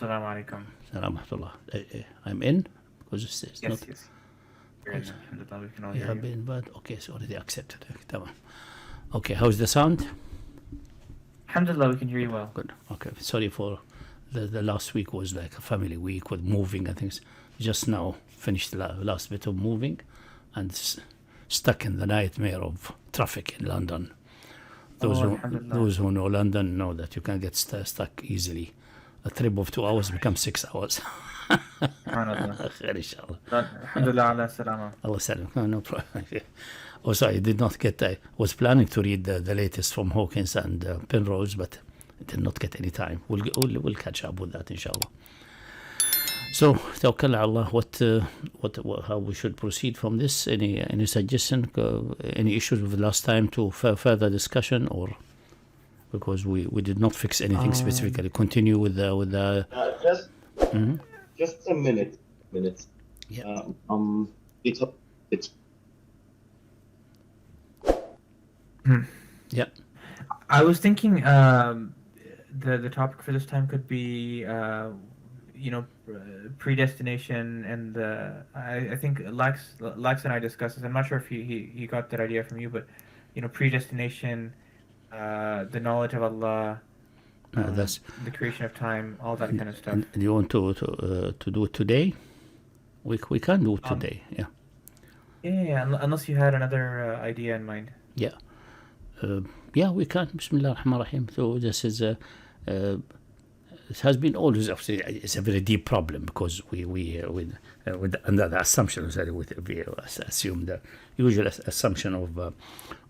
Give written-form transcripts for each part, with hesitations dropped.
Assalamu alaikum. Salam rahmatullah. I'm in because it's Yes, not. yes. You're in. Alhamdulillah, we can all You hear have you. been, but okay, it's already accepted. Tamam. Okay, how's the sound? Alhamdulillah, we can hear you well. Good. Okay, sorry for the last week was like a family week with moving and things. Just now finished the last bit of moving and stuck in the nightmare of traffic in London. Alhamdulillah. Those who know London know that you can get stuck easily. A trip of 2 hours becomes 6 hours. SubhanAllah. Khair, inshallah. Alhamdulillah ala salama. Allah salam. No problem. Also, I did not get. I was planning to read the latest from Hawkins and Penrose, but I did not get any time. We'll catch up with that, inshallah. So, tawakkal ala Allah. How we should proceed from this? Any suggestion? Any issues with last time to further discussion, or because we did not fix anything specifically? Continue with the. Just a minute. Yeah. It's Yeah. I was thinking the topic for this time could be predestination, and I think Lex and I discussed this. I'm not sure if he got that idea from you, but predestination, the knowledge of Allah, That's the creation of time, all that kind of stuff. Do you want to do it today? We can do it today. Yeah. Yeah, unless you had another idea in mind. Yeah. Yeah, we can. Bismillah ar-Rahman ar-Rahim. So this is it has been always, obviously, it's a very deep problem because we under the assumption that we assume the usual assumption of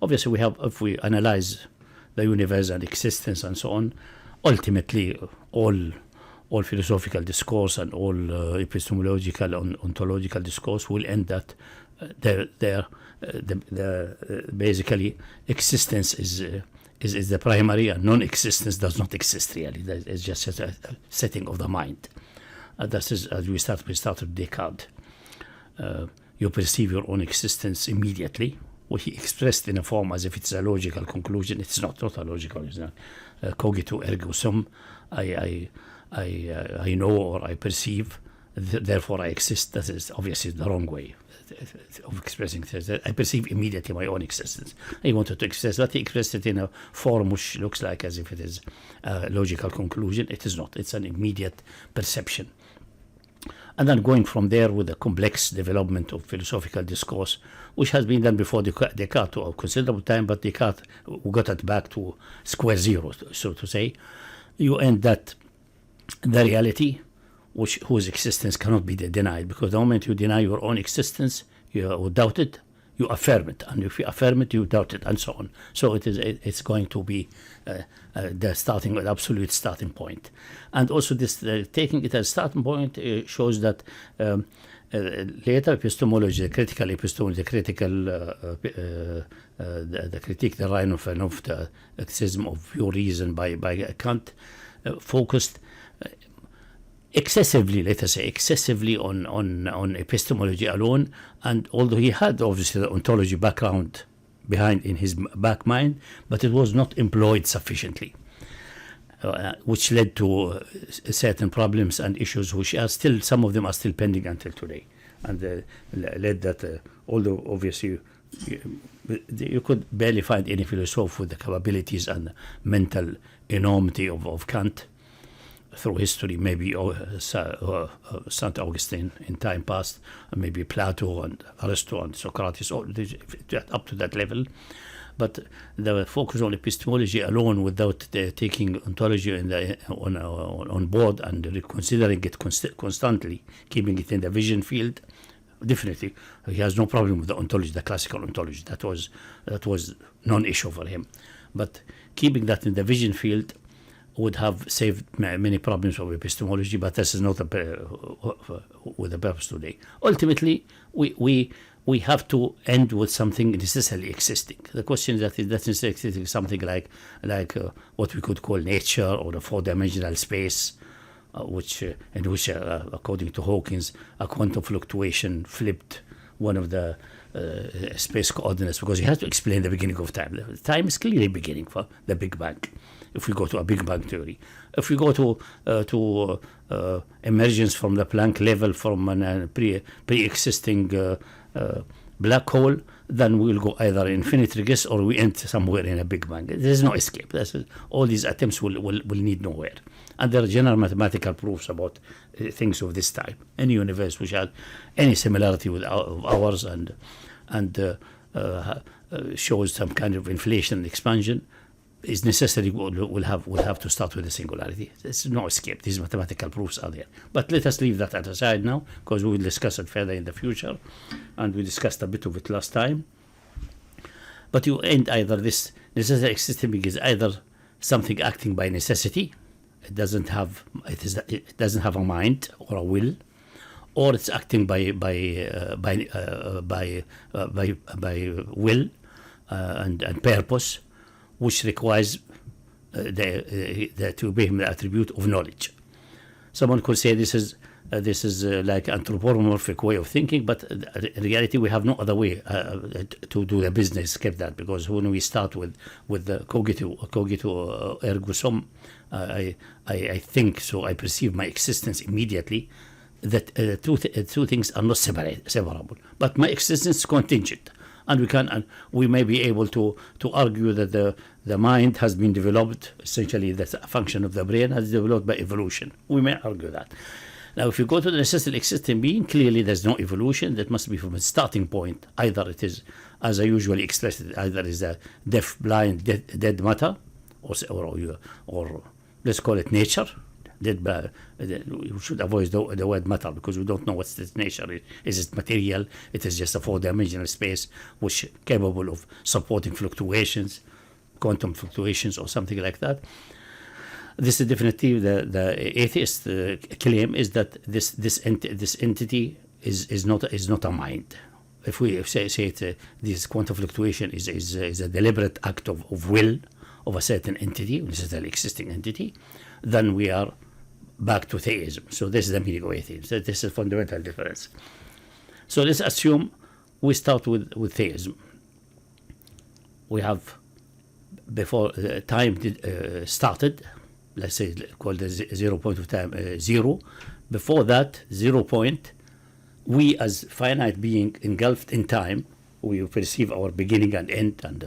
obviously we have, if we analyze the universe and existence and so on, ultimately all philosophical discourse and all epistemological and ontological discourse will end that basically existence is the primary, and non-existence does not exist really. It's just a setting of the mind. That is, as we started with Descartes. You perceive your own existence immediately, what he expressed in a form as if it's a logical conclusion. It's not a logical. It's not. Cogito ergo sum. I know or I perceive, therefore I exist. That is obviously the wrong way of expressing things. I perceive immediately my own existence. I wanted to express that. He expressed it in a form which looks like as if it is a logical conclusion. It is not. It's an immediate perception. And then going from there with a complex development of philosophical discourse, which has been done before Descartes to a considerable time, but Descartes got it back to square zero, so to say. You end that the reality whose existence cannot be denied, because the moment you deny your own existence, you doubt it, you affirm it, and if you affirm it, you doubt it, and so on. So it's going to be the absolute starting point. And also this taking it as starting point shows that later epistemology, the critical epistemology, the critique, the reign of the criticism of pure reason by Kant, focused excessively on epistemology alone. And although he had obviously the ontology background behind in his back mind, but it was not employed sufficiently, which led to certain problems and issues which are still, some of them are still pending until today, and led that although obviously you could barely find any philosopher with the capabilities and mental enormity of Kant through history, maybe St. Augustine in time past, and maybe Plato and Aristotle and Socrates, up to that level. But the focus on epistemology alone, without taking ontology on board and considering it constantly, keeping it in the vision field, definitely he has no problem with the ontology, the classical ontology. That was non-issue for him. But keeping that in the vision field would have saved many problems of epistemology, but this is not with the purpose today. Ultimately, we have to end with something necessarily existing. The question is that necessarily existing something like what we could call nature or the four-dimensional space, which according to Hawkins, a quantum fluctuation flipped one of the space coordinates, because he has to explain the beginning of time. Time is clearly beginning for the Big Bang. if we go to a Big Bang theory. If we go to emergence from the Planck level from a pre-existing black hole, then we'll go either infinite regress or we end somewhere in a Big Bang. There's no escape. All these attempts will lead nowhere. And there are general mathematical proofs about things of this type. Any universe which has any similarity with ours and shows some kind of inflation and expansion is necessary. Will have to start with a singularity. There's no escape. These mathematical proofs are there. But let us leave that aside now, because we will discuss it further in the future, and we discussed a bit of it last time. But you end either this necessary existing being is either something acting by necessity. It doesn't have a mind or a will, or it's acting by will and purpose, which requires to obey him the attribute of knowledge. Someone could say this is like anthropomorphic way of thinking, but in reality we have no other way to do the business except that, because when we start with the cogito ergo sum, I think, so I perceive my existence immediately, that two things are not separable, but my existence is contingent. And we may be able to argue that the mind has been developed, essentially that's a function of the brain, has developed by evolution. We may argue that. Now, if you go to the necessarily existing being, clearly there's no evolution. That must be from a starting point. Either it is, as I usually express it, either is a deaf, blind, dead matter, or let's call it nature. We should avoid the word matter, because we don't know what's its nature. Is it material? It is just a four-dimensional space which is capable of supporting fluctuations, quantum fluctuations, or something like that. This is definitely the atheist claim is that this entity is not a mind. If we say this quantum fluctuation is a deliberate act of will of a certain entity, this is an existing entity, then we are back to theism. So this is the meaning of atheism. So this is a fundamental difference. So let's assume we start with theism. We have, before time started, let's say called the 0 point of time, 0. Before that 0 point, we as finite being engulfed in time, we perceive our beginning and end, and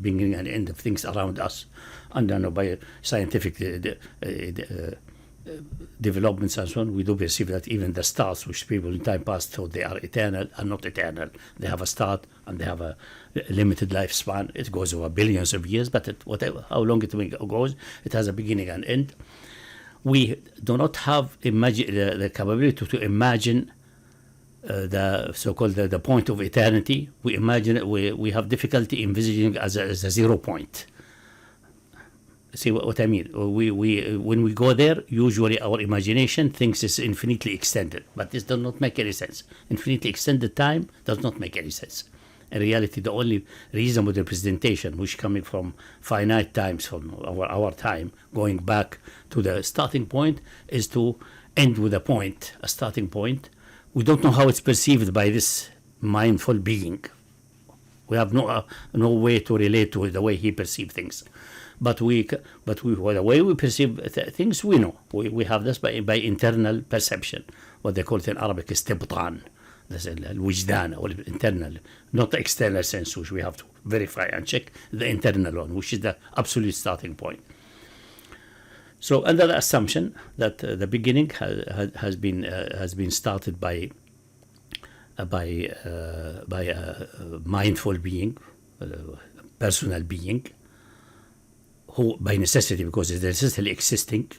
beginning and end of things around us, and then by scientific developments and so on, we do perceive that even the stars, which people in time past thought they are eternal, are not eternal. They have a start and they have a limited lifespan. It goes over billions of years, but how long it goes, it has a beginning and end. We do not have the capability to imagine the so-called the point of eternity. We imagine we have difficulty envisaging as a 0 point. See what I mean? When we go there, usually our imagination thinks it's infinitely extended, but this does not make any sense. Infinitely extended time does not make any sense. In reality, the only reasonable representation, which coming from finite times, from our time, going back to the starting point, is to end with a starting point. We don't know how it's perceived by this mindful being. We have no way to relate to the way he perceives things. But the way we perceive things, we know. We have this by internal perception. What they call it in Arabic is istibtan. That's al-wijdan, or internal, not the external sense, which we have to verify and check. The internal one, which is the absolute starting point. So under the assumption that the beginning has been started by a mindful being, personal being, who by necessity, because it's necessarily existing,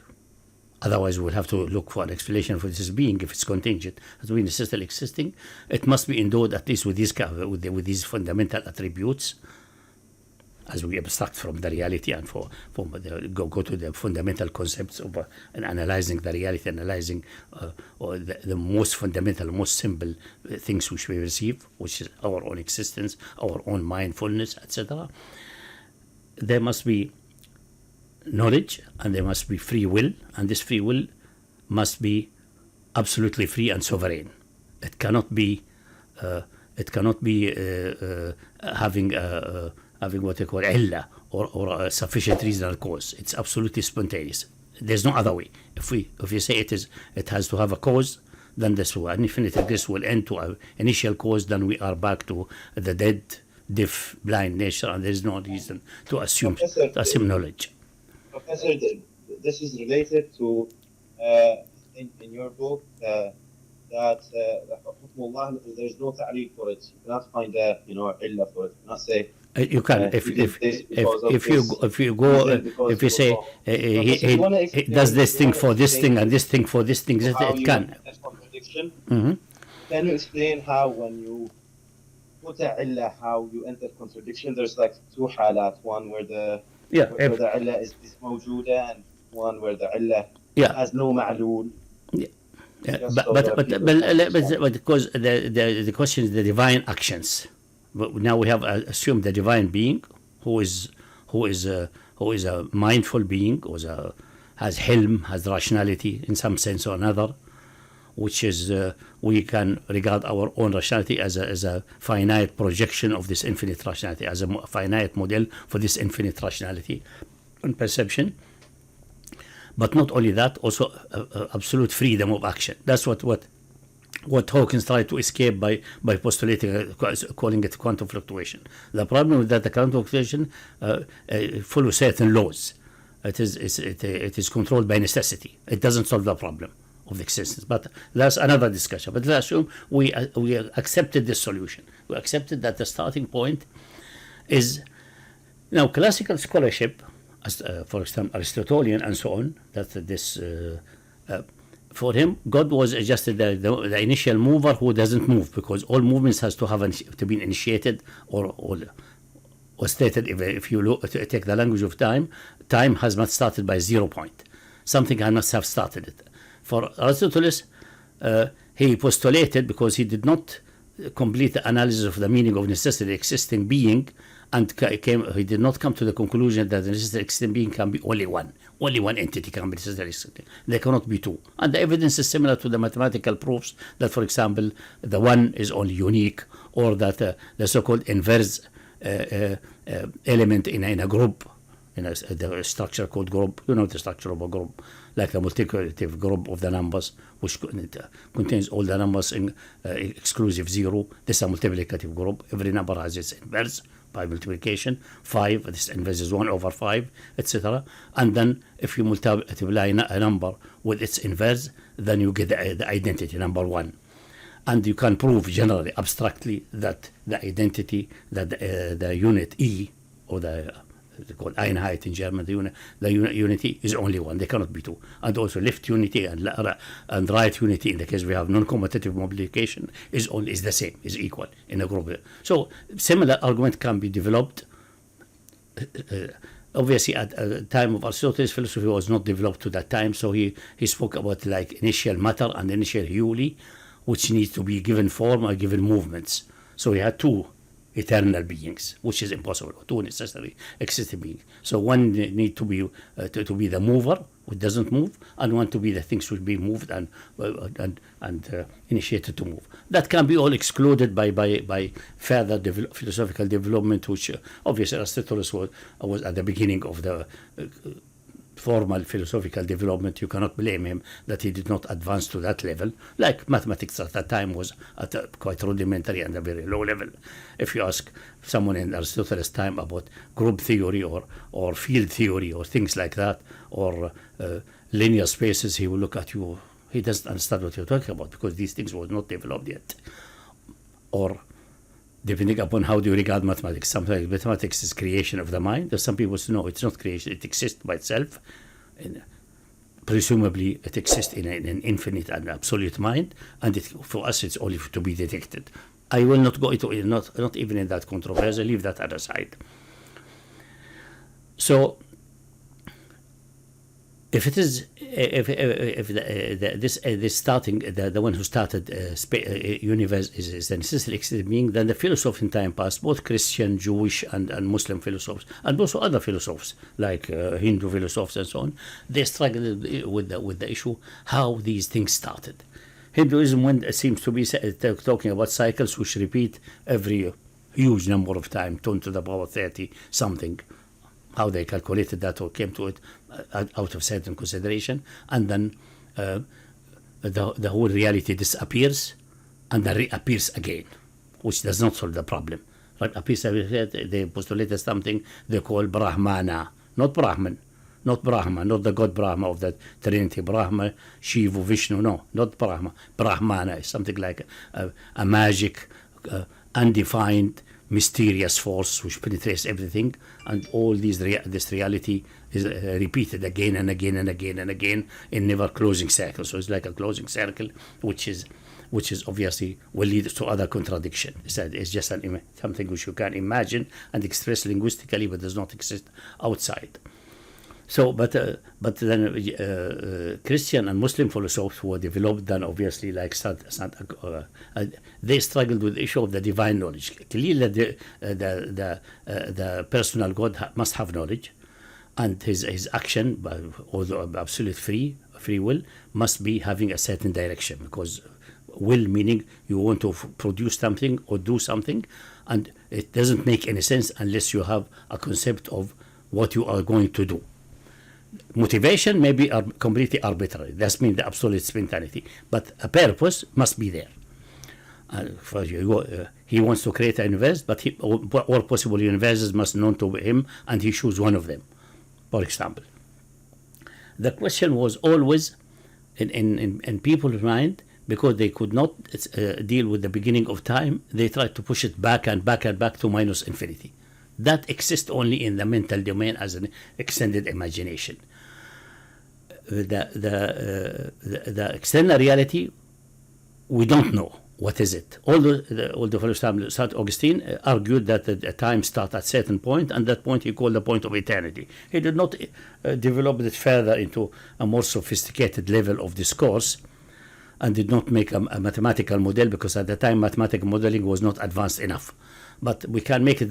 otherwise we'll have to look for an explanation for this being if it's contingent. As we necessarily existing, it must be endowed at least with these fundamental attributes, as we abstract from the reality and go to the fundamental concepts of analyzing the reality, analyzing or the most fundamental, most simple things which we receive, which is our own existence, our own mindfulness, etc. There must be knowledge, and there must be free will, and this free will must be absolutely free and sovereign. It cannot be having having what they call illa, or a sufficient reasonable cause. It's absolutely spontaneous. There's no other way. If you say it has to have a cause, then this will, and if this will end to an initial cause, then we are back to the dead, deaf, blind nature, and there's no reason to assume knowledge. Professor, this is related to in your book that there's no ta'rif for it. You cannot find a illa for it. You cannot say. You can if you say he does this thing for this thing and this thing for this thing, it can. Mm-hmm. Can you explain how when you put a illa, how you enter contradiction? There's like two halat, one where the illa is mawjuda, and one where the illa has no ma'lool. But because the question is the divine actions. But now we have assumed the divine being who is a mindful being, has hilm, has rationality in some sense or another, which is we can regard our own rationality as a finite projection of this infinite rationality, as a finite model for this infinite rationality and perception. But not only that, also absolute freedom of action. That's what Hawkins tried to escape by postulating, calling it quantum fluctuation. The problem with that, the quantum fluctuation follows certain laws. It is controlled by necessity. It doesn't solve the problem of the existence. But that's another discussion. But let's assume we accepted this solution. We accepted that the starting point is now classical scholarship, as, for example, Aristotelian and so on. That this. For him, God was just the initial mover who doesn't move, because all movements has to have to be initiated or stated. If you take the language of time has not started by 0 point. Something must have started it. For Aristotle, he postulated, because he did not complete the analysis of the meaning of necessity existing being, and he did not come to the conclusion that the necessary existing being can be only one. Only one entity can be necessary existing. There cannot be two. And the evidence is similar to the mathematical proofs that, for example, the one is only unique, or that the so-called inverse element in a group, in the structure called group. You know the structure of a group, like the multiplicative group of the numbers, which contains all the numbers in exclusive zero. This is a multiplicative group. Every number has its inverse by multiplication. 5, this inverse is 1 over 5, etc. And then if you multiply a number with its inverse, then you get the identity, number 1. And you can prove generally, abstractly, that the identity, that the unit E, or they call Einheit in German, the unity is only one. They cannot be two. And also left unity and right unity, in the case we have non-commutative multiplication, is the same, is equal in a group. So similar argument can be developed. Obviously, at the time of Aristotle's philosophy was not developed to that time, so he spoke about like initial matter and initial hyuli, which needs to be given form or given movements. So he had two eternal beings, which is impossible, two necessary existing beings. So one need to be the mover, which doesn't move, and one to be the things which be moved and initiated to move. That can be all excluded by further philosophical development, which obviously Aristotle was at the beginning of the formal philosophical development. You cannot blame him that he did not advance to that level. Like mathematics at that time was at a quite rudimentary and a very low level. If you ask someone in Aristotle's time about group theory or field theory or things like that, or linear spaces, he will look at you. He doesn't understand what you're talking about, because these things were not developed yet. Or depending upon how do you regard mathematics. Sometimes mathematics is creation of the mind. There's some people who know it's not creation, it exists by itself. And presumably it exists in an infinite and absolute mind, and for us it's only to be detected. I will not go into it, not even in that controversy, leave that at aside. So if it is, this starting, the one who started universe is the necessary existing being, then the philosophers in time past, both Christian, Jewish, and Muslim philosophers, and also other philosophers like Hindu philosophers and so on, they struggled with the issue how these things started. Hinduism seems to be talking about cycles which repeat every huge number of time, 10 to the power 30 something, how they calculated that or came to it out of certain consideration, and then the whole reality disappears and then reappears again, which does not solve the problem. Right? Appears, they postulated something they call Brahmana, not Brahman, not Brahma, not the god Brahma of the Trinity, Brahma, Shiva, Vishnu, no, not Brahma. Brahmana is something like a magic, undefined, mysterious force which penetrates everything, and all this reality is repeated again and again and again and again in never closing circle. So it's like a closing circle, which is obviously will lead to other contradiction. It's just something which you can imagine and express linguistically, but does not exist outside. So, but then Christian and Muslim philosophers who were developed then obviously like they struggled with the issue of the divine knowledge. Clearly, the personal God must have knowledge, and his action, although absolute free will, must be having a certain direction, because will meaning you want to produce something or do something, and it doesn't make any sense unless you have a concept of what you are going to do. Motivation may be completely arbitrary. That means the absolute spontaneity, but a purpose must be there. He wants to create a universe, but all possible universes must be known to him, and he chooses one of them, for example. The question was always in people's mind, because they could not deal with the beginning of time, they tried to push it back and back and back to minus infinity. That exists only in the mental domain as an extended imagination. The external reality, we don't know what is it. All the philosophers, St. Augustine argued that the time starts at a certain point, and that point he called the point of eternity. He did not develop it further into a more sophisticated level of discourse, and did not make a mathematical model, because at the time mathematical modeling was not advanced enough. But we can make it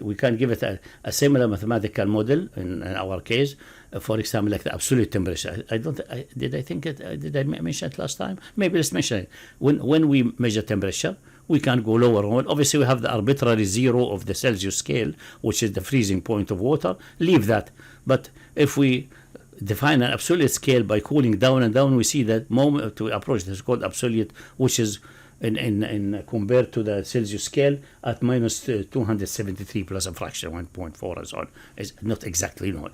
we can give it a similar mathematical model in our case. For example, like the absolute temperature. Did I mention it last time? Maybe let's mention it. When we measure temperature, we can go lower on. Obviously, we have the arbitrary zero of the Celsius scale, which is the freezing point of water. Leave that. But if we define an absolute scale by cooling down and down, we see that moment to approach this called absolute, which is in compared to the Celsius scale at minus 273 plus a fraction 1.4 and so on. Is not exactly known.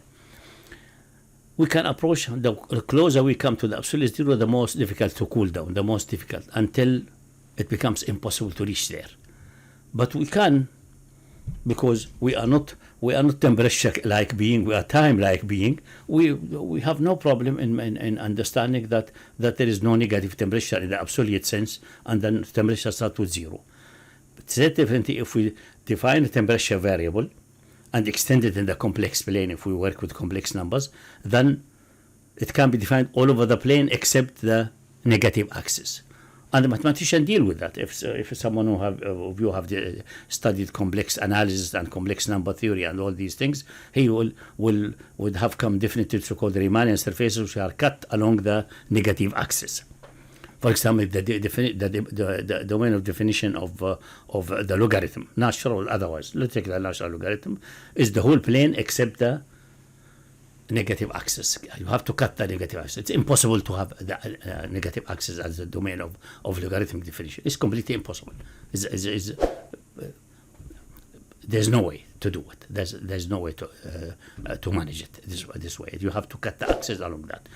We can approach, the closer we come to the absolute zero, the most difficult to cool down, the most difficult, until it becomes impossible to reach there. But we can, because we are not temperature-like being, we are time-like being. We have no problem in understanding that there is no negative temperature in the absolute sense, and then temperature starts with zero. But definitely, if we define a temperature variable and extend it in the complex plane, if we work with complex numbers, then it can be defined all over the plane except the negative axis. And the mathematician deal with that. If someone who have studied complex analysis and complex number theory and all these things, he would have come definitely to call the Riemannian surfaces, which are cut along the negative axis. For example, the domain of definition of the logarithm, natural or otherwise. Let's take the natural logarithm is the whole plane except the negative axis. You have to cut the negative axis. It's impossible to have the negative axis as the domain of logarithmic definition. It's completely impossible. There's no way to do it. There's no way to manage it this way. You have to cut the axis along that.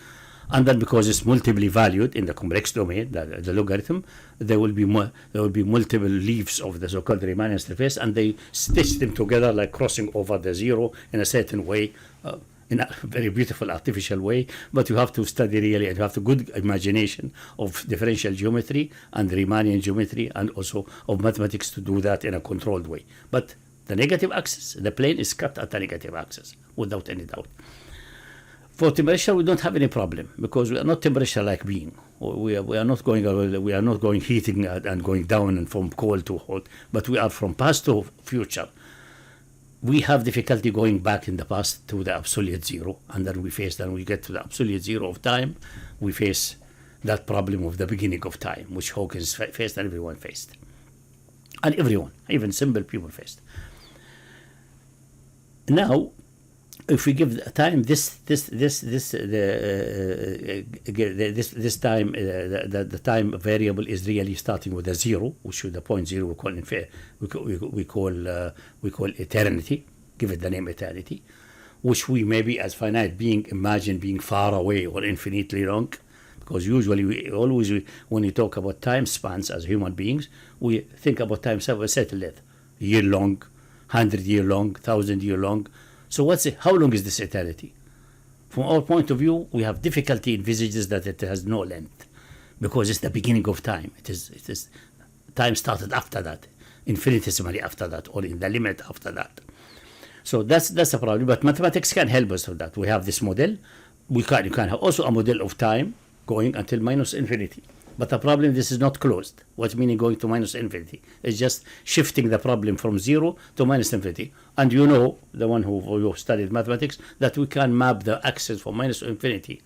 And then because it's multiply valued in the complex domain, the logarithm, there will be multiple leaves of the so-called Riemannian surface, and they stitch them together like crossing over the zero in a certain way, in a very beautiful artificial way. But you have to study really, and you have a good imagination of differential geometry and Riemannian geometry, and also of mathematics to do that in a controlled way. But the negative axis, the plane is cut at the negative axis, without any doubt. For temperature, we don't have any problem, because we are not temperature-like being. We are not going heating and going down and from cold to hot, but we are from past to future. We have difficulty going back in the past to the absolute zero, and then we get to the absolute zero of time. We face that problem of the beginning of time, which Hawkins faced and everyone faced. And everyone, even simple people faced. Now, if we give time this time, the time variable is really starting with a zero, which is the point zero we call eternity. Give it the name eternity, which we maybe as finite being imagine being far away or infinitely long, because usually when you talk about time spans as human beings, we think about time settled, year long, 100-year long, 1,000-year long. So how long is this eternity? From our point of view, we have difficulty envisages that it has no length, because it's the beginning of time. It is time started after that, infinitesimally after that, or in the limit after that. So that's a problem. But mathematics can help us with that. We have this model. You can have also a model of time going until minus infinity. But the problem, this is not closed. What meaning going to minus infinity? It's just shifting the problem from 0 to minus infinity. And you know, the one who studied mathematics, that we can map the axis from minus infinity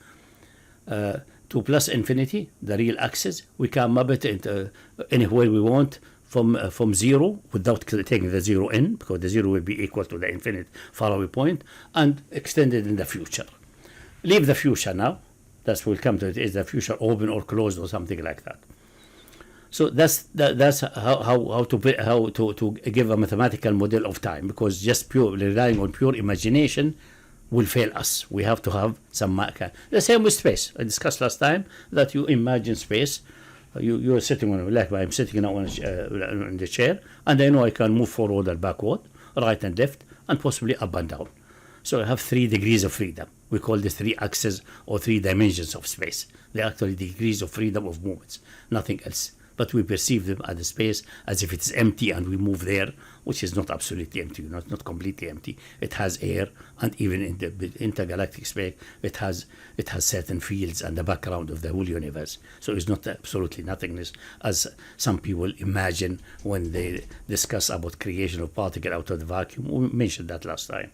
to plus infinity, the real axis. We can map it into anywhere we want from 0 without taking the 0 in, because the 0 will be equal to the infinite faraway point, and extend it in the future. Leave the future now. That's we'll come to it. Is the future open or closed or something like that? So that's how to give a mathematical model of time, because just relying on pure imagination will fail us. We have to have some the same with space. I discussed last time that you imagine space. You are sitting on like I'm sitting now in the chair, and I know I can move forward and backward, right and left, and possibly up and down. So I have 3 degrees of freedom. We call this 3 axes or 3 dimensions of space. They're actually degrees of freedom of movements, nothing else. But we perceive them as a space as if it's empty, and we move there, which is not absolutely empty, not completely empty. It has air, and even in the intergalactic space, it has certain fields and the background of the whole universe. So it's not absolutely nothingness, as some people imagine when they discuss about creation of particle out of the vacuum. We mentioned that last time.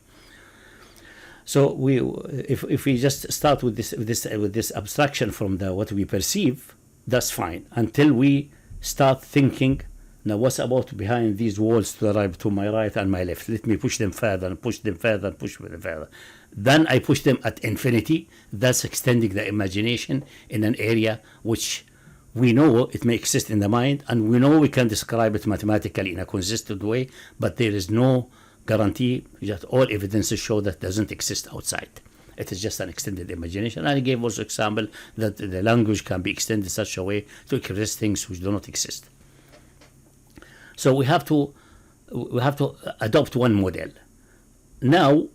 So if we just start with this abstraction from what we perceive, that's fine, until we start thinking, now what's about behind these walls to my right and my left? Let me push them further and push them further and push them further. Then I push them at infinity. That's extending the imagination in an area which we know it may exist in the mind, and we know we can describe it mathematically in a consistent way, but there is no guarantee. Just all evidences show that doesn't exist outside. It is just an extended imagination. And I gave also example that the language can be extended in such a way to express things which do not exist. So we have to adopt one model. Now,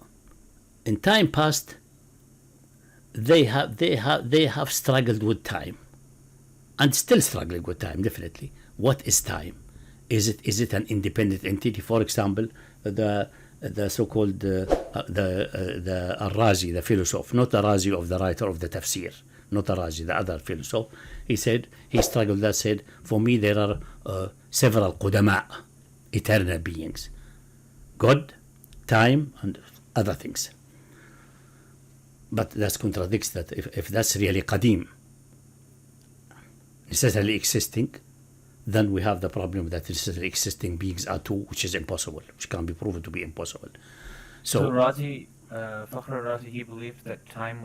in time past, they have struggled with time, and still struggling with time. Definitely, what is time? Is it an independent entity? For example, the so-called the Al-Razi, the philosopher, not the Razi of the writer of the Tafsir, not the Razi, the other philosopher. He struggled that said, for me there are several Qudama, eternal beings, God, time, and other things. But that contradicts that. If that's really Qadim, necessarily existing, then we have the problem that necessarily existing beings are two, which is impossible, which can be proven to be impossible. So Razi, Fakhr Razi, he believed that time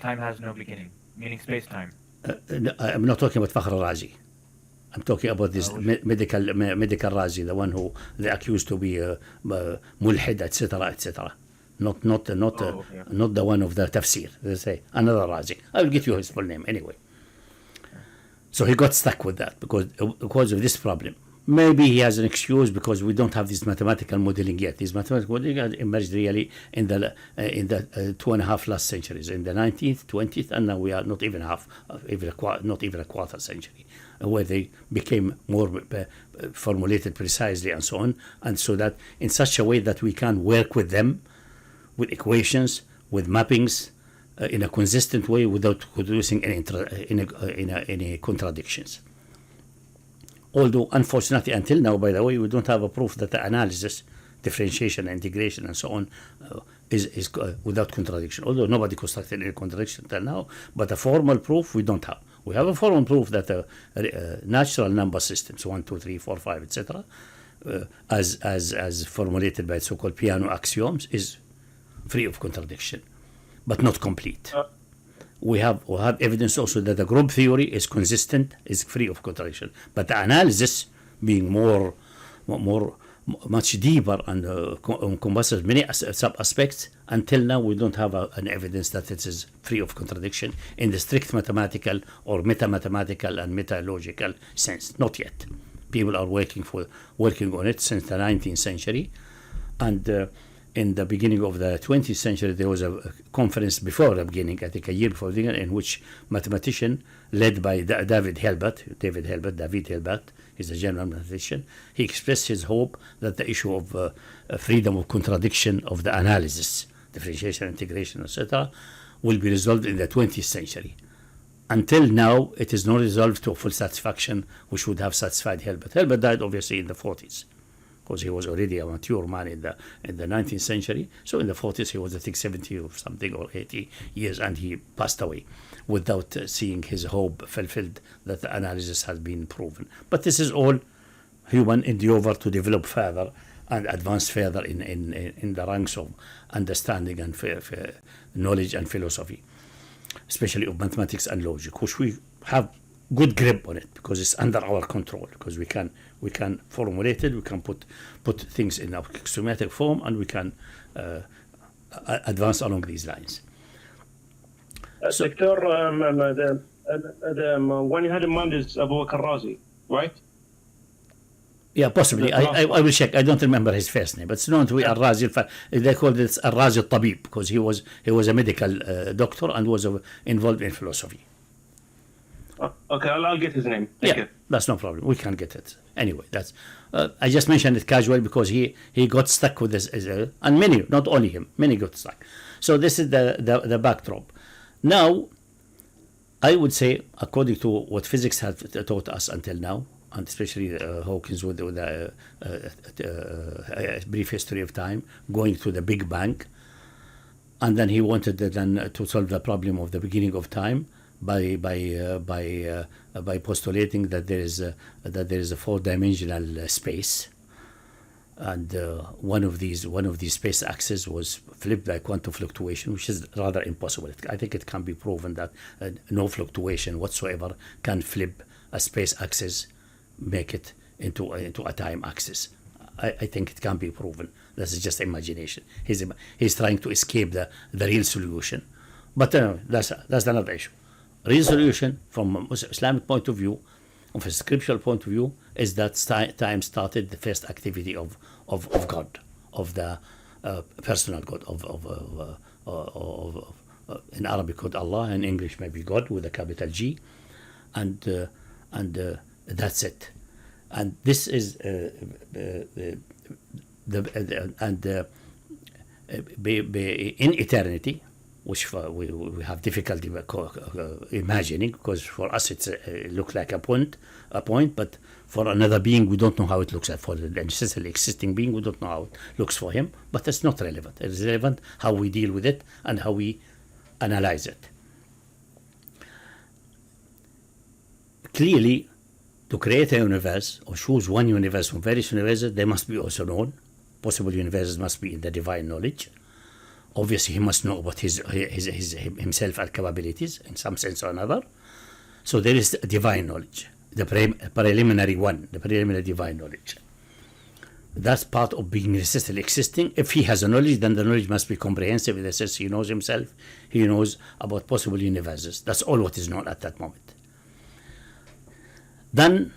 has no beginning, meaning space-time. I'm not talking about Fakhr Razi. I'm talking about this medical Razi, the one who they accused to be mulhid, etc., etc. Not the one of the Tafsir. They say another Razi. I will get you his full name anyway. So he got stuck with that because of this problem. Maybe he has an excuse because we don't have this mathematical modeling yet. This mathematical modeling emerged really in the 2.5 last centuries, in the 19th, 20th, and now we are not even not even a quarter century, where they became more formulated precisely and so on, and so that in such a way that we can work with them, with equations, with mappings, in a consistent way without producing any contradictions. Although, unfortunately, until now, by the way, we don't have a proof that the analysis, differentiation, integration, and so on is without contradiction. Although nobody constructed any contradiction until now, but a formal proof we don't have. We have a formal proof that natural number systems, 1, 2, 3, 4, 5, etc., as formulated by so-called piano axioms, is free of contradiction, but not complete. We have evidence also that the group theory is consistent, is free of contradiction, but the analysis being much deeper and encompasses many sub-aspects. Until now, we don't have an evidence that it is free of contradiction in the strict mathematical or meta-mathematical and meta-logical sense. Not yet. People are working on it since the 19th century, and in the beginning of the 20th century, there was a conference before the beginning, I think a year before the beginning, in which mathematician led by David Hilbert, he's a German mathematician, he expressed his hope that the issue of freedom of contradiction of the analysis, differentiation, integration, etc., will be resolved in the 20th century. Until now, it is not resolved to full satisfaction, which would have satisfied Hilbert. Hilbert died obviously in the 40s. Because he was already a mature man in the 19th century. So in the 40s, he was, I think, 70 or something, or 80 years, and he passed away without seeing his hope fulfilled that the analysis has been proven. But this is all human endeavor to develop further and advance further in the ranks of understanding and knowledge and philosophy, especially of mathematics and logic, which we have good grip on it because it's under our control, because we can formulate it, we can put things in axiomatic form, and we can advance along these lines. Doctor, one you had in mind is Al-Razi, right? Yeah, possibly. I will check. I don't remember his first name, but it's known to be Al-Razi. They called it Al-Razi at-Tabib because he was a medical doctor and was involved in philosophy. Okay, I'll get his name. Thank you. That's no problem. We can get it. Anyway, that's I just mentioned it casually because he got stuck with this, and many, not only him, many got stuck. So this is the backdrop. Now, I would say, according to what physics has taught us until now, and especially Hawkins with a brief history of time, going to the Big Bang, and then he wanted then to solve the problem of the beginning of time by postulating that there is a four-dimensional space, and one of these space axes was flipped by quantum fluctuation, which is rather impossible. I think it can be proven that no fluctuation whatsoever can flip a space axis, make it into a time axis. I think it can be proven. This is just imagination. He's trying to escape the real solution, but that's another issue. Real solution from a Islamic point of view, of a scriptural point of view, is that time started the first activity of God, of the personal God, of in Arabic called Allah, in English maybe God with a capital G, and that's it. And this is in eternity, which we have difficulty imagining, because for us it looks like a point, but for another being we don't know how it looks like. For the necessarily existing being, we don't know how it looks for him, but that's not relevant. It is relevant how we deal with it and how we analyze it. Clearly, to create a universe or choose one universe from various universes, they must be also known. Possible universes must be in the divine knowledge. Obviously, he must know about his himself and capabilities in some sense or another. So there is divine knowledge, the preliminary one, the preliminary divine knowledge. That's part of being necessarily existing. If he has a knowledge, then the knowledge must be comprehensive in the sense he knows himself, he knows about possible universes. That's all what is known at that moment. Then,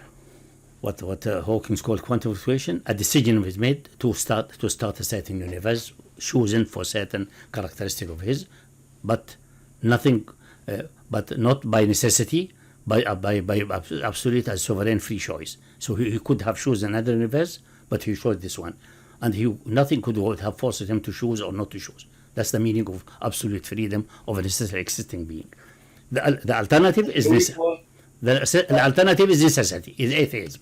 what Hawkins called quantum fluctuation, a decision was made to start a certain universe, chosen for certain characteristic of his, but nothing, but not by necessity, by absolute and sovereign free choice. So he could have chosen another universe, but he chose this one, and nothing could have forced him to choose or not to choose. That's the meaning of absolute freedom of a necessarily existing being. The alternative is the alternative is necessity, is atheism.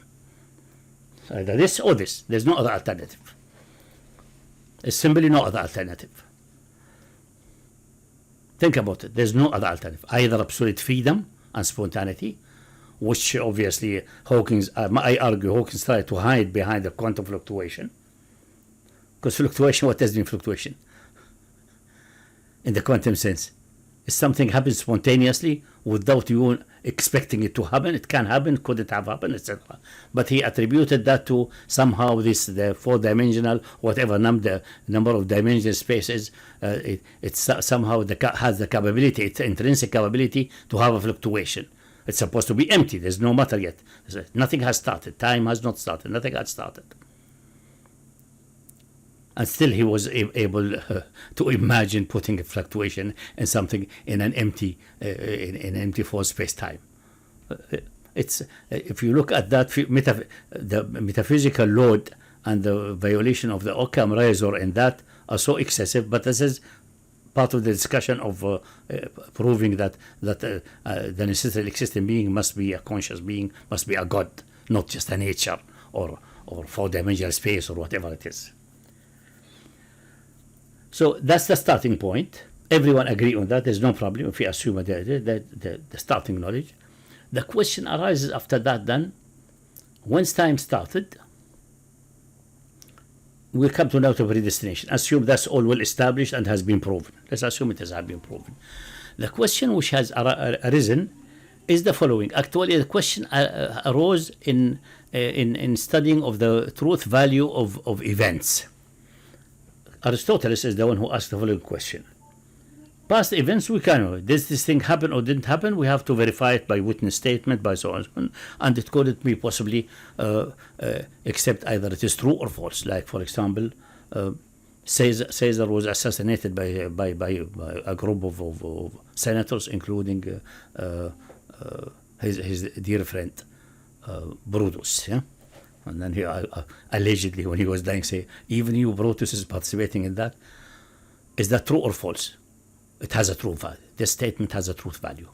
Either this or this. There's no other alternative. There's simply no other alternative. Think about it. There's no other alternative. Either absolute freedom and spontaneity, which obviously Hawkins, I argue Hawkins tried to hide behind the quantum fluctuation. Because fluctuation, what does mean fluctuation? In the quantum sense, if something happens spontaneously without you expecting it to happen, it can happen, could it have happened, etc. But he attributed that to somehow the four-dimensional, whatever number of dimensional spaces, it's somehow has the capability, its intrinsic capability to have a fluctuation. It's supposed to be empty. There's no matter yet. Nothing has started. Time has not started. Nothing had started. And still he was able to imagine putting a fluctuation in something in an empty, in an empty four space-time. It's if you look at that the metaphysical load and the violation of the Occam razor in that are so excessive. But this is part of the discussion of proving that the necessarily existing being must be a conscious being, must be a God, not just a nature or four-dimensional space or whatever it is. So that's the starting point. Everyone agree on that. There's no problem if we assume the starting knowledge. The question arises after that then, once time started, we come to now to predestination. Assume that's all well established and has been proven. Let's assume it has been proven. The question which has arisen is the following. Actually, the question arose in studying of the truth value of events. Aristotle is the one who asked the following question. Past events, we can know. Did this thing happen or didn't happen? We have to verify it by witness statement, by so on, and it couldn't be possibly except either it is true or false. Like, for example, Caesar was assassinated by a group of senators, including his dear friend Brutus. Yeah? And then he allegedly, when he was dying, say, even you, Brutus, is participating in that. Is that true or false? It has a true value. This statement has a truth value.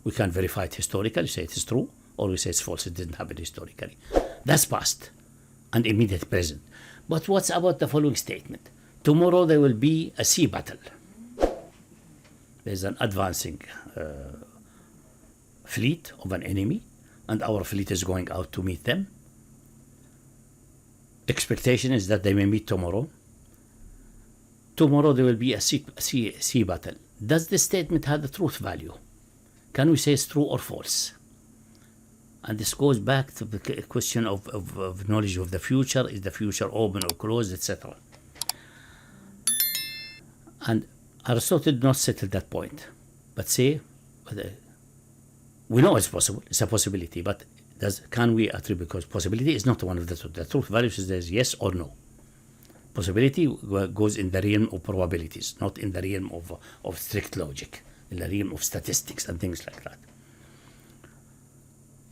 We can verify it historically, say it is true, or we say it's false, it didn't happen historically. That's past and immediate present. But what's about the following statement? Tomorrow there will be a sea battle. There's an advancing fleet of an enemy, and our fleet is going out to meet them. Expectation is that they may meet tomorrow. Tomorrow there will be a sea battle. Does this statement have the truth value? Can we say it's true or false? And this goes back to the question of knowledge of the future. Is the future open or closed, etc.? And Aristotle did not settle that point, but say, we know it's possible, it's a possibility, but can we attribute, because possibility is not one of the truth values is there's yes or no. Possibility goes in the realm of probabilities, not in the realm of strict logic, in the realm of statistics and things like that.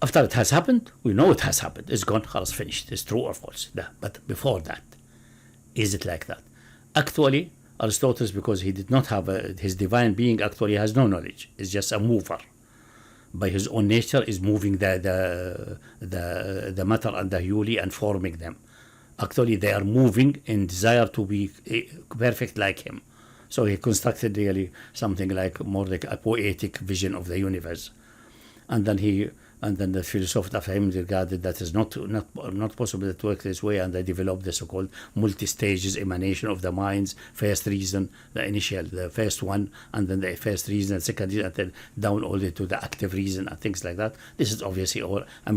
After it has happened, we know it has happened. It's gone, it's finished. It's true or false. But before that, is it like that? Actually, Aristotle, because he did not have his divine being, actually has no knowledge. It's just a mover. By his own nature, is moving the matter and the huli and forming them. Actually, they are moving in desire to be perfect like him. So he constructed really something like more like a poetic vision of the universe. And then the philosopher after him regarded that is not possible to work this way, and they developed the so-called multi-stages emanation of the mind's first reason, the first one, and then the first reason, second reason, and then down all the way to the active reason and things like that. This is obviously all a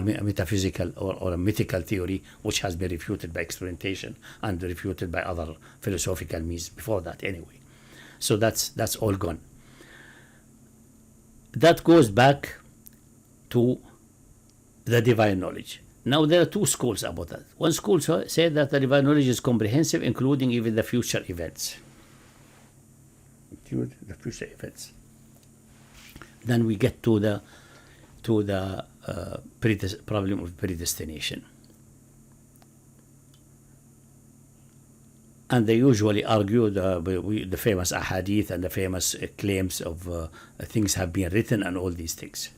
metaphysical or a mythical theory which has been refuted by experimentation and refuted by other philosophical means before that anyway. So that's all gone. That goes back to the divine knowledge. Now there are two schools about that. One school said that the divine knowledge is comprehensive, including even the future events. Include the future events. Then we get to the problem of predestination. And they usually argue the famous ahadith and the famous claims of things have been written and all these things.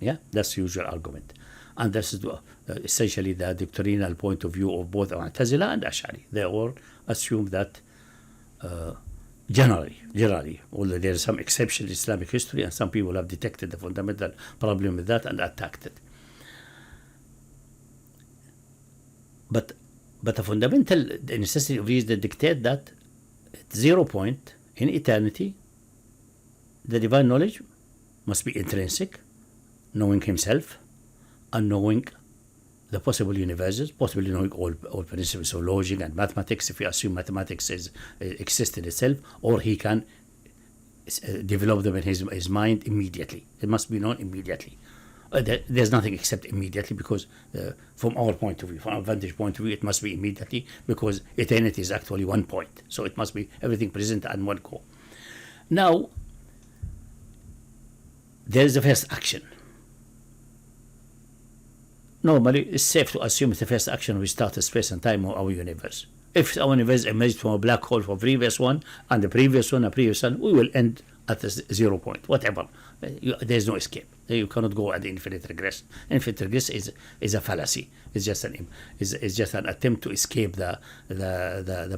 Yeah, that's the usual argument. And this is essentially the doctrinal point of view of both Mu'tazila and Ashari. They all assume that Generally, although there is some exception in Islamic history, and some people have detected the fundamental problem with that and attacked it. But the fundamental necessity of reason dictate that at 0 point in eternity, the divine knowledge must be intrinsic, knowing himself and knowing the possible universes, possibly knowing all principles of logic and mathematics, if you assume mathematics exists in itself, or he can develop them in his mind immediately. It must be known immediately. There's nothing except immediately, because from our point of view, from our vantage point of view, it must be immediately, because eternity is actually 1 point. So it must be everything present and one go. Now, there is the first action. Normally, it's safe to assume the first action will start a space and time of our universe. If our universe emerged from a black hole from previous one, and the previous one, we will end at the 0 point, whatever. There's no escape. You cannot go at the infinite regress. Infinite regress is a fallacy. It's just an attempt to escape the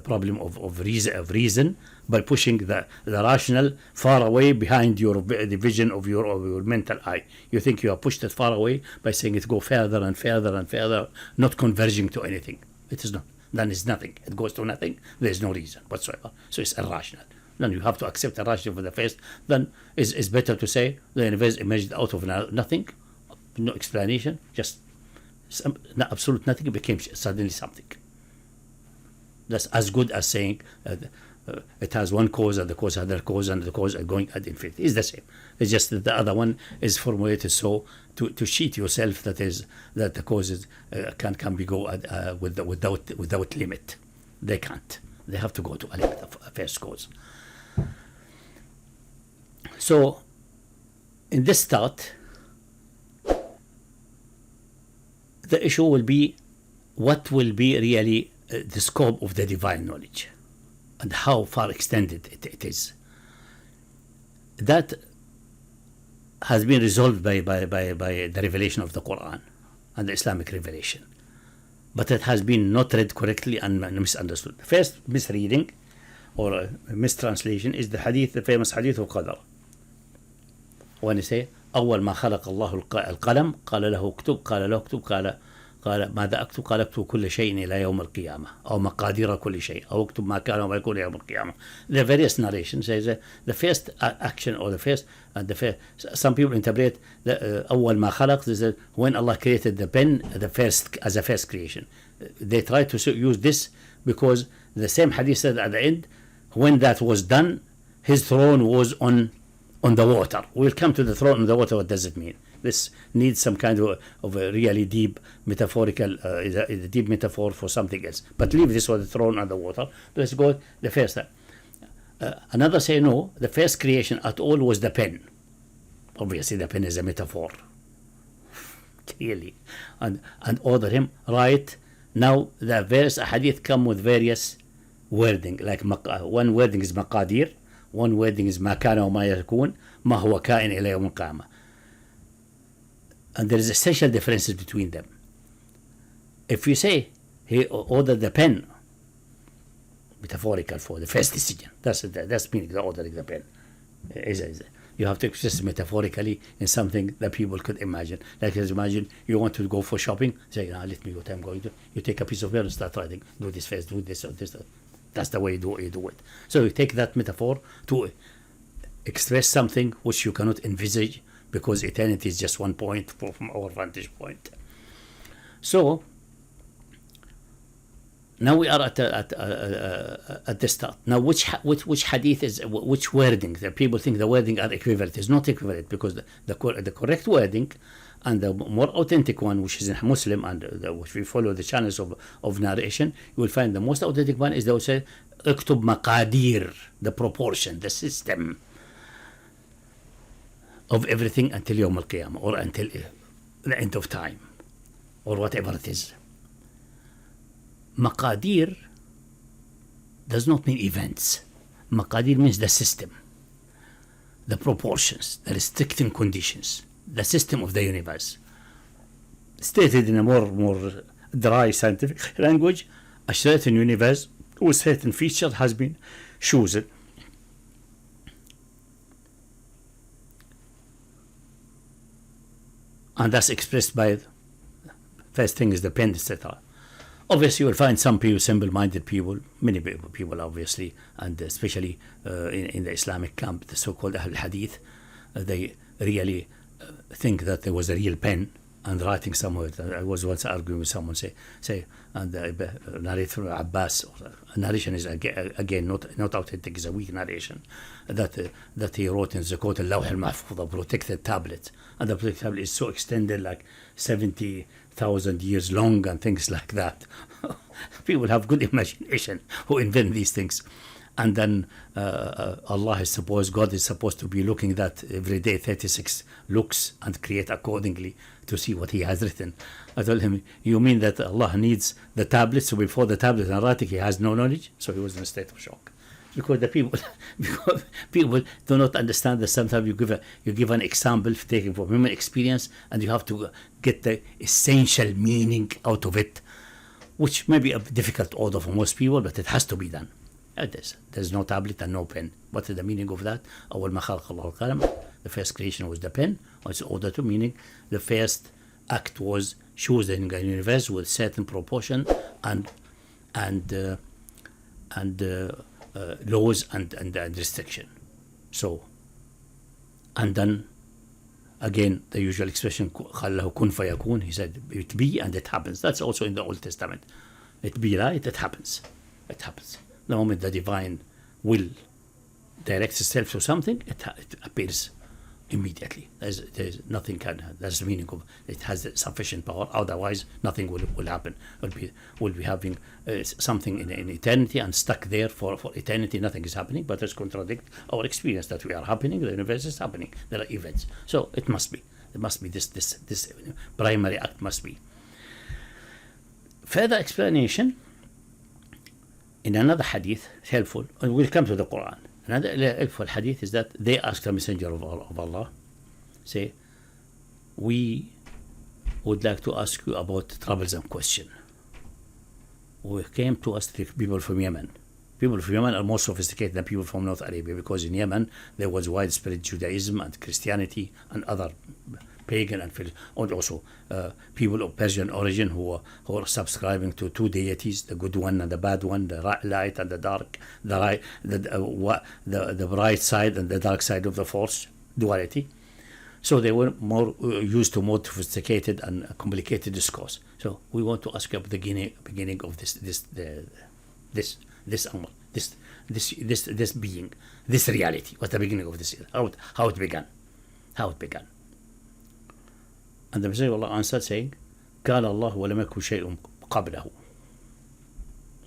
problem of reason by pushing the rational far away behind the vision of your mental eye. You think you have pushed it far away by saying it go further and further and further, not converging to anything. It is not. Then it's nothing. It goes to nothing. There's no reason whatsoever. So it's irrational. Then you have to accept the rational for the first. Then it's better to say the universe emerged out of nothing, no explanation, just absolute nothing. It became suddenly something. That's as good as saying it has one cause and the cause has another cause and the cause are going at infinity. It's the same. It's just that the other one is formulated so to cheat yourself that the causes can be go without limit. They can't. They have to go to a limit of a first cause. So, in this start, the issue will be what will be really the scope of the divine knowledge and how far extended it is. That has been resolved by the revelation of the Quran and the Islamic revelation. But it has been not read correctly and misunderstood. The first misreading or mistranslation is the hadith, the famous hadith of Qadr. When you say, أول ما خلق الله القلم قال له اكتب قال له اكتب قال ماذا أكتب قال اكتب كل شيء إلى يوم القيامة أو مقادير كل شيء أو اكتب ما كان وما يكون يوم القيامة. The various narrations says the first action or the first some people interpret أول ما خلق is when Allah created the pen as a first creation. They try to use this because the same hadith said at the end, when that was done, his throne was on the water. We'll come to the throne on the water. What does it mean? This needs some kind of a really deep metaphorical, is a deep metaphor for something else. But leave this one, the throne on the water. Let's go the first time. Another say no, the first creation at all was the pen. Obviously the pen is a metaphor. Clearly. And order him, write. Now the various hadith come with various wording. Like one wording is maqadir. One wording is ما كان وما يكون ما هو كائن إلى يوم القيامة. And there is essential differences between them. If you say he ordered the pen, metaphorical for the first decision, that's meaning the ordering the pen. You have to express metaphorically in something that people could imagine. Like imagine you want to go for shopping, say, let me go, I'm going to. You take a piece of paper and start writing, do this first, do this or this. That's the way you do it. So you take that metaphor to express something which you cannot envisage because eternity is just 1 point from our vantage point. So now we are at the start. Now which hadith is which wording? The people think the wording are equivalent. It's not equivalent because the correct wording and the more authentic one, which is in Muslim and which we follow the channels of narration, you will find the most authentic one is they will say اكتب مقادير, the proportion, the system of everything until يوم القيامة or until the end of time or whatever it is. Maqadir does not mean events. Maqadir means the system, the proportions, the restricting conditions, the system of the universe. Stated in a more dry scientific language, a certain universe with certain features has been chosen And that's expressed by, first thing is the pen, etc. Obviously, you will find some people, simple-minded people, many people obviously, and especially in the Islamic camp, the so-called Ahl Hadith, they really think that there was a real pen and writing somewhere. I was once arguing with someone, and narrated from Abbas. Narration is again not authentic; it's a weak narration that he wrote in Zakot al-Lawh al-Mahfuz, a protected tablet, and the protected tablet is so extended, like 70,000 years long, and things like that. People have good imagination who invent these things. And then God is supposed to be looking at every day 36 looks and create accordingly to see what he has written. I told him, you mean that Allah needs the tablet, so before the tablet and writing he has no knowledge? So he was in a state of shock. Because people do not understand that sometimes you give an example taken from human experience, and you have to get the essential meaning out of it, which may be a difficult order for most people, but it has to be done. There's no tablet and no pen. What is the meaning of that? أول ما خلق الله القلم. The first creation was the pen. It's order to meaning. The first act was choosing the universe with certain proportion and laws and restriction. So, and then again the usual expression خله كن فيكون. He said it be and it happens. That's also in the Old Testament. It be right, it happens. It happens. The moment the divine will directs itself to something, it appears immediately. There's nothing can. That's the meaning of it. Has sufficient power. Otherwise, nothing will happen. We'll be having something in eternity and stuck there for eternity. Nothing is happening, but it's contradict our experience that we are happening. The universe is happening. There are events. So it must be. There must be this primary act must be. Further explanation. In another hadith, helpful, and we'll come to the Quran. Another helpful hadith is that they asked the Messenger of Allah, say, we would like to ask you about troublesome question. We came to us the people from Yemen. People from Yemen are more sophisticated than people from North Arabia, because in Yemen there was widespread Judaism and Christianity and other pagan and also people of Persian origin who are subscribing to two deities, the good one and the bad one, the light and the dark, the bright side and the dark side of the force, duality. So they were more used to more sophisticated and complicated discourse. So we want to ask you about the beginning of this being, this reality. What's the beginning of this? How it began? And the Messenger of Allah answered saying, قال الله ولم يكن شيء قبله.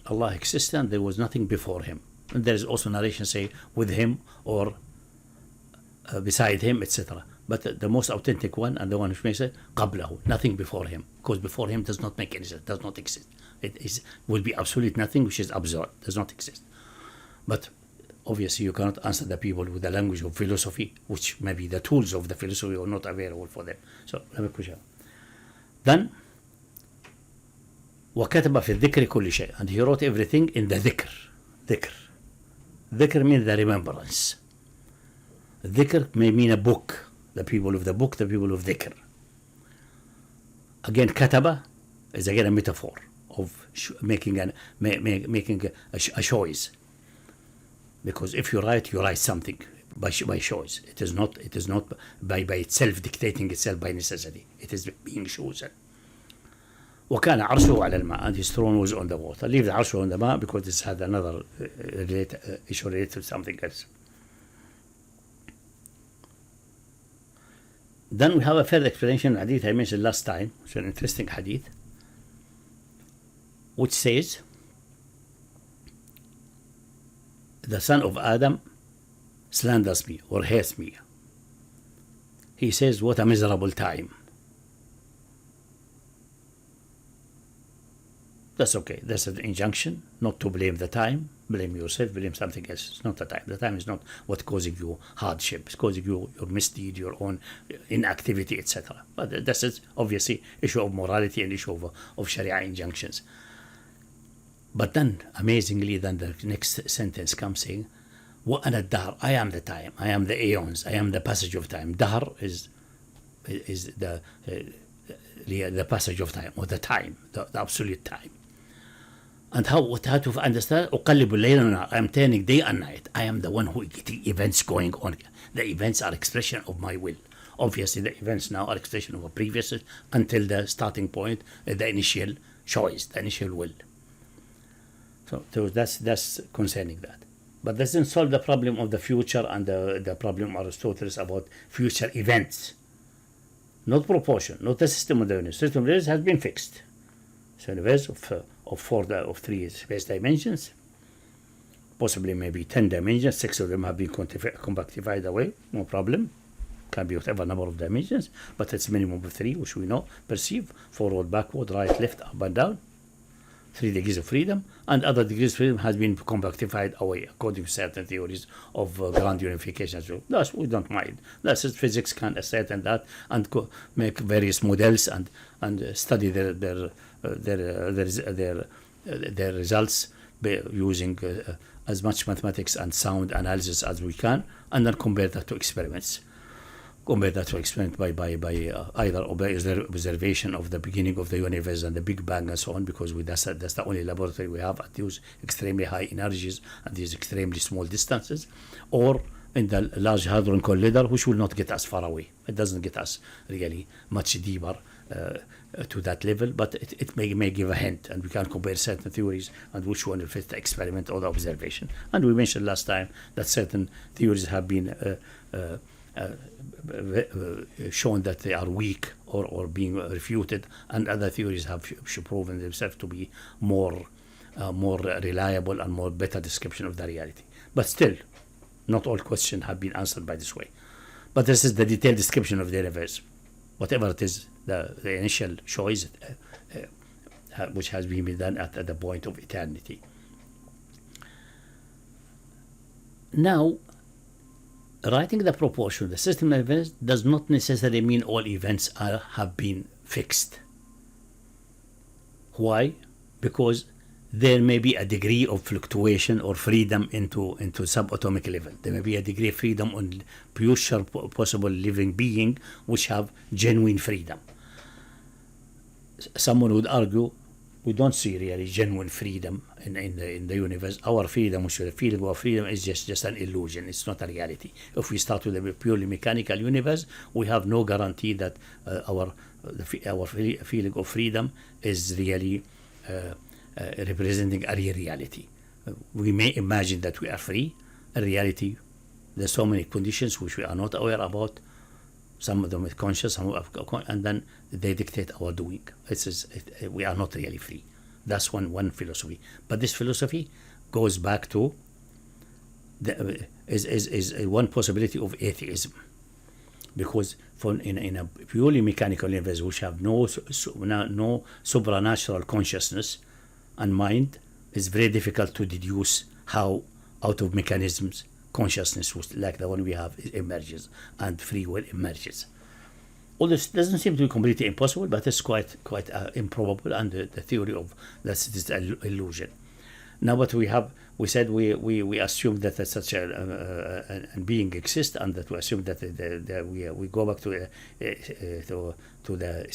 Allah existed and there was nothing before him. And there is also narration saying with him or beside him, etc. But the most authentic one and the one which makes it قبله, nothing before him, because before him does not make any sense, does not exist. It will be absolute nothing which is absurd, does not exist. But obviously you cannot answer the people with the language of philosophy, which maybe the tools of the philosophy are not available for them. So let me push on. Then وكتب في الذكر كل شيء, and he wrote everything in the dhikr means the remembrance. Dhikr may mean a book, the people of the book, the people of dhikr. Again, kataba is again a metaphor of making a choice. Because if you write something by choice. It is not by itself dictating itself by necessity. It is being chosen. وكان عرشه على الماء, and his throne was on the water. Leave the عرشه on the ماء because this had another issue related to something else. Then we have a further explanation of hadith I mentioned last time, which is an interesting hadith, which says, the son of Adam slanders me or hates me. He says, what a miserable time. That's okay. That's an injunction not to blame the time. Blame yourself, blame something else. It's not the time. The time is not what causing you hardship. It's causing you your misdeed, your own inactivity, etc. But this is obviously issue of morality and issue of Sharia injunctions. But then, amazingly, then the next sentence comes saying, وَأَنَا الدَّهْرُ, I am the time, I am the aeons, I am the passage of time. Dahr is is the passage of time, or the time, the absolute time. And how to understand? أقلب الليل والنهار. I am turning day and night. I am the one who getting events going on. The events are expression of my will. Obviously, the events now are expression of a previous until the starting point, the initial choice, the initial will. So that's concerning that. But that doesn't solve the problem of the future and the problem of Aristotle about future events. Not proportion, not the system of the universe. The system of the universe has been fixed. So universe of three space dimensions, possibly maybe 10 dimensions, 6 of them have been compactified away, no problem. Can be whatever number of dimensions, but it's minimum of 3, which we know, perceive, forward, backward, right, left, up and down. 3 degrees of freedom, and other degrees of freedom has been compactified away according to certain theories of grand unification. So thus we don't mind. That's it. Physics can ascertain that and make various models and study their results using as much mathematics and sound analysis as we can, and then compare that to experiments. Compare that to experiment by either observation of the beginning of the universe and the Big Bang and so on, because that's the only laboratory we have at these extremely high energies and these extremely small distances, or in the Large Hadron Collider, which will not get us far away. It doesn't get us really much deeper to that level, but it may give a hint, and we can compare certain theories and which one will fit the experiment or the observation. And we mentioned last time that certain theories have been shown that they are weak or being refuted, and other theories have proven themselves to be more reliable and more better description of the reality. But still, not all questions have been answered by this way. But this is the detailed description of the universe, whatever it is, the initial choice which has been done at the point of eternity. Now, writing the proportion, the system of events, does not necessarily mean all events have been fixed. Why? Because there may be a degree of fluctuation or freedom into subatomic level. There may be a degree of freedom on future possible living being which have genuine freedom. Someone would argue we don't see really genuine freedom in the universe. Our freedom, which is the feeling of freedom, is just an illusion. It's not a reality. If we start with a purely mechanical universe, we have no guarantee that our feeling of freedom is really representing a real reality. We may imagine that we are free. In reality, there's so many conditions which we are not aware about. Some of them are conscious, and then they dictate our doing. We are not really free. That's one philosophy. But this philosophy goes back to is one possibility of atheism, because in a purely mechanical universe which have no supernatural consciousness and mind, it's very difficult to deduce how out of mechanisms consciousness, like the one we have, emerges and free will emerges. All this doesn't seem to be completely impossible, but it's quite improbable, and the theory of that is an illusion. Now, what we said we assume that such a being exists, and that we assume that we go back to the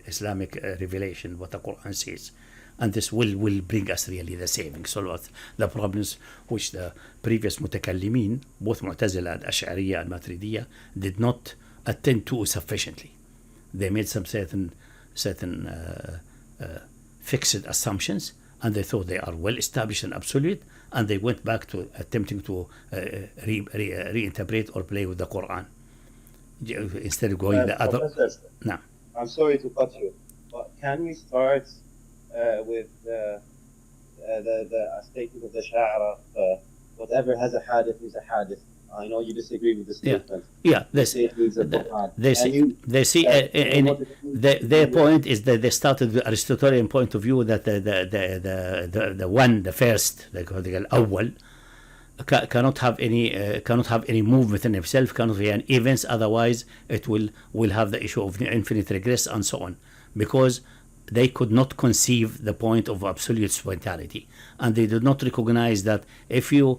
Islamic revelation, what the Quran says. And this will bring us really the saving, solve the problems which the previous mutakallimin, both Mu'tazila and Ashari and Maturidiyya, did not attend to sufficiently. They made some certain fixed assumptions, and they thought they are well established and absolute, and they went back to attempting to reinterpret or play with the Quran instead of going the other. No. I'm sorry to cut you, but can we start with the statement of the Sha'ara, whatever has a hadith is a hadith. I know you disagree with the statement. Yeah, their point is that they started the Aristotelian point of view that the first, they call it al-awwal, cannot have any movement in himself, cannot be an events, otherwise it will have the issue of infinite regress and so on, because they could not conceive the point of absolute spontaneity, and they did not recognize that if you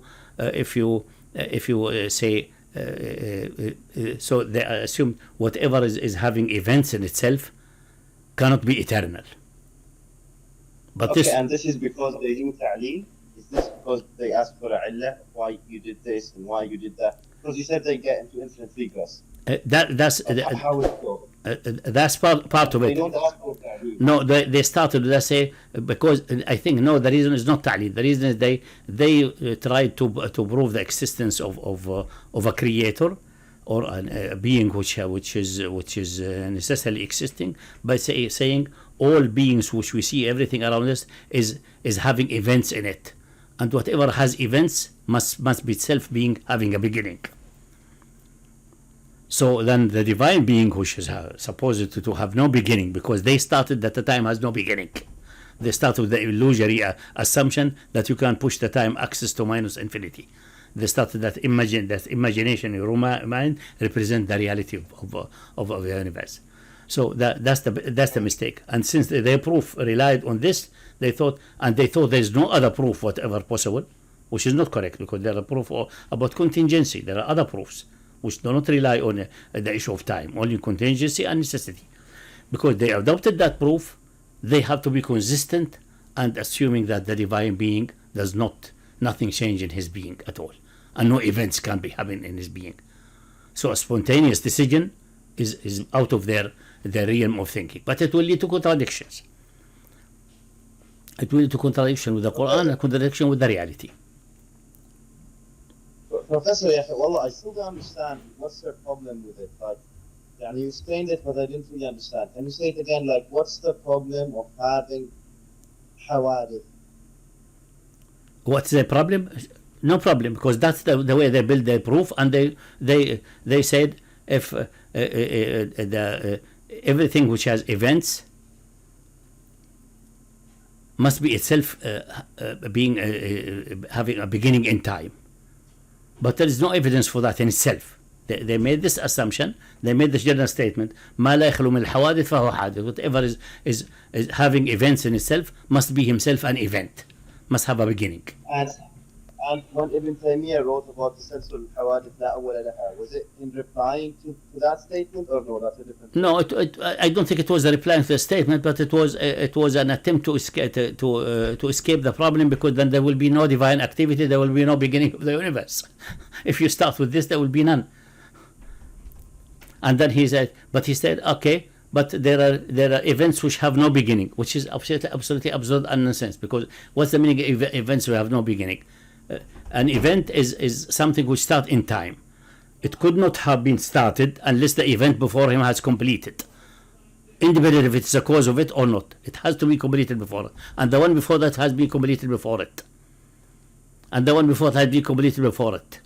say so they assume whatever is having events in itself cannot be eternal. But okay, and this is because they do ta'leel? Is this because they ask for a illah, why you did this and why you did that? Because you said they get into infinite regress. That's how it goes. That's part of it. They don't ask for ta'leel. No, they started. They say because I think no. The reason is not ta'leel. The reason is they tried to prove the existence of a creator or a being which is necessarily existing by saying all beings which we see, everything around us is having events in it, and whatever has events must be itself having a beginning. So then the divine being, which is supposed to have no beginning, because they started that the time has no beginning. They start with the illusory assumption that you can push the time axis to minus infinity. They started that imagination in your mind represent the reality of the universe. So that's the mistake. And since their proof relied on this, they thought there's no other proof whatever possible, which is not correct, because there are proof about contingency. There are other proofs which do not rely on the issue of time, only contingency and necessity. Because they adopted that proof, they have to be consistent and assuming that the divine being does nothing change in his being at all, and no events can be happening in his being. So a spontaneous decision is out of their realm of thinking, but it will lead to contradictions. It will lead to contradiction with the Quran and contradiction with the reality. Professor, I still don't understand what's their problem with it. Like, you explained it, but I didn't really understand. Can you say it again? Like, what's the problem of having hawadith? What's the problem? No problem, because that's the way they build their proof, and they said if everything which has events must be itself having a beginning in time. But there is no evidence for that in itself. They made this assumption. They made this general statement: "ما لا يخلو من الحوادث فهو حادث." Whatever is having events in itself must be himself an event, must have a beginning. And when Ibn Taymiyyah wrote about the sense of الحوادث لا أول لها, was it in replying to that statement, or no? That's a different. No, I don't think it was a reply to the statement, but it was an attempt to escape the problem, because then there will be no divine activity, there will be no beginning of the universe. If you start with this, there will be none. And then he said, okay, but there are events which have no beginning, which is absolutely absurd and nonsense. Because what's the meaning of events which have no beginning? An event is something which starts in time. It could not have been started unless the event before him has completed, independent if it's a cause of it or not. It has to be completed before it, and the one before that has been completed before it, and the one before that has been completed before it,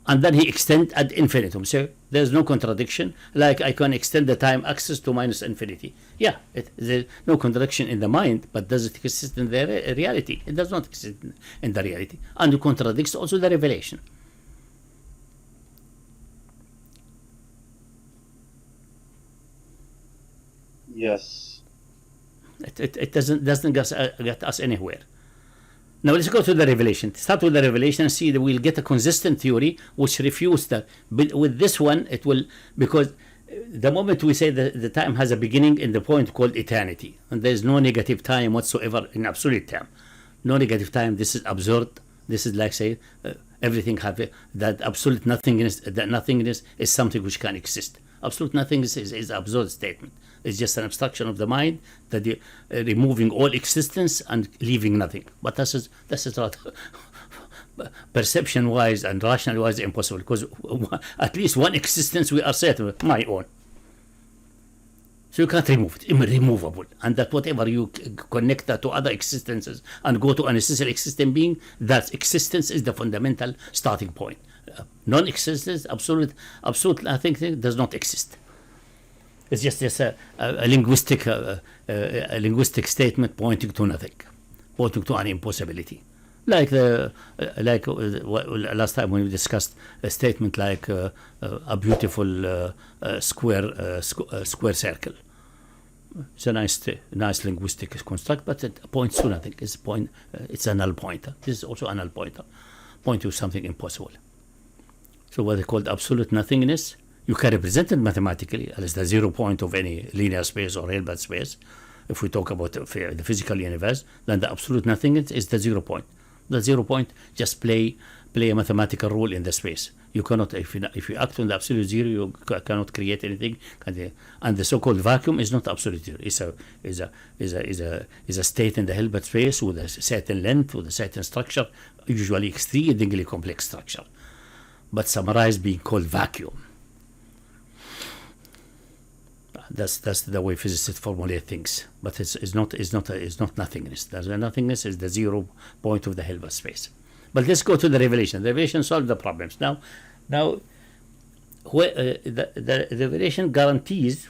and then he extends ad infinitum. So there's no contradiction. Like I can extend the time axis to minus infinity. Yeah, there's no contradiction in the mind, but does it exist in the reality? It does not exist in the reality, and it contradicts also the revelation. Yes. It doesn't get us anywhere. Now let's go to the revelation. Start with the revelation and see that we'll get a consistent theory which refutes that. But with this one, it will, because the moment we say that the time has a beginning in the point called eternity, and there's no negative time whatsoever in absolute time, no negative time. This is absurd. This is like say everything have that absolute nothingness. That nothingness is something which can exist. Absolute nothingness is absurd statement. It's just an abstraction of the mind that removing all existence and leaving nothing. But this is not perception-wise and rational-wise impossible, because at least one existence we are certain, my own. So you can't remove it, irremovable. And that whatever you connect that to other existences and go to a necessary existing being, that existence is the fundamental starting point. Non-existence, absolute nothing does not exist. It's just a linguistic statement pointing to nothing, pointing to an impossibility. Like last time when we discussed a statement like a beautiful square circle. It's a nice linguistic construct, but it points to nothing. It's a null pointer. This is also a null pointer, point to something impossible. So what they called absolute nothingness, you can represent it mathematically as the 0 point of any linear space or Hilbert space. If we talk about the physical universe, then the absolute nothingness is the 0 point. The 0 point just play a mathematical role in the space. You cannot, if you act on the absolute zero, you cannot create anything. And the so-called vacuum is not absolute zero. Is a state in the Hilbert space with a certain length, with a certain structure, usually extremely complex structure, but summarized being called vacuum. That's the way physicists formulate things. But it's not nothingness. The nothingness is the 0 point of the Hilbert space. But let's go to the revelation. The revelation solves the problems. Now, the revelation guarantees,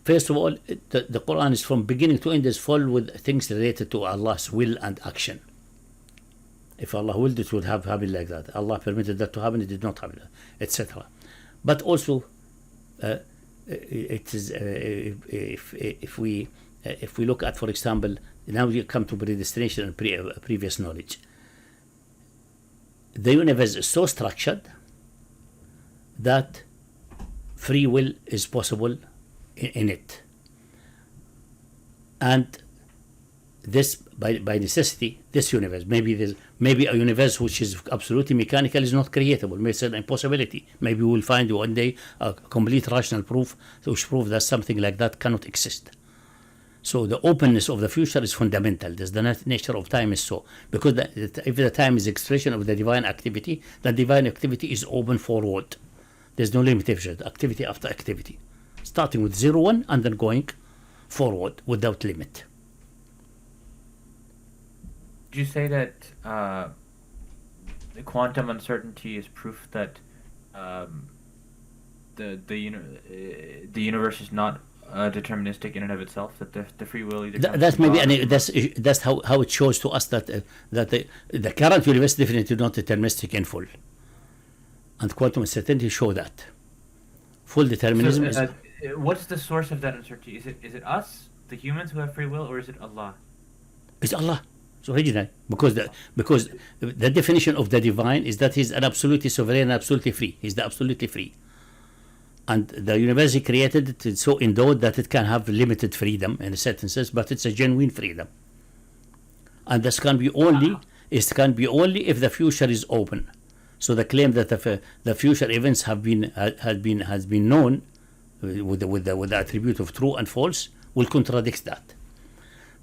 first of all, the Quran is from beginning to end is full with things related to Allah's will and action. If Allah willed, it would have happened like that. Allah permitted that to happen, it did not happen, etc. But also, it is if we look at, for example, now we come to predestination and previous knowledge. The universe is so structured that free will is possible in it, and this by necessity, this universe, maybe a universe which is absolutely mechanical is not creatable, maybe it's an impossibility. Maybe we'll find one day a complete rational proof which proves that something like that cannot exist. So the openness of the future is fundamental. The nature of time is so. Because if the time is expression of the divine activity, the divine activity is open forward. There's no limitation, activity after activity. Starting with 0, 1, and then going forward without limit. Did you say that the quantum uncertainty is proof that the universe is not deterministic in and of itself, that the free will either that's maybe that's how it shows to us that the current universe is definitely not deterministic in full, and quantum uncertainty show that full determinism. So, what's the source of that uncertainty? Is it us, the humans, who have free will, or is it Allah? It's Allah. So originally, because the definition of the divine is that he's an absolutely sovereign and absolutely free. He's the absolutely free. And the universe he created it is so endowed that it can have limited freedom in a certain sense, but it's a genuine freedom. And this can be only if the future is open. So the claim that the future events has been known with the attribute of true and false will contradict that.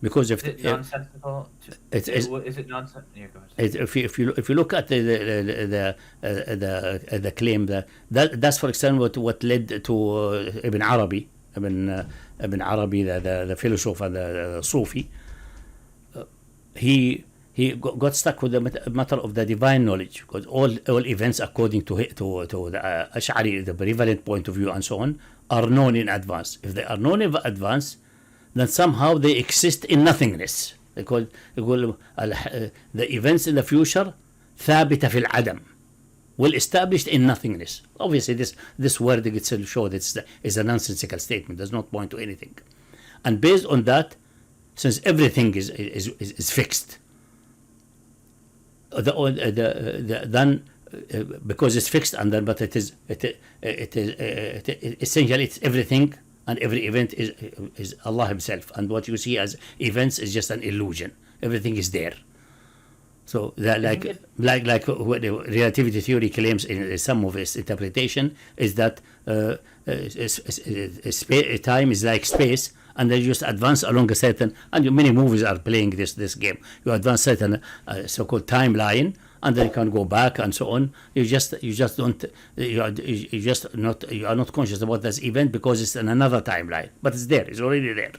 Because if is it nonsensical? Is it nonsensical? Yeah, go ahead. If you look at the claim that's for example what led to Ibn Arabi, the philosopher, the Sufi. He got stuck with the matter of the divine knowledge, because all events according to the Ashari, the prevalent point of view and so on, are known in advance. If they are known in advance, then somehow they exist in nothingness. They call the events in the future ثابتة في العدم, well established in nothingness. Obviously this word itself shows that it's a nonsensical statement, does not point to anything. And based on that, since everything is fixed, then because it's fixed, and then but it is essentially it's everything. And every event is Allah Himself, and what you see as events is just an illusion. Everything is there. So that like what the relativity theory claims in some of its interpretation is that time is like space, and they just advance along a certain. And many movies are playing this game. You advance certain so-called timeline, and then you can go back and so on. You are not conscious about this event because it's in another timeline, but it's there. It's already there.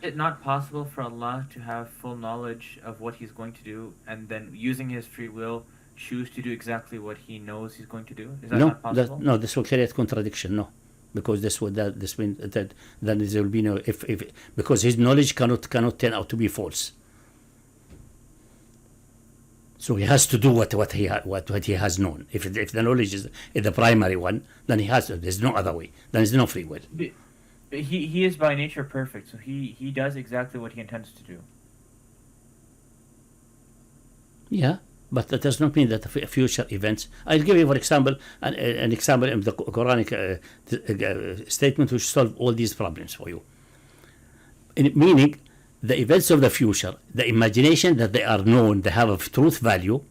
Is it not possible for Allah to have full knowledge of what He's going to do, and then using His free will choose to do exactly what He knows He's going to do? Is that not possible? No, this will create contradiction. No, because this means that then there will be no if because His knowledge cannot turn out to be false. So he has to do what he has known. If the knowledge is the primary one, then he has to. There's no other way. Then there's no free will. But he is by nature perfect, so he does exactly what he intends to do. Yeah, But that does not mean that future events. I'll give you, for example, an example in the Quranic statement which solve all these problems for you. Meaning, the events of the future, the imagination that they are known, they have a truth value,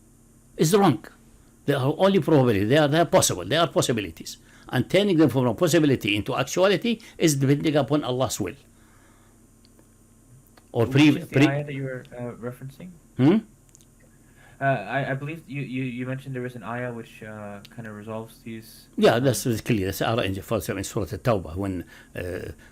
is wrong. They are only probability. They are possible. They are possibilities. And turning them from a possibility into actuality is depending upon Allah's will. Or the ayah that you were referencing? I believe you mentioned there was an ayah which kind of resolves these. Yeah, that's clear. That's ayah in Surah At-Tawbah when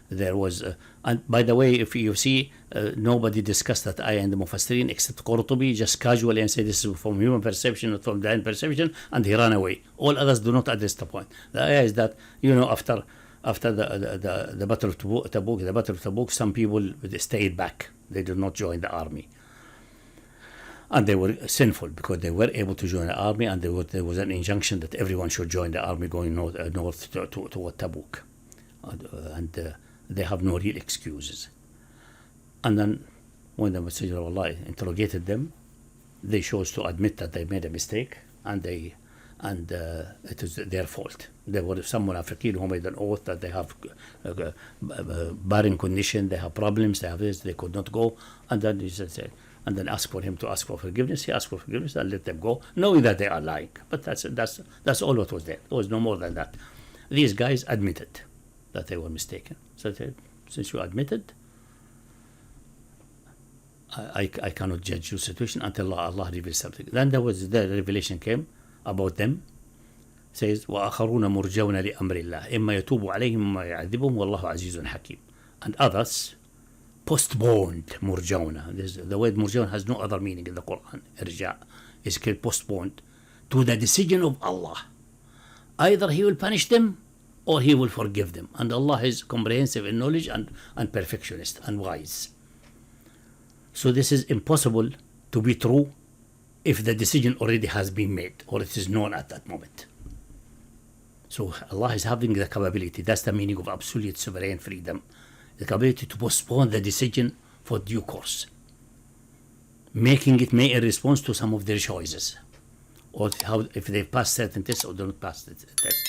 there was. And by the way, if you see, nobody discussed that ayah in the Mufassirin except Qurtubi, just casually and say this is from human perception, not from divine perception, and he ran away. All others do not address the point. The ayah is that, after the Battle of Tabuk, some people stayed back. They did not join the army. And they were sinful because they were able to join the army, and there was an injunction that everyone should join the army going north toward Tabuk. And they have no real excuses. And then when the Messenger of Allah interrogated them, they chose to admit that they made a mistake, and it was their fault. There were some munafiqeen who made an oath that they have barren condition, they have problems, they have this, they could not go, and then he said, and then ask for him to ask for forgiveness. He asked for forgiveness and let them go, knowing that they are lying. But that's all what was there. There was no more than that. These guys admitted that they were mistaken. So since you admitted, I cannot judge your situation until Allah reveals something. Then the revelation came about them. Says وآخرون مرجون لأمر الله إما يتوب عليهم وما يعذبهم والله عزيز حكيم. And others postponed murjauna. The word murjauna has no other meaning in the Quran. Irja is called postponed to the decision of Allah. Either He will punish them or He will forgive them. And Allah is comprehensive in knowledge and perfectionist and wise. So this is impossible to be true if the decision already has been made or it is known at that moment. So Allah is having the capability. That's the meaning of absolute sovereign freedom. The capability to postpone the decision for due course, making it may in response to some of their choices, or how if they pass certain tests or do not pass the test.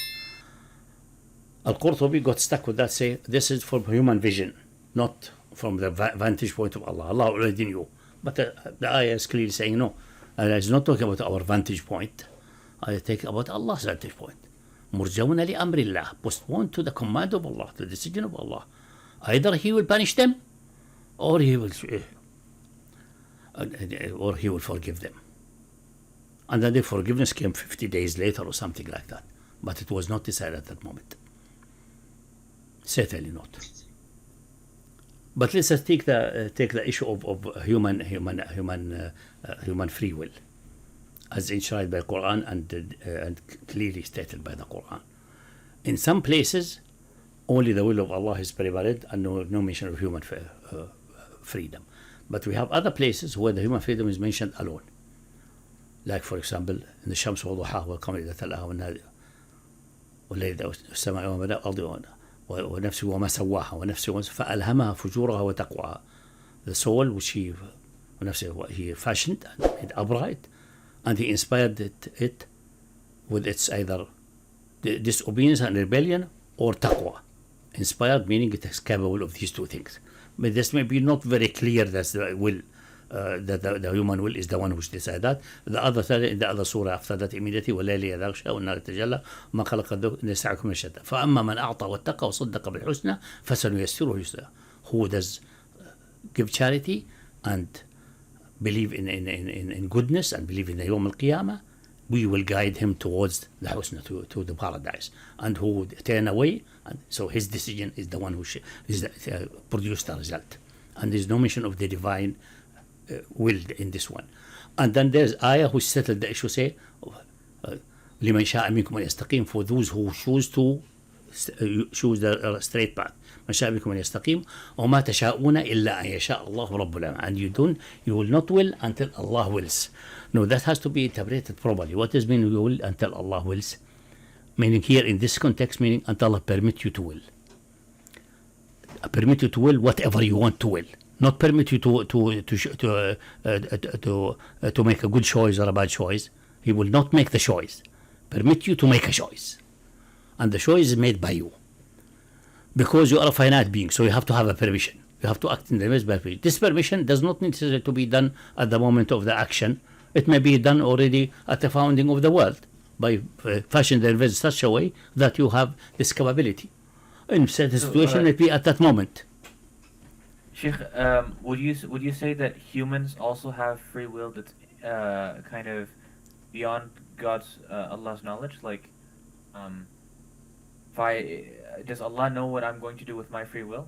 Al-Qurtubi got stuck with that, say this is from human vision, not from the vantage point of Allah. Allah already knew, but the ayah is clearly saying no. Allah is not talking about our vantage point. I take about Allah's vantage point. Murjawna li amrillah, postponed to the command of Allah, the decision of Allah. Either He will punish them, or He will forgive them. And then the forgiveness came 50 days later or something like that. But it was not decided at that moment. Certainly not. But let's just take the issue of human free will, as enshrined by the Quran and clearly stated by the Quran. In some places, only the will of Allah is prevalent and no mention of human freedom. But we have other places where the human freedom is mentioned alone. Like, for example, in the Shams wa Duha wal Qamar idha talaha wa nadi wa layla wa as-sama'i wa mada al-ardi wa nafsi wa ma sawaha wa nafsi wa fa'alhamaha fujuraha wa taqwaha. The soul which He fashioned and made upright, and He inspired it with its either disobedience and rebellion or taqwa. Inspired meaning it is capable of these two things. But this may be not very clear that the will, that the human will is the one which decides that. The other surah after that immediately وَلَيْلِ إِذَا يَغْشَى وَالنَّهَارِ تَجَلَّى وَمَا خَلَقَ الذَّكَرَ وَالْأُنثَى مِنْ شَتَّى فَأَمَّا مَنْ أَعْطَى وَاتَّقَى وَصَدَّقَ بِالْحُسْنَى فَسَنُيَسِّرُهُ لِلْيُسْرَى. Who does give charity and believe in goodness and believe in the Yawm al-Qiyamah, we will guide him towards the husna, to the paradise. And who would turn away, and so his decision is the one who produced the result. And there's no mention of the divine will in this one. And then there's ayah who settled the issue, say لمن شاء منكم أن يستقيم, for those who choose the straight path. من شاء منكم أن يستقيم وما تشاءون إلا أن يشاء الله رب العالمين. And you will not will until Allah wills. No, that has to be interpreted properly. What does mean you will until Allah wills? Meaning here in this context, meaning until Allah permit you to will. Permit you to will whatever you want to will. not permit you to make a good choice or a bad choice. He will not make the choice. Permit you to make a choice, and the choice is made by you, because you are a finite being. So you have to have a permission. You have to act in the best way. This permission does not necessarily to be done at the moment of the action. It may be done already at the founding of the world by fashioning the universe in such a way that you have this capability. In certain situation, it be at that moment. Sheikh, would you say that humans also have free will that's kind of beyond Allah's knowledge? Like, does Allah know what I'm going to do with my free will?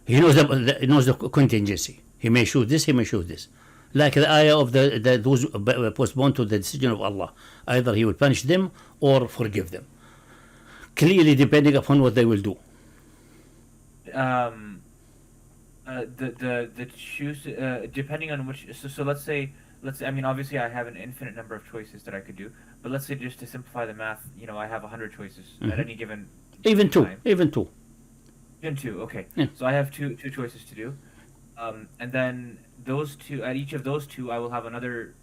He knows the contingency. He may choose this, he may choose this. Like the ayah of those postponed to the decision of Allah. Either he will punish them or forgive them. Clearly depending upon what they will do. The choose depending on which. So let's say I mean, obviously I have an infinite number of choices that I could do, but let's say just to simplify the math, I have 100 choices at any given even time. Even two. Okay. Yeah. So I have two choices to do, and then those two, at each of those two, I will have another,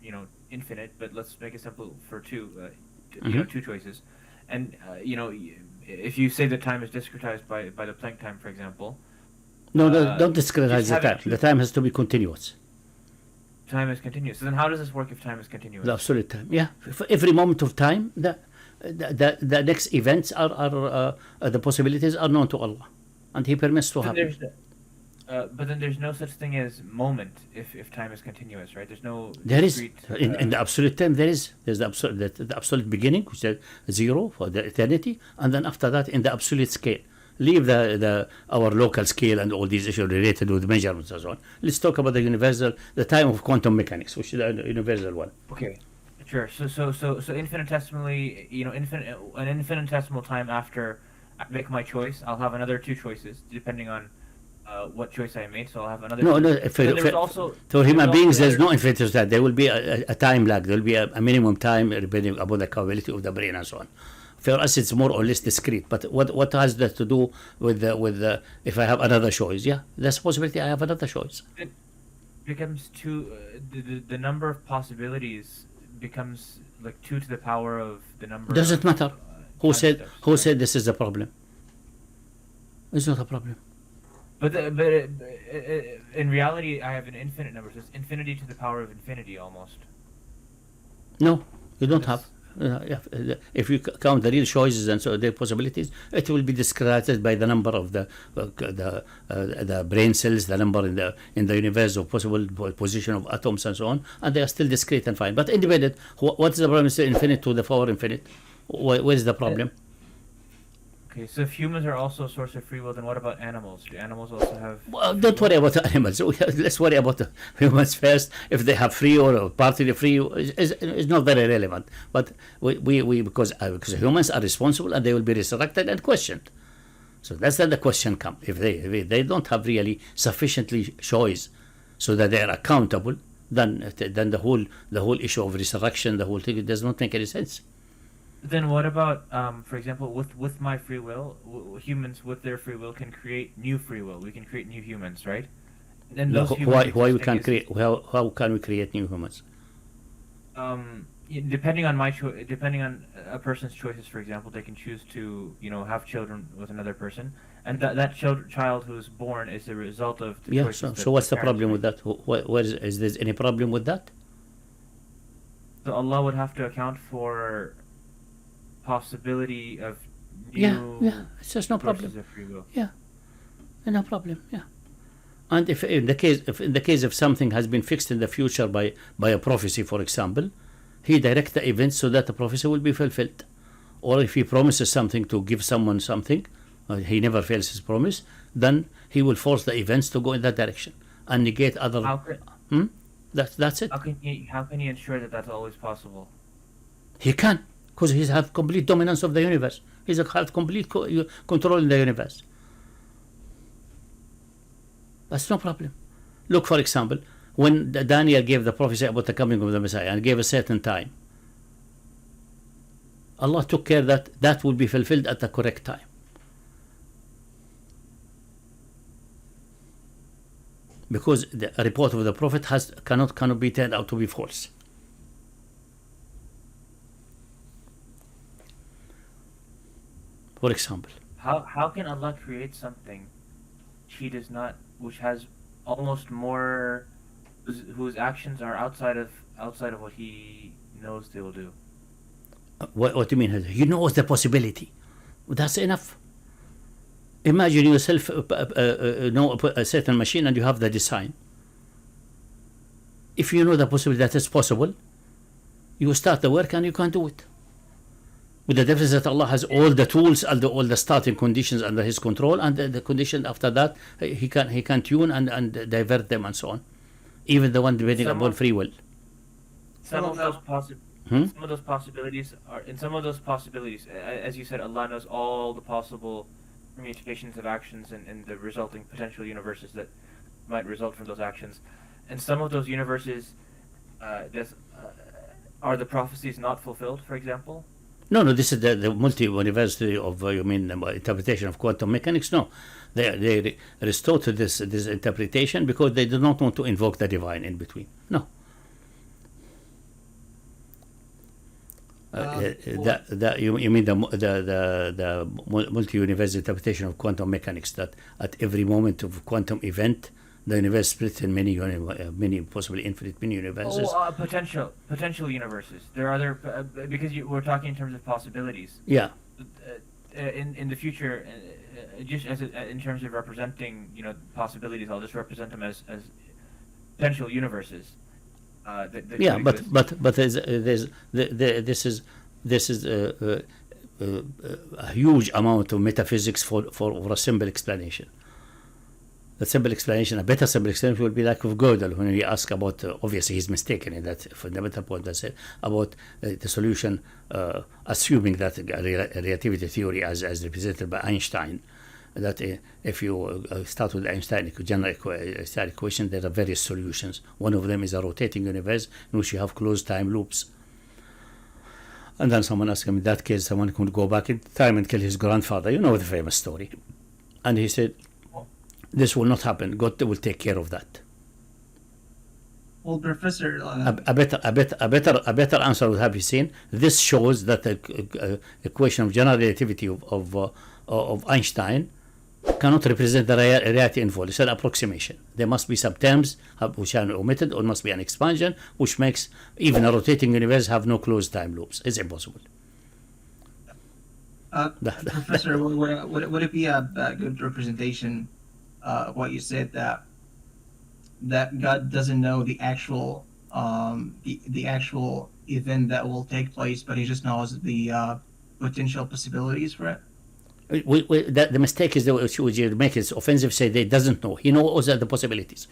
infinite. But let's make it simple for two, two choices, and if you say that time is discretized by the Planck time, for example. No, don't discretize the time. The time has to be continuous. Time is continuous. So then, how does this work if time is continuous? The absolute time. Yeah, for every moment of time, the next events are the possibilities are known to Allah, and He permits to happen. But then there's no such thing as moment if time is continuous, right? There's no. There is in the absolute time. There's the absolute beginning, which is zero for the eternity, and then after that in the absolute scale. Leave our local scale and all these issues related with measurements and so on. Let's talk about the universal, the time of quantum mechanics, which is the universal one. Okay, sure. So infinitesimally, an infinitesimal time after I make my choice, I'll have another two choices depending on what choice I made. So I'll have another. For human beings, there's no infinite time. There will be a time lag. There will be a minimum time depending upon the capability of the brain and so on. For us, it's more or less discrete. But what has that to do with the if I have another choice? Yeah, there's a possibility I have another choice. It becomes two. The number of possibilities becomes like 2 to the power of the number. Does it matter? Who said this is a problem? It's not a problem. But in reality, I have an infinite number. So it's infinity to the power of infinity, almost. No, you don't have. If you count the real choices and so their possibilities, it will be discredited by the number of the brain cells, the number in the universe of possible position of atoms and so on, and they are still discrete and fine. But independent, what is the problem? Is infinite to the power infinite? Where is the problem? Okay, so if humans are also a source of free will, then what about animals? Do animals also have? Well, don't worry about the animals. Let's worry about the humans first. If they have free or partly free, is not very relevant. But we because humans are responsible and they will be resurrected and questioned. So that's then the question comes. If they don't have really sufficiently choice, so that they are accountable, then the whole issue of resurrection, the whole thing, does not make any sense. Then what about, for example, with my free will, humans with their free will can create new free will. We can create new humans, right? And why we can create? How can we create new humans? Depending on depending on a person's choices, for example, they can choose to have children with another person, and that child who is born is the result of the choices. So what's the problem with that? Is there any problem with that? So Allah would have to account for possibility of new it's just no problem. Of free will. No problem. And if in the case of something has been fixed in the future by a prophecy, for example, he directs the events so that the prophecy will be fulfilled. Or if he promises something to give someone something, he never fails his promise, then he will force the events to go in that direction and negate other. That's it. How can he ensure that that's always possible? He can. Because he has complete dominance of the universe. He has complete control in the universe. That's no problem. Look, for example, when Daniel gave the prophecy about the coming of the Messiah and gave a certain time, Allah took care that will be fulfilled at the correct time. because the report of the Prophet cannot be turned out to be false. For example, how can Allah create something He does not, which has almost more, whose actions are outside of what He knows they will do? What do you mean? He knows the possibility. That's enough. Imagine yourself know a certain machine and you have the design. If you know the possibility that it's possible, you start the work and you can do it. With the difference that Allah has all the tools and all the starting conditions under His control, and the condition after that He can tune and divert them and so on. Even the one depending upon free will. Some of those possibilities, as you said, Allah knows all the possible permutations of actions and the resulting potential universes that might result from those actions. And some of those universes, are the prophecies not fulfilled, for example? No, this is the multi-university of interpretation of quantum mechanics. No, they restored this interpretation because they do not want to invoke the divine in between. No. You mean the multi-universe interpretation of quantum mechanics, that at every moment of quantum event the universe splits in many possibly infinite many universes. Potential universes. There are other because we're talking in terms of possibilities. Yeah. In the future, just as in terms of representing possibilities, I'll just represent them as potential universes. This is a huge amount of metaphysics for a simple explanation. The simple explanation, a better simple explanation, would be like of Gödel when he asked about. Obviously, he's mistaken in that fundamental point. That's it, about the solution, assuming that relativity theory, as represented by Einstein, that if you start with the Einstein general star equation, there are various solutions. One of them is a rotating universe in which you have closed time loops. And then someone asked him, in that case, someone could go back in time and kill his grandfather. You know the famous story. And he said, this will not happen. God will take care of that. Well, Professor, a better answer would have been seen. This shows that the equation of general relativity of Einstein cannot represent the reality in full. It's an approximation. There must be some terms which are omitted, or must be an expansion, which makes even a rotating universe have no closed time loops. It's impossible. Professor, would it be a good representation of what you said, that God doesn't know the actual the actual event that will take place, but He just knows the potential possibilities for it? The mistake is which you make is offensive. Say they doesn't know. He knows the possibilities.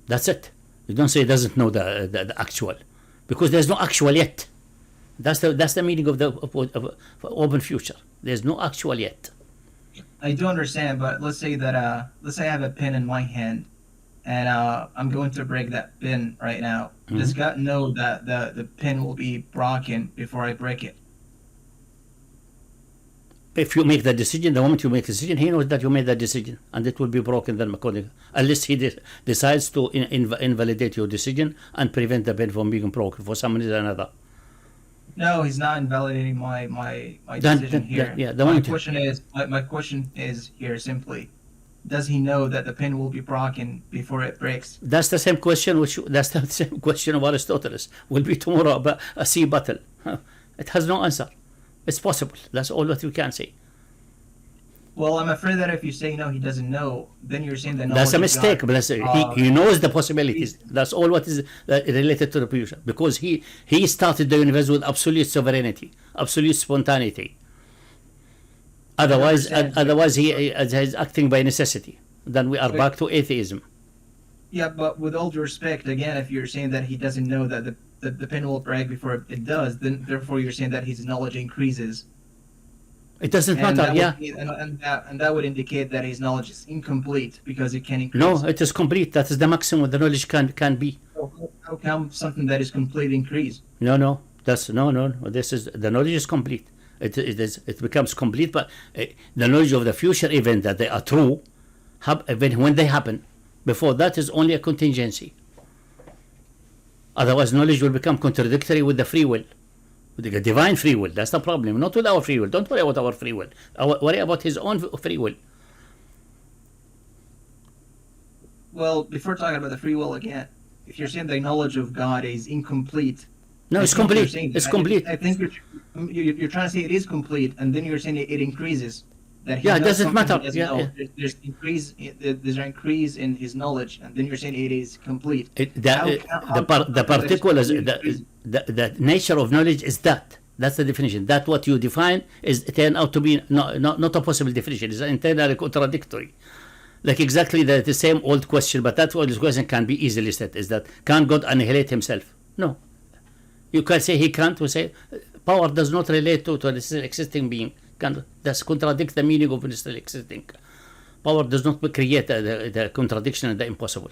That's it. You don't say he doesn't know the actual, because there's no actual yet. That's the meaning of the open future. There's no actual yet. I do understand, but let's say I have a pen in my hand, and I'm going to break that pen right now. Mm-hmm. Does God know that the pen will be broken before I break it? If you make the decision, the moment you make the decision, He knows that you made that decision, and it will be broken then according, unless He decides to invalidate your decision and prevent the pen from being broken for some reason or another. No, He's not invalidating my decision here. My question is here simply: does He know that the pen will be broken before it breaks? That's the same question. That's the same question of Aristotle. Will be tomorrow a sea battle? It has no answer. It's possible. That's all that we can say. Well, I'm afraid that if you say no, He doesn't know, then you're saying that that's a mistake. But he knows the possibilities. That's all what is related to the future, because he started the universe with absolute sovereignty, absolute spontaneity. Otherwise he is acting by necessity. Then we are back to atheism. Yeah, but with all due respect, again, if you're saying that He doesn't know that the pen will break before it does, then therefore you're saying that His knowledge increases. It doesn't matter, yeah. And that would indicate that His knowledge is incomplete because it can increase. No, it is complete. That is the maximum the knowledge can be. So how come something that is complete increase? No. This is the knowledge is complete. It becomes complete, but the knowledge of the future event that they are true, when they happen, Before that is only a contingency. Otherwise, knowledge will become contradictory with the free will, with the divine free will. That's the problem, not with our free will. Don't worry about our free will. Worry about his own free will. Well, before talking about the free will again, if you're saying the knowledge of God is incomplete, no, it's complete. It's complete. I think you're trying to say it is complete, and then you're saying it increases. That it doesn't matter. There's an increase in his knowledge, and then you're saying it is complete. The particulars, the nature of knowledge is that. That's the definition. That what you define is turned out to be not a possible definition. It's internally contradictory. Like exactly the same old question, but that old question can be easily said, is that can God annihilate himself? No. You can say he can't. We say power does not relate to a still existing being. That's contradict the meaning of still existing. Power does not create the contradiction and the impossible.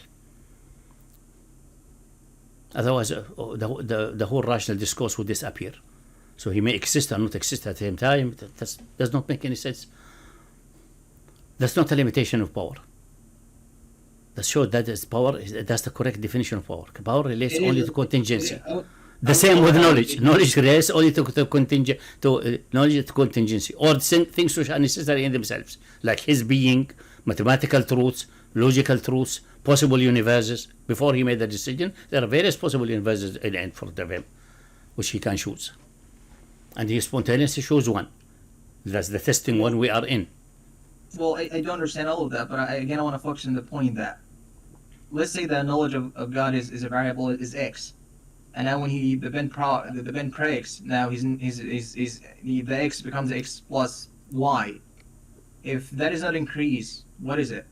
Otherwise, the whole rational discourse would disappear. So he may exist or not exist at the same time. That does not make any sense. That's not a limitation of power. That shows that is power. That's the correct definition of power. Power relates only to contingency. The same with knowledge. Knowledge relates only to knowledge to contingency, or things which are necessary in themselves, like his being, mathematical truths, logical truths, possible universes. Before he made the decision, there are various possible universes in front of him, which he can choose, and he spontaneously chose one. That's the testing one we are in. Well, I don't understand all of that, but I want to focus on the point that, let's say the knowledge of God is a variable is X, and now when the Ben predicts, now the X becomes X plus Y. If that is not increase, what is it?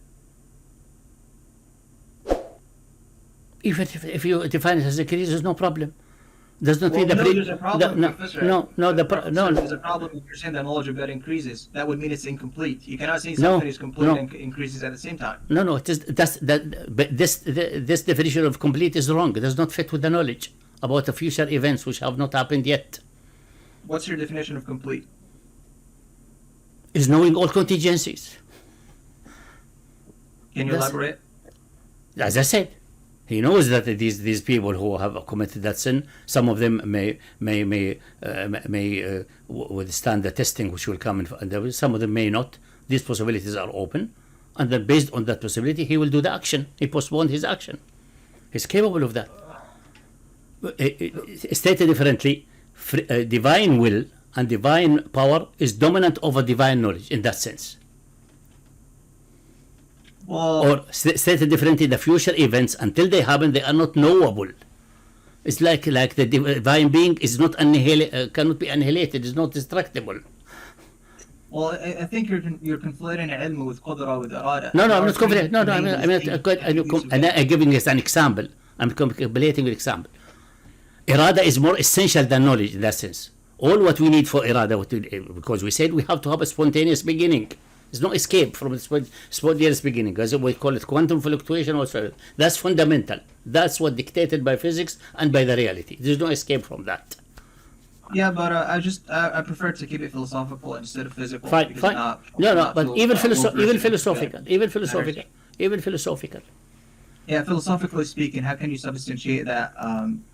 If you define it as increase, there's no problem. Does not mean there's a problem. There's a problem if you're saying the knowledge of God increases. That would mean it's incomplete. You cannot say something is complete and increases at the same time. No. But this definition of complete is wrong. It does not fit with the knowledge about the future events which have not happened yet. What's your definition of complete? Is knowing all contingencies. Can you elaborate? As I said, he knows that these people who have committed that sin, some of them may withstand the testing which will come, and some of them may not. These possibilities are open, and then based on that possibility, he will do the action. He postponed his action. He's capable of that. Stated differently, divine will and divine power is dominant over divine knowledge in that sense. Or stated differently, the future events, until they happen, they are not knowable. It's like the divine being is not cannot be annihilated, is not destructible. Well, I think you're conflating ilm with qudra with irada. No, I'm not conflating. No, I'm giving you an example. I'm completing an example. Irada is more essential than knowledge in that sense. All what we need for irada, because we said we have to have a spontaneous beginning. There's no escape from the spontaneous beginning, as we call it quantum fluctuation. Also, that's fundamental. That's what dictated by physics and by the reality. There's no escape from that. Yeah, but I prefer to keep it philosophical instead of physical. Fine. But even philosophical. Yeah, philosophically speaking, how can you substantiate that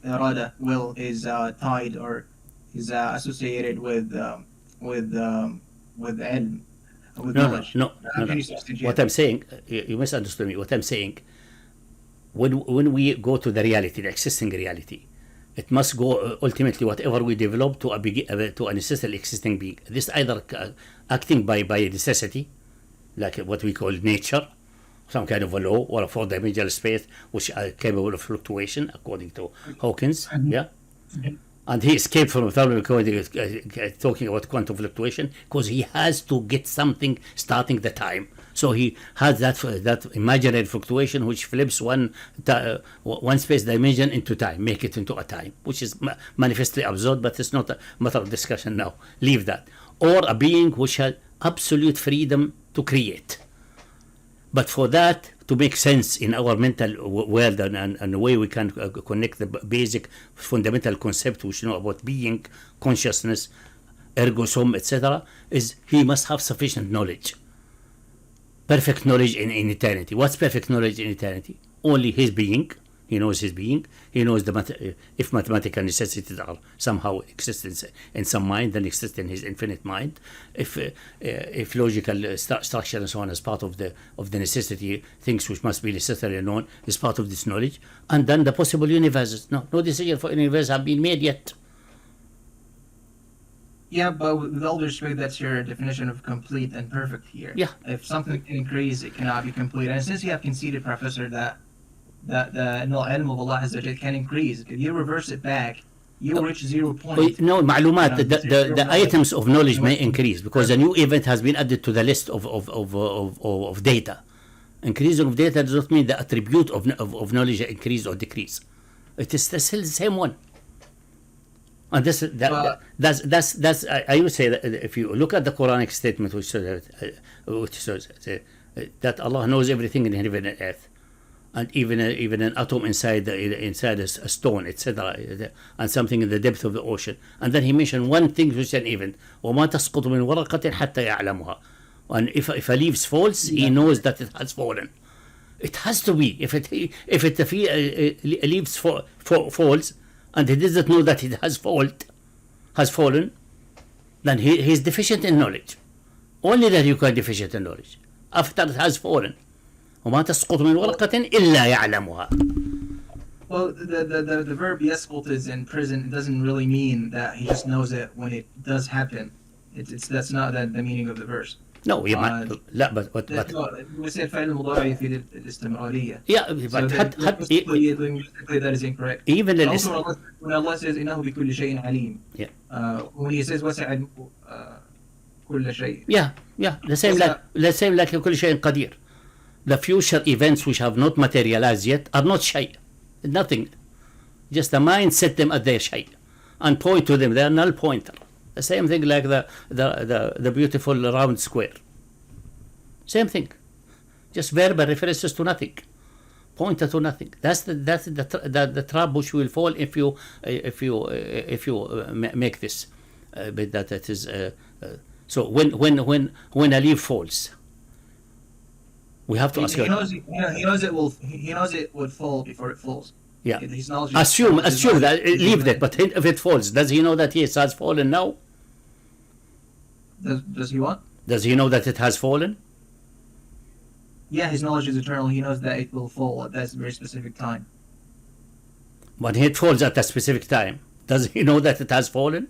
irada, will, is tied or is associated with ilm? No. What I'm saying, you misunderstood me. What I'm saying, when we go to the reality, the existing reality, it must go ultimately whatever we develop to a necessary existing being. This either acting by necessity, like what we call nature, some kind of a law, or a four-dimensional space which are capable of fluctuation, according to Hawkins. Yeah. And he escaped from talking about quantum fluctuation because he has to get something starting the time. So he has that imaginary fluctuation which flips one space dimension into time, make it into a time, which is manifestly absurd, but it's not a matter of discussion now. Leave that. Or a being which has absolute freedom to create. But for that to make sense in our mental world and the way we can connect the basic fundamental concept which know about being, consciousness, ergo sum, etc., is he must have sufficient knowledge. perfect knowledge in eternity. What's perfect knowledge in eternity? Only his being. He knows his being. He knows if mathematical necessities are somehow exist in some mind, then exist in his infinite mind. If logical structure and so on is part of the necessity, things which must be necessarily known is part of this knowledge. And then the possible universes. No decision for universe have been made yet. Yeah, but with all due respect, that's your definition of complete and perfect here. Yeah. If something can increase, it cannot be complete. And since you have conceded, Professor, that the ilm of Allah Azza wa Jal can increase, if you reverse it back, you reach 0 point. No, معلومات, the items of knowledge may increase because a new event has been added to the list of data. Increasing of data does not mean the attribute of knowledge increase or decrease. It is still the same one. And that's I would say that if you look at the Quranic statement which says that Allah knows everything in heaven and earth, and even an atom inside a stone, etc., and something in the depth of the ocean, and then he mentioned one thing which is an event, وما تسقط من ورقة حتى يعلمها. And if a leaf falls, he knows that it has fallen. It has to be. If a leaf falls and he doesn't know that it has fallen, then he is deficient in knowledge. Only that you can deficient in knowledge after it has fallen. وما تسقط من ورقة إلا يعلمها. Well, the verb يسقط is in prison. It doesn't really mean that he just knows it when it does happen. That's not the meaning of the verse. No, لا but we said فعل المضارع يفيد الاستمرارية. Yeah, but that is incorrect. Even also, when Allah says إنه بكل شيء عليم. Yeah. When he says وسع كل شيء. Yeah, the same like كل شيء قدير. The future events which have not materialized yet are not shay, nothing. Just the mind set them at their shay and point to them. They are null pointer. The same thing like the beautiful round square. Same thing. Just verbal references to nothing, pointer to nothing. That's the trap which will fall if you make this. But that it is so when a leaf falls, we have to ask. He knows it would fall before it falls. Yeah. Assume that leave that. But if it falls, does he know that it has fallen now? Does he what? Does he know that it has fallen? Yeah, his knowledge is eternal. He knows that it will fall at that very specific time. When it falls at that specific time, does he know that it has fallen?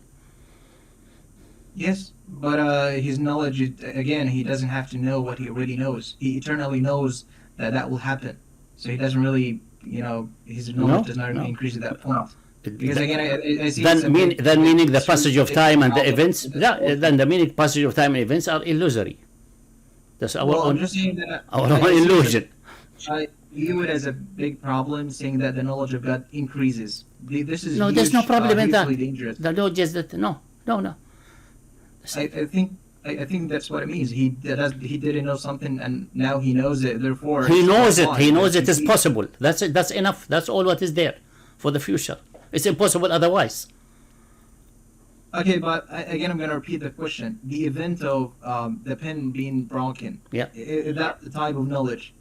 Yes, but his knowledge, again, he doesn't have to know what he already knows. He eternally knows that will happen. So he doesn't really, his knowledge does not increase at that point. Because again, I see then meaning the passage of time and the events, then the meaning passage of time and events are illusory. That's our own illusion. I view it as a big problem, saying that the knowledge of God increases. This is there's no problem in that. Dangerous. The knowledge is that no. I think that's what it means. He didn't know something, and now he knows it. Therefore, he knows it. He knows it is possible. That's it. That's enough. That's all what is there for the future. It's impossible otherwise. Okay, but again, I'm going to repeat the question. The event of the pen being broken. Yeah. That type of knowledge.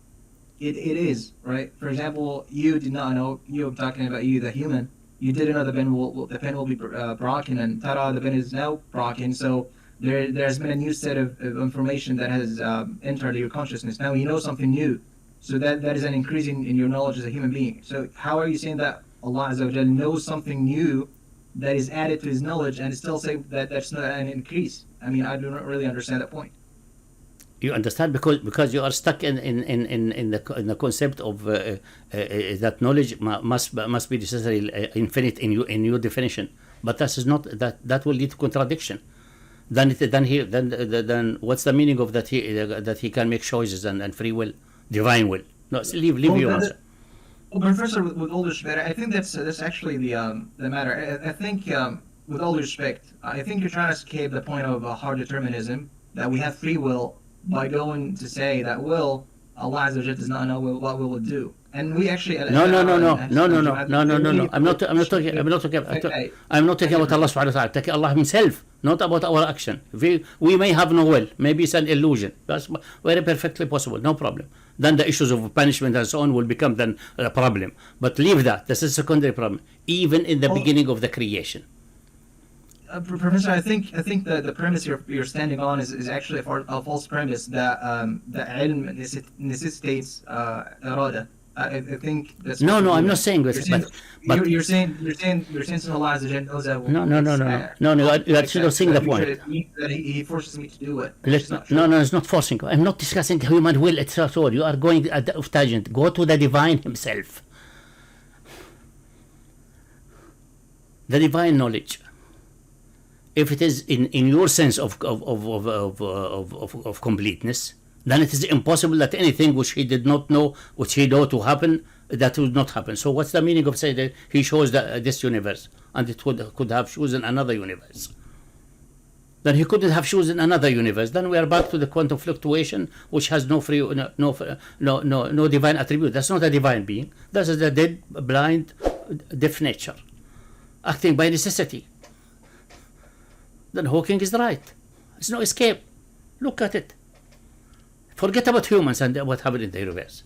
It is right. For example, you did not know. I'm talking about you, the human. You didn't know the pen will be broken, and tada, the pen is now broken. So there's been a new set of information that has entered your consciousness. Now you know something new. So that is an increase in your knowledge as a human being. So how are you saying that Allah Azza wa Jal knows something new that is added to his knowledge and still say that that's not an increase? I mean, I do not really understand that point. You understand because you are stuck in the concept of that knowledge must be necessarily infinite in your definition, but that is not that will lead to contradiction. Then what's the meaning of that he can make choices and free will, divine will? No, leave your answer. Well, Professor, with all due respect, I think that's actually the matter. I think with all due respect, I think you're trying to escape the point of hard determinism, that we have free will, by going to say that Allah Azza wa Jalla does not know what we will do. And we actually no. I'm not talking about Allah subhanahu wa ta'ala. I'm talking Allah himself. not about our action. We may have no will, maybe it's an illusion. That's very perfectly possible, no problem. Then the issues of punishment and so on will become then a problem. But leave that. This is a secondary problem, even in the beginning of the creation. Professor, I think the premise you're standing on is actually a false premise that ilm necessitates irada. I think that's no, I'm not saying this. But you're saying Allah Azza wa Jalla knows that. No, you are still saying the point. That he forces me to do it. No, it's not forcing. I'm not discussing human will at all. You are going at the tangent. Go to the divine himself. The divine knowledge. If it is in your sense of completeness, then it is impossible that anything which he did not know, which he knew to happen, that would not happen. So what's the meaning of saying that he shows this universe and it could have chosen another universe? Then he couldn't have chosen another universe. Then we are back to the quantum fluctuation, which has no divine attribute. That's not a divine being. That is the dead, blind, deaf nature, acting by necessity. Then Hawking is right. There's no escape. Look at it. Forget about humans and what happened in the universe.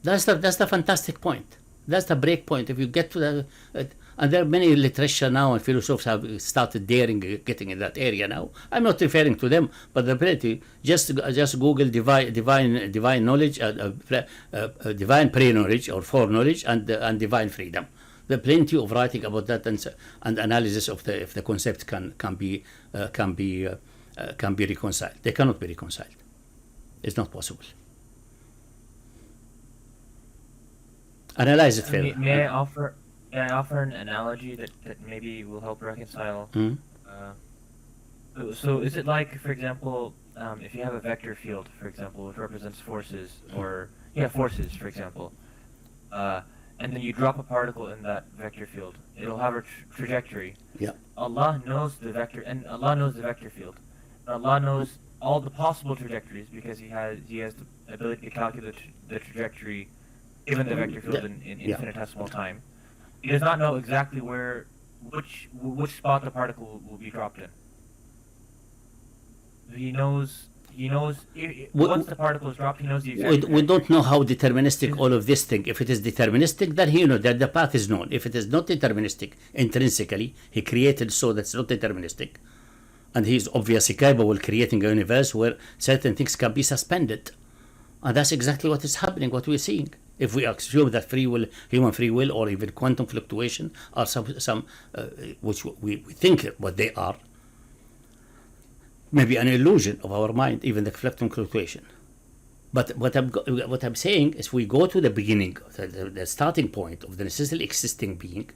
That's the fantastic point. That's the break point. If you get to that, and there are many literature now and philosophers have started getting in that area now. I'm not referring to them, but the ability just Google divine knowledge, divine pre-knowledge or foreknowledge, and divine freedom. There are plenty of writing about that and analysis of if the concepts can be reconciled. They cannot be reconciled. It's not possible. Analyze it further. May I offer an analogy that maybe will help reconcile? So is it like, for example, if you have a vector field, for example, which represents forces, or forces, for example, and then you drop a particle in that vector field, it'll have a trajectory. Yeah. Allah knows the vector, and Allah knows the vector field. Allah knows all the possible trajectories because He has the ability to calculate the trajectory given the vector field in infinitesimal time. He does not know exactly which spot the particle will be dropped in. He knows once the particle is dropped, he knows the exact we don't know how deterministic all of this thing. If it is deterministic, then he knows that the path is known. If it is not deterministic, intrinsically, he created so that's not deterministic. And he is obviously capable of creating a universe where certain things can be suspended. And that's exactly what is happening, what we're seeing. If we assume that human free will, or even quantum fluctuation are some which we think what they are, maybe an illusion of our mind, even the quantum fluctuation. But what I'm saying is, we go to the beginning, the starting point of the necessarily existing being.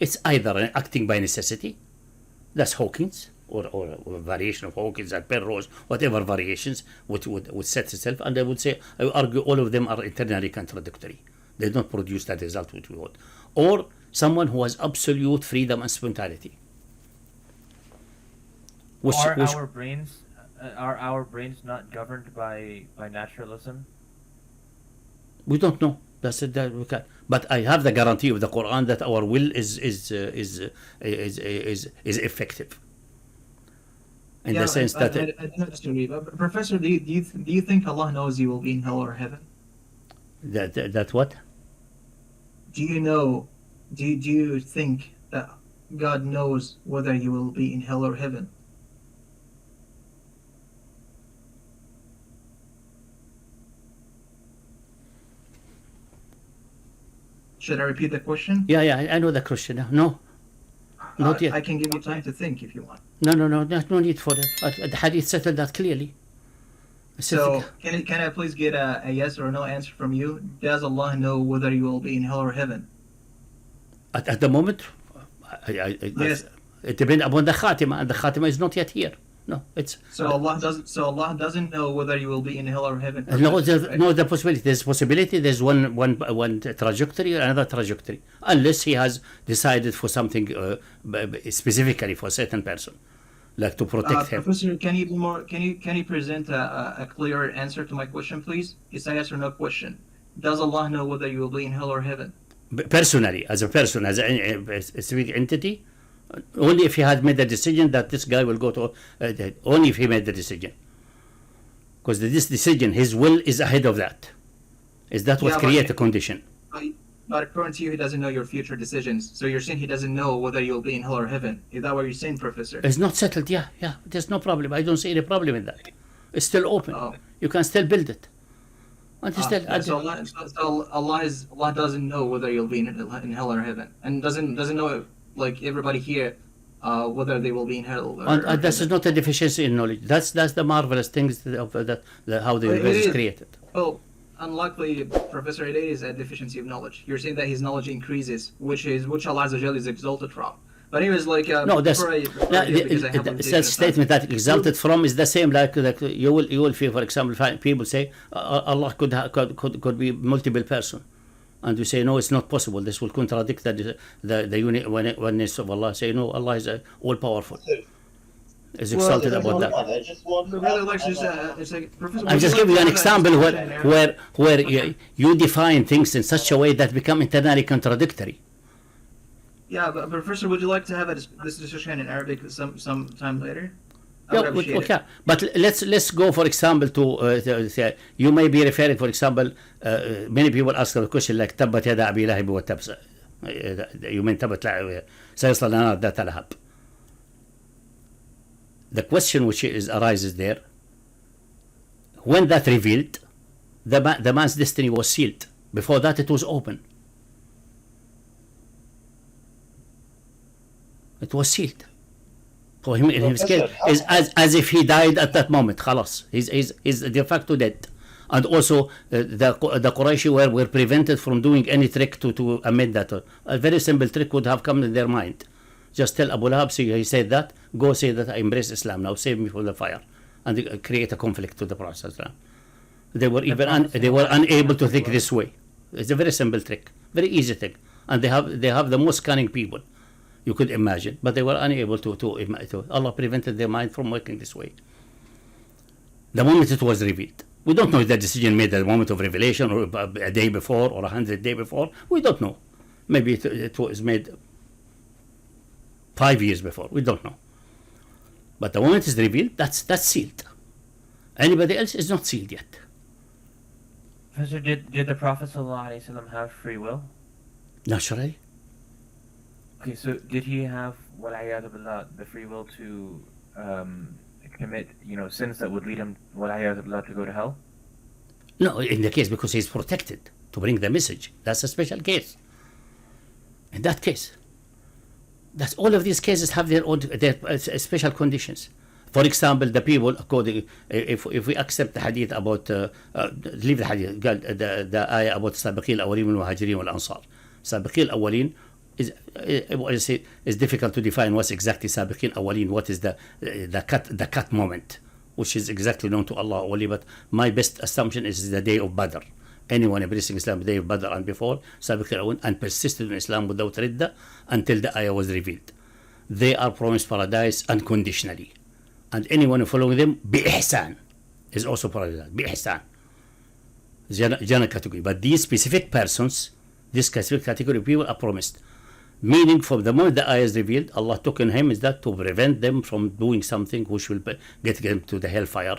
It's either acting by necessity, that's Hawkins, or a variation of Hawkins and Penrose, whatever variations would set itself, and I would say, I would argue all of them are internally contradictory. They don't produce that result which we want. Or someone who has absolute freedom and spontaneity. Are our brains not governed by naturalism? We don't know. That's it. That we can. But I have the guarantee of the Quran that our will is effective. In the sense that Professor, do you think Allah knows you will be in hell or heaven? That what? Do you think that God knows whether you will be in hell or heaven? Should I repeat the question? Yeah, I know the question. No. Not yet. I can give you time to think if you want. No need for that. The hadith settled that clearly. So, can I please get a yes or no answer from you? Does Allah know whether you will be in hell or heaven? At the moment, yes. It depends upon the Khatima, and the Khatima is not yet here. No, it's Allah doesn't know whether you will be in hell or heaven. No, the possibility. There's possibility. There's one trajectory or another trajectory, unless he has decided for something specifically for a certain person, like to protect him. Professor, can you be more? Can you present a clearer answer to my question, please? It's a yes or no question. Does Allah know whether you will be in hell or heaven? Personally, as a person, as a specific entity, Only if he had made a decision that this guy will go to, only if he made the decision. Because this decision, his will is ahead of that. Is that what creates a condition? But according to you, he doesn't know your future decisions. So you're saying he doesn't know whether you'll be in hell or heaven. Is that what you're saying, Professor? It's not settled, yeah. There's no problem. I don't see any problem in that. It's still open. Oh. You can still build it. And So Allah doesn't know whether you'll be in hell or heaven, and doesn't know, like everybody here, whether they will be in hell or and this is not a deficiency in knowledge. That's the marvelous things of how the universe is created. Well, unluckily, Professor, it is a deficiency of knowledge. You're saying that his knowledge increases, which Allah Azza wa Jalla is exalted from. But anyways, like no, that statement that exalted from is the same. Like you will feel, for example, people say Allah could be multiple person, and you say no, it's not possible. This will contradict the oneness of Allah. Say no, Allah is all powerful. Is exalted about that. I'm just giving you an example where you define things in such a way that become internally contradictory. Yeah, but Professor, would you like to have this discussion in Arabic some time later? Okay, but let's go, for example, to you may be referring, for example, many people ask the question like تبت يد أبي لهب وتب. You mean تبت سيصلى نار ذات لهب. The question which arises there, when that revealed, the man's destiny was sealed. Before that, it was open. It was sealed. For him, in his case, is as if he died at that moment. خلاص, he's de facto dead. And also, the Qurayshi were prevented from doing any trick to amend that. A very simple trick would have come in their mind. Just tell Abu Lahab, see, he said that, go say that I embrace Islam, now save me from the fire. And create a conflict to the Prophet. They were unable to think this way. It's a very simple trick, very easy thing. And they have the most cunning people you could imagine, but they were unable to Allah prevented their mind from working this way. The moment it was revealed. We don't know if the decision made at the moment of revelation or a day before or 100 days before. We don't know. Maybe it was made 5 years before. We don't know. But the moment it's revealed, that's sealed. Anybody else is not sealed yet. Professor, did the Prophet ﷺ have free will? Naturally. Okay, so did he have the free will to commit sins that would lead him to go to hell? No, in the case because he's protected to bring the message. That's a special case. In that case, that's all of these cases have their own special conditions. For example, the people, according if we accept the hadith about leave the hadith, the ayah about السابقين الأولين والمهاجرين والأنصار. السابقين الأولين is difficult to define what's exactly سابقين أولين. What is the cut moment, which is exactly known to Allah only. But my best assumption is the day of Badr. Anyone embracing Islam the day of Badr and before, سابقين الأولين, and persisted in Islam without ridda until the ayah was revealed. They are promised paradise unconditionally. And anyone following them, بإحسان, is also paradise. بإحسان. General category. But these specific persons, this specific category of people are promised. Meaning, from the moment the ayah is revealed, Allah took on him is that to prevent them from doing something which will get them to the hellfire.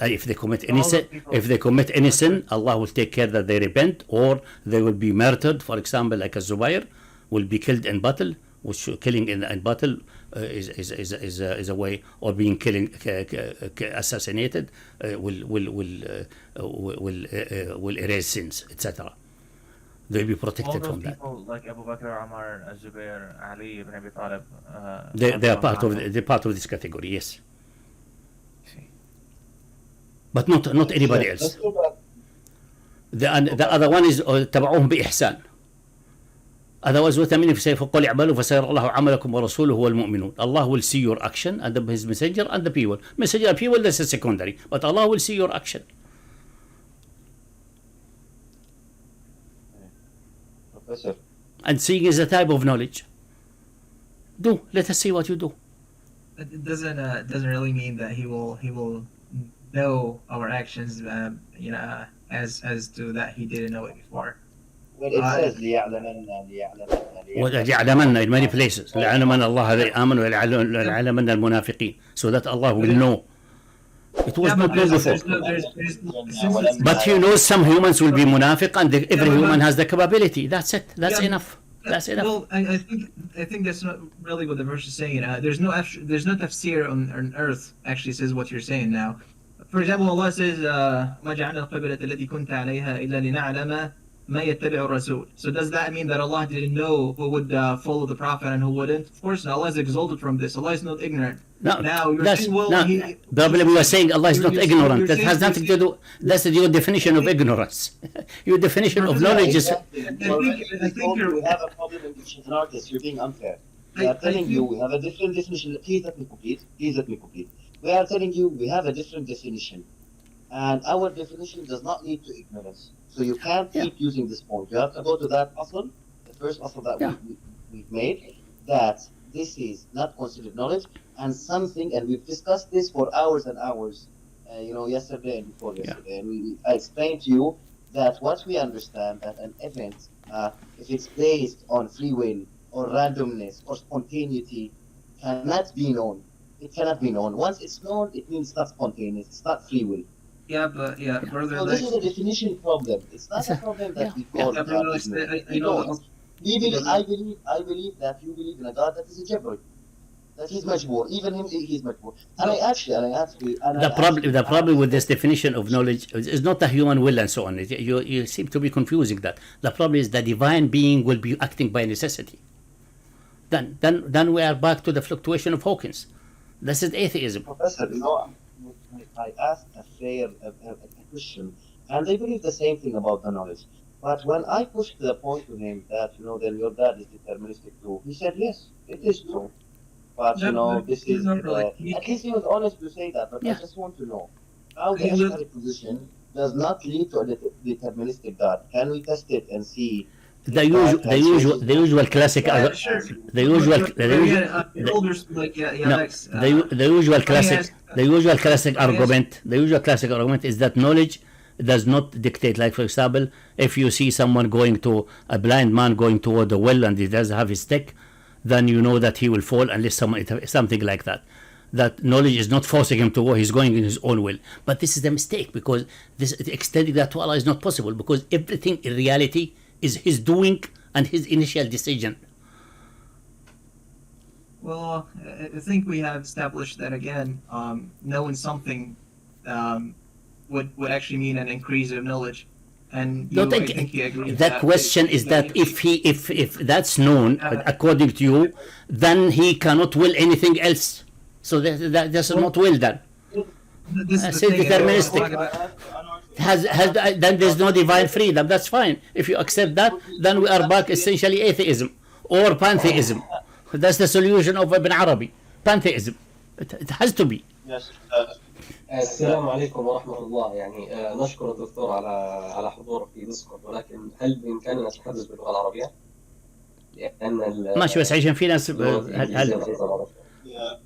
If they commit any sin, Allah will take care that they repent, or they will be murdered. For example, like a Zubair will be killed in battle, which killing in battle is a way, or being assassinated will erase sins, etc. They'll be protected from that. People like Abu Bakr, Umar, Zubair, Ali, ibn Abi Talib. They are part of this category, yes. But not anybody else. The other one is تبعوهم بإحسان. Otherwise, what I mean if you say فقل اعملوا فسيرى الله عملكم ورسوله والمؤمنون. Allah will see your action and His messenger and the people. Messenger and people, that's a secondary. But Allah will see your action. Professor. And seeing is a type of knowledge. Let us see what you do. It doesn't really mean that he will know our actions, as to that he didn't know it before. Well, it says ليعلمن وَلَيَعْلَمَنَّ in many places لَيَعْلَمَنَّ اللَّهَ الَّذِينَ آمَنُوا وَلَيَعْلَمَنَّ الْمُنَافِقِينَ, so that Allah will know. It was not known before. But you know, some humans will be munafiq, and every human has the capability. That's it. That's enough. That's enough. Well, I think that's not really what the verse is saying. There's no tafsir on earth actually says what you're saying now. For example, Allah says, "ما جعلنا القبلة التي كنت عليها إلا لنعلم ما يتبع الرسول." So does that mean that Allah didn't know who would follow the Prophet and who wouldn't? Of course not. Allah is exalted from this. Allah is not ignorant. No, now you're that's saying, well, no. You are saying Allah is not ignorant. That has nothing to do. That's your definition of ignorance. Your definition of knowledge is. I think we have a problem in dictionaries. You're being unfair. We are telling you we have a different definition. Please let me complete. We are telling you we have a different definition, and our definition does not lead to ignorance. So you can't keep using this point. You have to go to that asl, the first asl that we've made, that this is not considered knowledge, and something, and we've discussed this for hours and hours, yesterday and before yesterday, and I explained to you that what we understand that an event, if it's based on free will or randomness or spontaneity, cannot be known. It cannot be known. Once it's known, it means it's not spontaneous, it's not free will. Further. So this is a definition problem. It's not a problem that we call God. I believe that you believe in a God that is a Jabbar, that he's majboor. Even him, he's majboor. And The problem with this definition of knowledge is not the human will and so on. You seem to be confusing that. The problem is the divine being will be acting by necessity. Then we are back to the fluctuation of Hawkins. This is atheism. Professor, I asked a fair question, and they believe the same thing about the knowledge. But when I pushed the point to him that, then your dad is deterministic too, he said, yes, it is true. But, this is, at least he was honest to say that, but I just want to know how the Ashari position does not lead to a deterministic God. Can we test it and see? The usual classic argument is that knowledge does not dictate. Like, for example, if you see someone a blind man going toward the well and he does have his stick, then you know that he will fall unless something like that. That knowledge is not forcing him to go, he's going in his own will. But this is a mistake, because extending that to Allah is not possible, because everything in reality is his doing and his initial decision. Well, I think we have established that again, knowing something would actually mean an increase of knowledge. And I think you agree with that. Question is that if that's known according to you, then he cannot will anything else. So that's not will then. This is deterministic. Then there's no divine freedom. That's fine. If you accept that, then we are back essentially atheism or pantheism. That's the solution of Ibn Arabi. Pantheism. It has to be. Yes. السلام عليكم ورحمة الله. يعني نشكر الدكتور على حضوره في ديسكورد، ولكن هل بإمكاننا التحدث باللغة العربية؟ لأن ماشي، بس عشان في ناس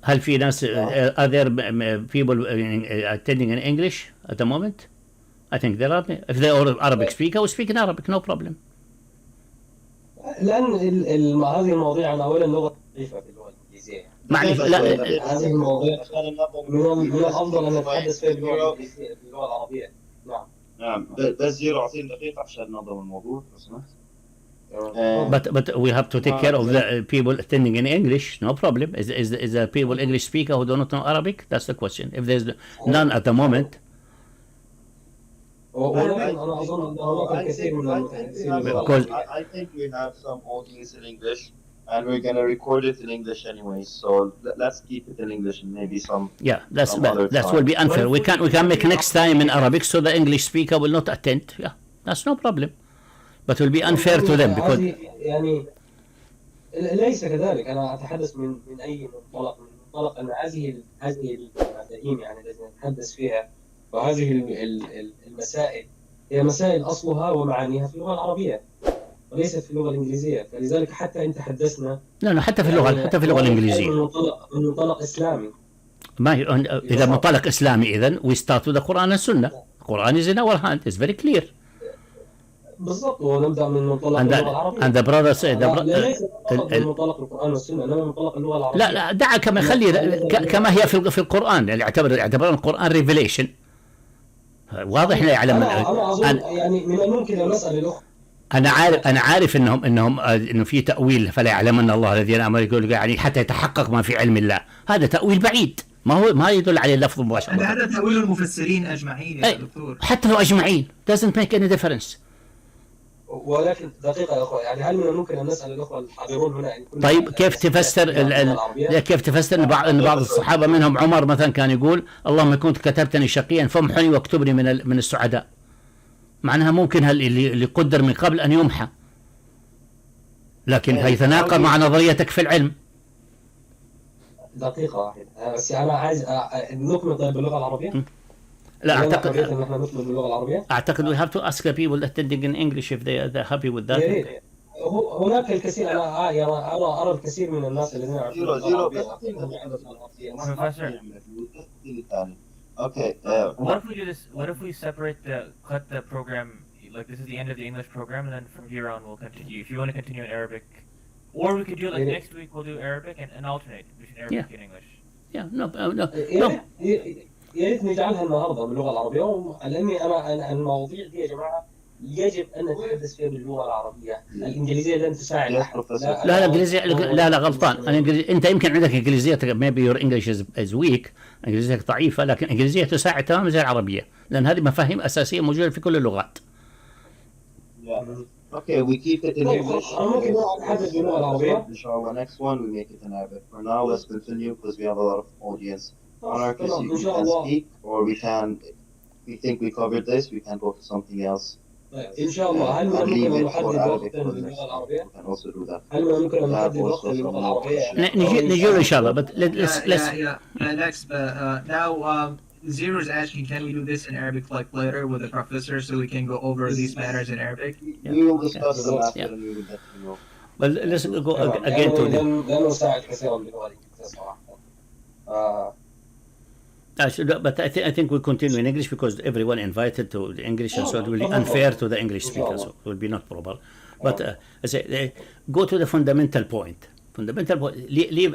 هل في ناس are there people attending in English at the moment? I think there are. If they are Arabic speaker, we speak in Arabic, no problem. لأن هذه المواضيع أنا أولا لغة ضعيفة في اللغة الإنجليزية. هذه المواضيع من الأفضل أن نتحدث فيها باللغة العربية. نعم. بس زيرو أعطيني دقيقة عشان ننظم الموضوع لو سمحت. But we have to take care of the people attending in English. No problem. Is the people English speaker who do not know Arabic? That's the question. If there's none at the moment. Because I think we have some audience in English, and we're gonna record it in English anyway. So let's keep it in English and maybe some. Yeah, that will be unfair. We can make next time in Arabic, so the English speaker will not attend. Yeah, that's no problem. But it will be unfair to them because. يعني ليس كذلك. أنا أتحدث من أي منطلق أن هذه المفاهيم يعني التي نتحدث فيها، وهذه المسائل هي مسائل أصلها ومعانيها في اللغة العربية وليست في اللغة الإنجليزية. فلذلك حتى إن تحدثنا لا حتى في اللغة الإنجليزية من منطلق إسلامي. ما إذا منطلق إسلامي إذن we start with the Quran and Sunnah. Quran is in our hand. It's very clear. بالضبط، ونبدا من منطلق اللغه العربيه. and the brother said ليس فقط من منطلق القران والسنه، انما من منطلق اللغه العربيه. لا دعها كما خلي كما هي في القران، يعني اعتبر القران ريفيليشن واضح. لا يعلم. انا اظن يعني من الممكن ان نسال الاخ. انا عارف انه في تاويل فلا يعلمن الله الذين امنوا، يقول يعني حتى يتحقق ما في علم الله. هذا تاويل بعيد، ما يدل عليه اللفظ مباشرة. هذا تأويل المفسرين أجمعين يا دكتور. حتى لو أجمعين doesn't make any difference. ولكن دقيقة يا أخوة، يعني هل من الممكن أن نسأل الأخوة الحاضرون هنا يعني طيب كيف تفسر إن بعض الصحابة منهم عمر مثلا كان يقول اللهم كنت كتبتني شقيا فامحني واكتبني من السعداء، معناها ممكن اللي قدر من قبل أن يمحى، لكن هيتناقض مع نظريتك في العلم. دقيقة واحدة بس أنا عايز نكمل طيب باللغة العربية. لا أعتقد إن إحنا نكمل باللغة العربية. أعتقد we have to ask the people attending in English if they're happy with that. هناك الكثير، أنا أرى الكثير من الناس الذين يعرفون اللغة العربية. Okay. What if we do this? What if we cut the program? Like this is the end of the English program, and then from here on we'll continue. If you want to continue in Arabic, or we could do like next week we'll do Arabic and alternate between Arabic and English. Yeah, no. يا ريت نجعلها النهارده باللغة العربية، لأني أنا المواضيع دي يا جماعة يجب أن نتحدث فيها باللغة العربية. الإنجليزية لن تساعد أحد. لا الإنجليزية لا غلطان. أنت يمكن عندك إنجليزية maybe your English is weak، إنجليزيتك ضعيفة، لكن إنجليزية تساعد تماما زي العربية، لأن هذه مفاهيم أساسية موجودة في كل اللغات. Okay, we keep it in English. ممكن نتحدث باللغة العربية. Inshallah, next one we make it in Arabic. For now, let's continue because we have a lot of audience. Anarchists, you can speak, or we think we covered this, we can go to something else. إن شاء الله. هل ممكن أن نحدد وقتا باللغة العربية؟ We can also do that. هل ممكن أن نحدد وقتا باللغة العربية؟ نجي إن شاء الله. But let's. Next, now Zero is asking, can we do this in Arabic like later with the professor so we can go over these matters in Arabic? We will discuss them after and we will let you know. Well, let's go again to the. لن نساعد كثيرا باللغة صراحة. But I think we continue in English because everyone invited to the English, and so it will be unfair to the English speakers. So it will be not proper. But I say, go to the fundamental point. Leave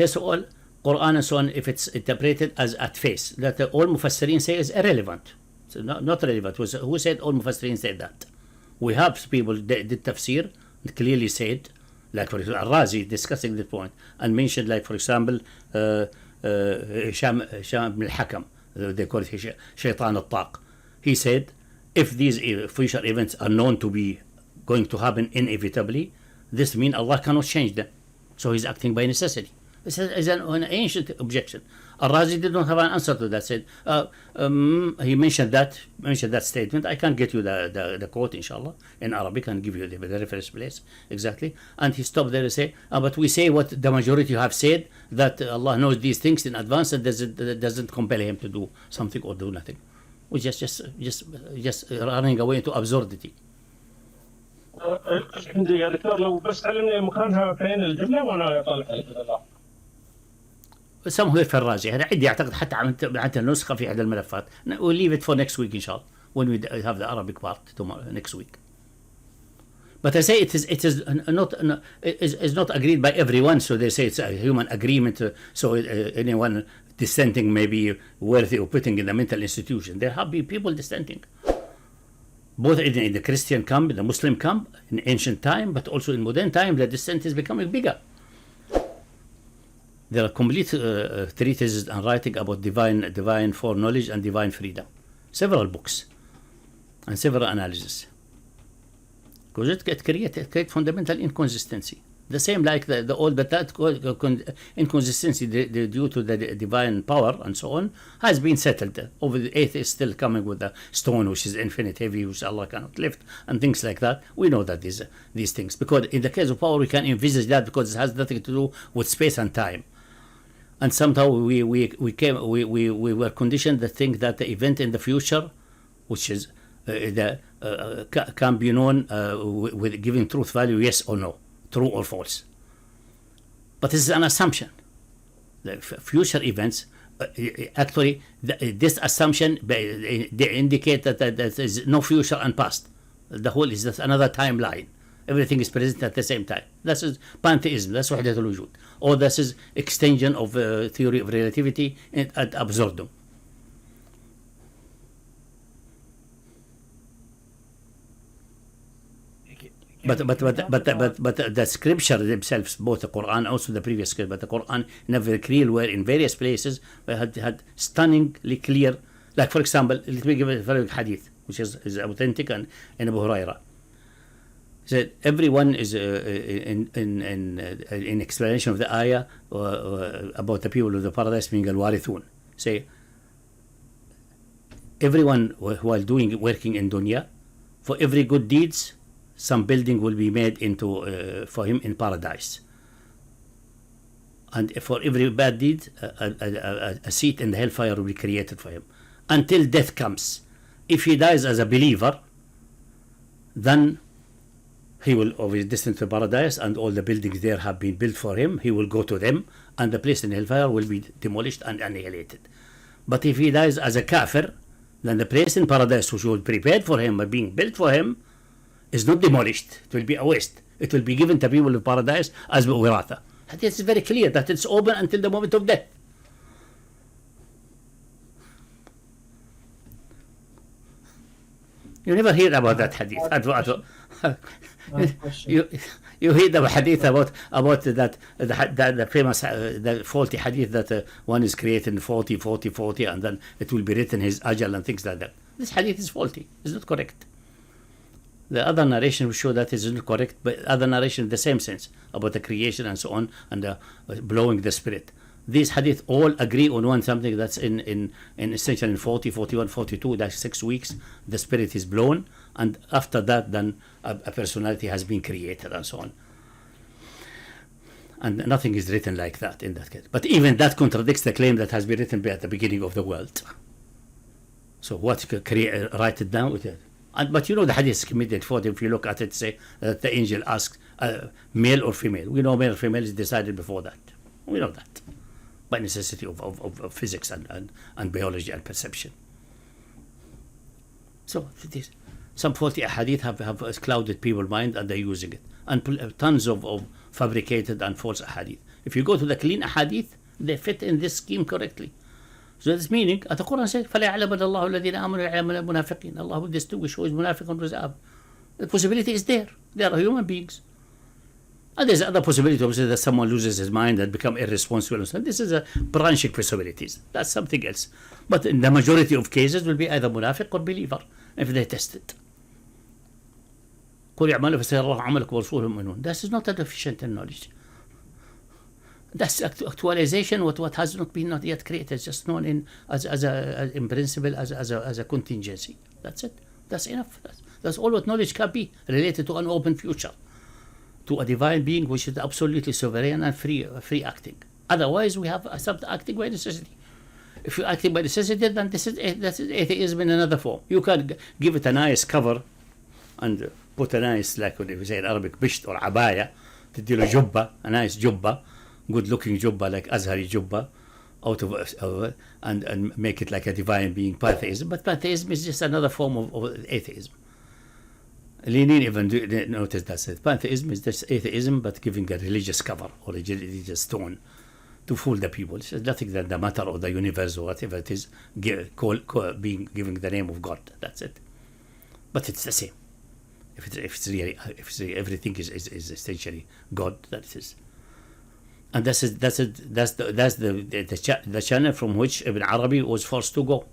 first of all, Quran and so on, if it's interpreted as at face, that all Mufassirin say is irrelevant. So not relevant. Who said all Mufassirin said that? We have people that did tafsir clearly said, like for example, Al-Razi discussing the point and mentioned, like for example, Hisham ibn al-Hakam, they call it Shaitan al-Taq. He said, if these future events are known to be going to happen inevitably, this means Allah cannot change them. So he's acting by necessity. This is an ancient objection. Al-Razi did not have an answer to that. Said he mentioned that statement. I can't get you the quote, inshallah, in Arabic and give you the reference place exactly. And he stopped there and say, but we say what the majority have said, that Allah knows these things in advance and doesn't compel him to do something or do nothing. We're just running away into absurdity. يا دكتور لو بس علمني مكانها فين الجملة وأنا أطلع عليك. سموه في الرازي. أنا عندي أعتقد حتى عملت نسخة في إحدى الملفات. We'll leave it for next week inshallah when we have the Arabic part tomorrow next week. But I say it is not agreed by everyone, so they say it's a human agreement. So anyone dissenting may be worthy of putting in the mental institution. There have been people dissenting, both in the Christian camp, in the Muslim camp, in ancient time, but also in modern time. The dissent is becoming bigger. There are complete treatises and writing about divine foreknowledge and divine freedom. Several books and several analyses. Because it creates fundamental inconsistency. The same like that inconsistency due to the divine power and so on has been settled. Over the atheists still coming with the stone which is infinite heavy, which Allah cannot lift, and things like that. We know that these things, because in the case of power we can envisage that because it has nothing to do with space and time. And somehow we were conditioned to think that the event in the future, which is can be known with giving truth value, yes or no, true or false. But this is an assumption. The future events, actually, this assumption they indicate that there is no future and past. The whole is just another timeline. Everything is present at the same time. This is pantheism. That's وحدة الوجود. Or this is extension of theory of relativity ad absurdum. But the scripture themselves, both the Quran and also the previous scripture, but the Quran never clear where in various places had stunningly clear. Like for example, let me give a very hadith which is authentic and Abu Huraira said everyone is in explanation of the ayah about the people of the paradise being al-warithun. Say everyone while working in dunya, for every good deeds, some building will be made into for him in paradise, and for every bad deed, a seat in the hellfire will be created for him until death comes. If he dies as a believer, then he will always descend to paradise, and all the buildings there have been built for him. He will go to them, and the place in hellfire will be demolished and annihilated. But if he dies as a kafir, then the place in paradise which was prepared for him, being built for him, is not demolished. It will be a waste. It will be given to people of paradise as wiratha. It is very clear that it's open until the moment of death. You never hear about that hadith. You hear the hadith about that the famous the faulty hadith that one is created in 40 and then it will be written his ajal and things like that. This hadith is faulty. It's not correct. The other narration will show that it is not correct, but other narration in the same sense about the creation and so on and blowing the spirit. These hadith all agree on one something that's in essentially in 40, 41, 42, that's 6 weeks, the spirit is blown, and after that then a personality has been created and so on. And nothing is written like that in that case. But even that contradicts the claim that has been written at the beginning of the world. So what write it down with it? But you know the hadith is committed for, if you look at it, say that the angel asks male or female. We know male or female is decided before that. We know that by necessity of physics and biology and perception. So some faulty hadith have clouded people's mind and they're using it. And tons of fabricated and false hadith. If you go to the clean hadith, they fit in this scheme correctly. So this meaning, the Quran says, فَلَا يَعْلَمَنَ اللَّهُ الَّذِينَ آمَنُوا وَيَعْلَمَنَ الْمُنَافِقِينَ. Allah will distinguish who is munafiq and who is ab. The possibility is there. They are human beings. And there's other possibility, obviously, that someone loses his mind and become irresponsible. So this is a branching possibilities. That's something else. But in the majority of cases will be either munafiq or believer if they test it. قُلْ يَعْمَلُوا فَسَيَرَى اللَّهُ عَمَلَكُمْ وَرَسُولُهُ مُؤْمِنُونَ. This is not a deficient in knowledge. That's actualization. What has not been not yet created, it's just known in principle as a contingency. That's it. That's enough. That's all what knowledge can be related to an open future, to a divine being which is absolutely sovereign and free acting. Otherwise, we have something acting by necessity. If you're acting by necessity, then this is atheism in another form. You can give it a nice cover and put a nice, like what we say in Arabic, bisht or abaya, تديله jubba, a nice jubba, good-looking jubba like Azhari jubba, out of and make it like a divine being, pantheism. But pantheism is just another form of atheism. Lenin even noticed that pantheism is just atheism, but giving a religious cover or a religious tone to fool the people. It's nothing than the matter of the universe or whatever it is, being giving the name of God. That's it. But it's the same. If it's really everything is essentially God, that it is. And that's the channel from which Ibn Arabi was forced to go.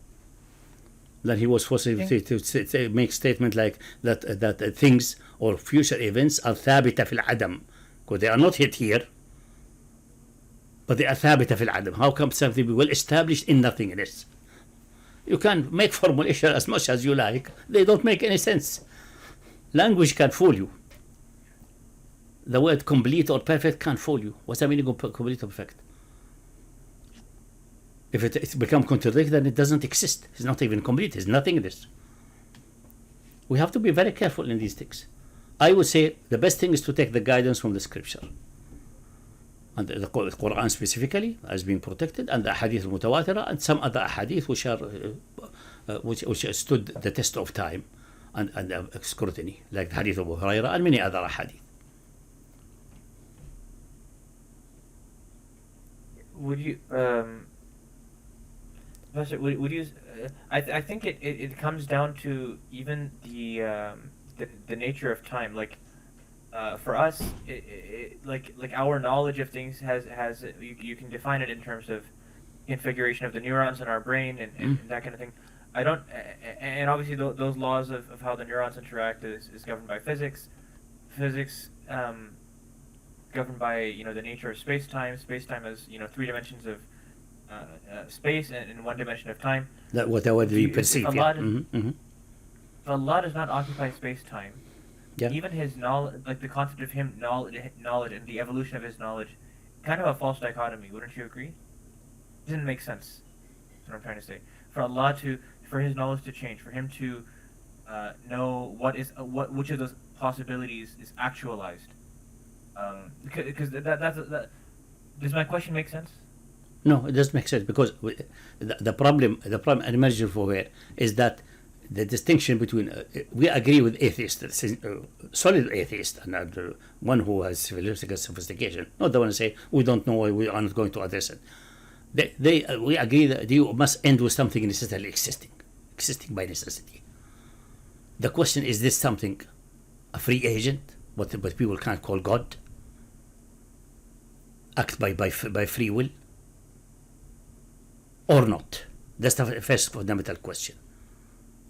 That he was forced to make statement like that things or future events are ثابتة في العدم, because they are not yet here, but they are ثابتة في العدم. How come something be well established in nothingness? You can make formulation as much as you like, they don't make any sense. Language can fool you. The word complete or perfect can't fool you. What's the meaning of complete or perfect? If it's become contradictory, then it doesn't exist. It's not even complete. It's nothingness. We have to be very careful in these things. I would say the best thing is to take the guidance from the scripture. And the Quran specifically has been protected, and the hadith mutawatira, and some other hadith which stood the test of time. scrutiny, like the hadith of Abu Hurairah and many other hadith. Would you, Professor, would you, I think it comes down to even the nature of time. Like, for us, like our knowledge of things has you can define it in terms of configuration of the neurons in our brain and that kind of thing. I don't, and obviously those laws of how the neurons interact is governed by physics. Physics governed by the nature of space-time. Space-time has 3 dimensions of space and 1 dimension of time. That whatever you perceive. If Allah does not occupy space-time, yeah. Even his knowledge, like the concept of him knowledge and the evolution of his knowledge, kind of a false dichotomy. Wouldn't you agree? It doesn't make sense. That's what I'm trying to say. For Allah for his knowledge to change, for him to know which of those possibilities is actualized. Because that does my question make sense? No, it doesn't make sense, because the problem emerging for here is that the distinction between we agree with atheists, solid atheists, and one who has philosophical sophistication, not the one who say we don't know, we are not going to address it. We agree that you must end with something necessarily existing by necessity. The question is this something a free agent, what people can't call God, act by free will, or not? That's the first fundamental question.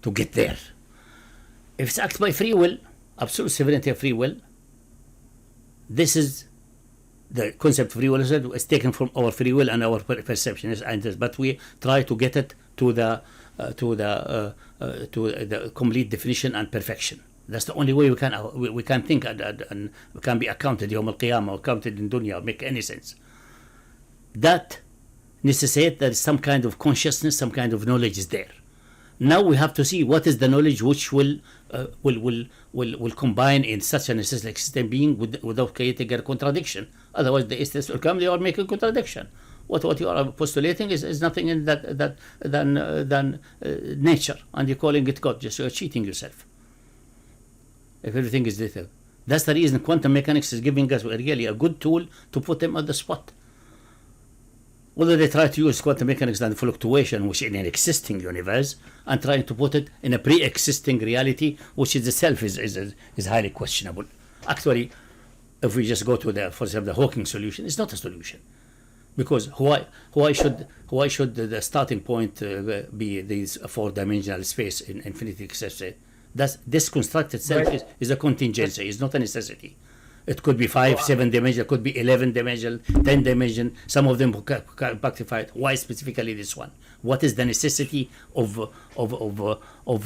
To get there, if it's act by free will, absolute sovereignty of free will, this is the concept of free will is taken from our free will and our perception, but we try to get it to the complete definition and perfection. That's the only way we can think and we can be accounted Yawm al-Qiyamah or counted in dunya or make any sense. That necessitates that some kind of consciousness, some kind of knowledge is there. Now we have to see what is the knowledge which will combine in such an existing being without creating a contradiction. Otherwise, the atheists will come; they are making contradiction. What you are postulating is nothing in that than nature, and you're calling it God. Just you're cheating yourself. If everything is there, that's the reason quantum mechanics is giving us really a good tool to put them on the spot. Whether they try to use quantum mechanics and fluctuation, which in an existing universe, and trying to put it in a pre-existing reality, which is itself is highly questionable. Actually, if we just go to for example, the Hawkins solution, it's not a solution, because why should the starting point be this 4-dimensional space in infinity, etc. This construct itself is a contingency, it's not a necessity. It could be 5, 7 dimensional, could be 11 dimensional, 10 dimension. Some of them can factify it. Why specifically this one? What is the necessity of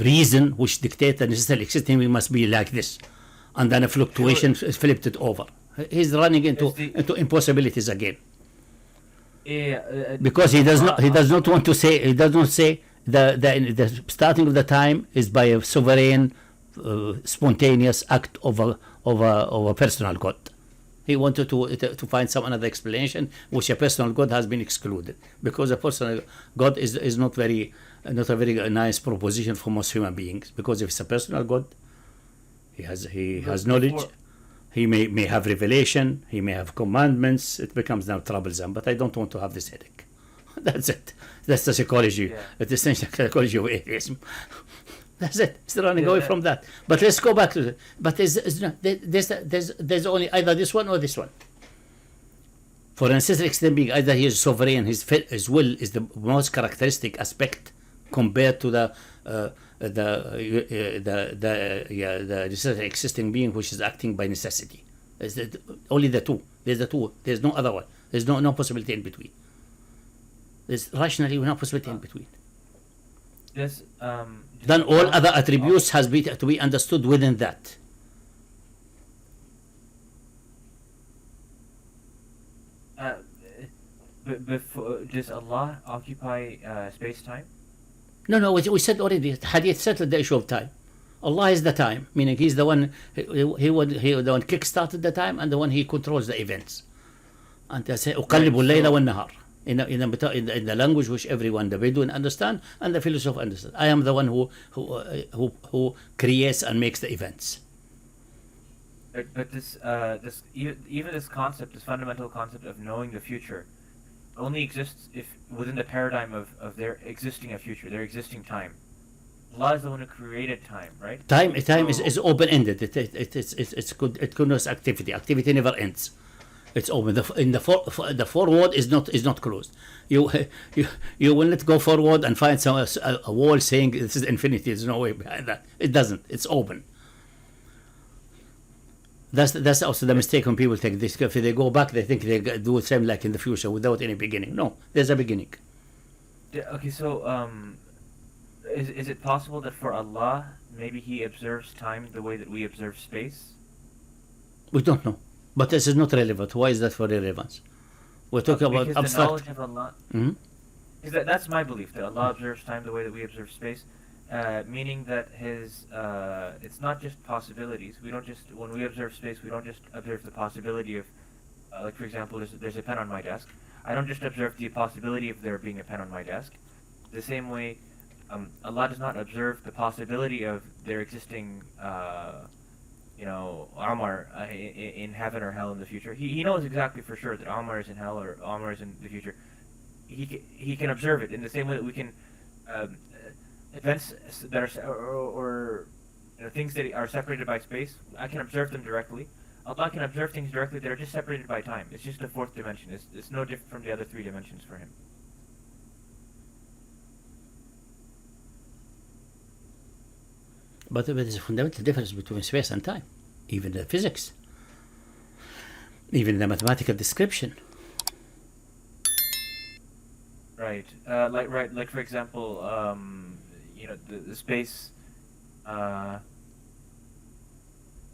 reason which dictates the necessarily existing we must be like this, and then a fluctuation flipped it over? He's running into impossibilities again. Because he does not want to say. He does not say the starting of the time is by a sovereign, spontaneous act of a personal God. He wanted to find some another explanation, which a personal God has been excluded, because a personal God is not a very nice proposition for most human beings. Because if it's a personal God, he has knowledge, he may have revelation, he may have commandments. It becomes now troublesome. But I don't want to have this headache. That's it. That's the psychology, the essential psychology of atheism. That's it. It's running away from that. But let's go back to it. But there's only either this one or this one. For an ancestral extended being, either he is sovereign, his will is the most characteristic aspect compared to the ancestral existing being, which is acting by necessity. Only the two. There's the two. There's no other one. There's no possibility in between. There's rationally no possibility in between. Then all other attributes has to be understood within that. Does Allah occupy space-time? No. We said already. Hadith settled the issue of time. Allah is the time, meaning He's the one. He the one kick-started the time, and the one He controls the events. And they say, "أقلب الليل والنهار." in the language which everyone, the Bedouin, understand and the philosopher understand. I am the one who creates and makes the events. But this even this concept, this fundamental concept of knowing the future, only exists if within the paradigm of there existing a future, there existing time. Allah is the one who created time, right? Time is open-ended. It's continuous activity. Activity never ends. It's open. The forward is not closed. You will not go forward and find a wall saying this is infinity. There's no way behind that. It doesn't. It's open. That's also the mistake when people take this. If they go back, they think they do the same like in the future without any beginning. No, there's a beginning. Okay, so is it possible that for Allah, maybe He observes time the way that we observe space? We don't know. But this is not relevant. Why is that for relevance? We're talking about abstract. The knowledge of Allah, Mm-hmm. is that's my belief, that Allah observes time the way that we observe space, meaning that His it's not just possibilities. We don't just, when we observe space, we don't just observe the possibility of, like for example, there's a pen on my desk. I don't just observe the possibility of there being a pen on my desk. The same way, Allah does not observe the possibility of there existing, Amar in heaven or hell in the future. He knows exactly for sure that Amar is in hell or Amar is in the future. He can observe it in the same way that we can events that are things that are separated by space. I can observe them directly. Allah can observe things directly that are just separated by time. It's just the fourth dimension. It's no different from the other three dimensions for Him. But there's a fundamental difference between space and time, even the physics, even the mathematical description. Right. Like for example, the space.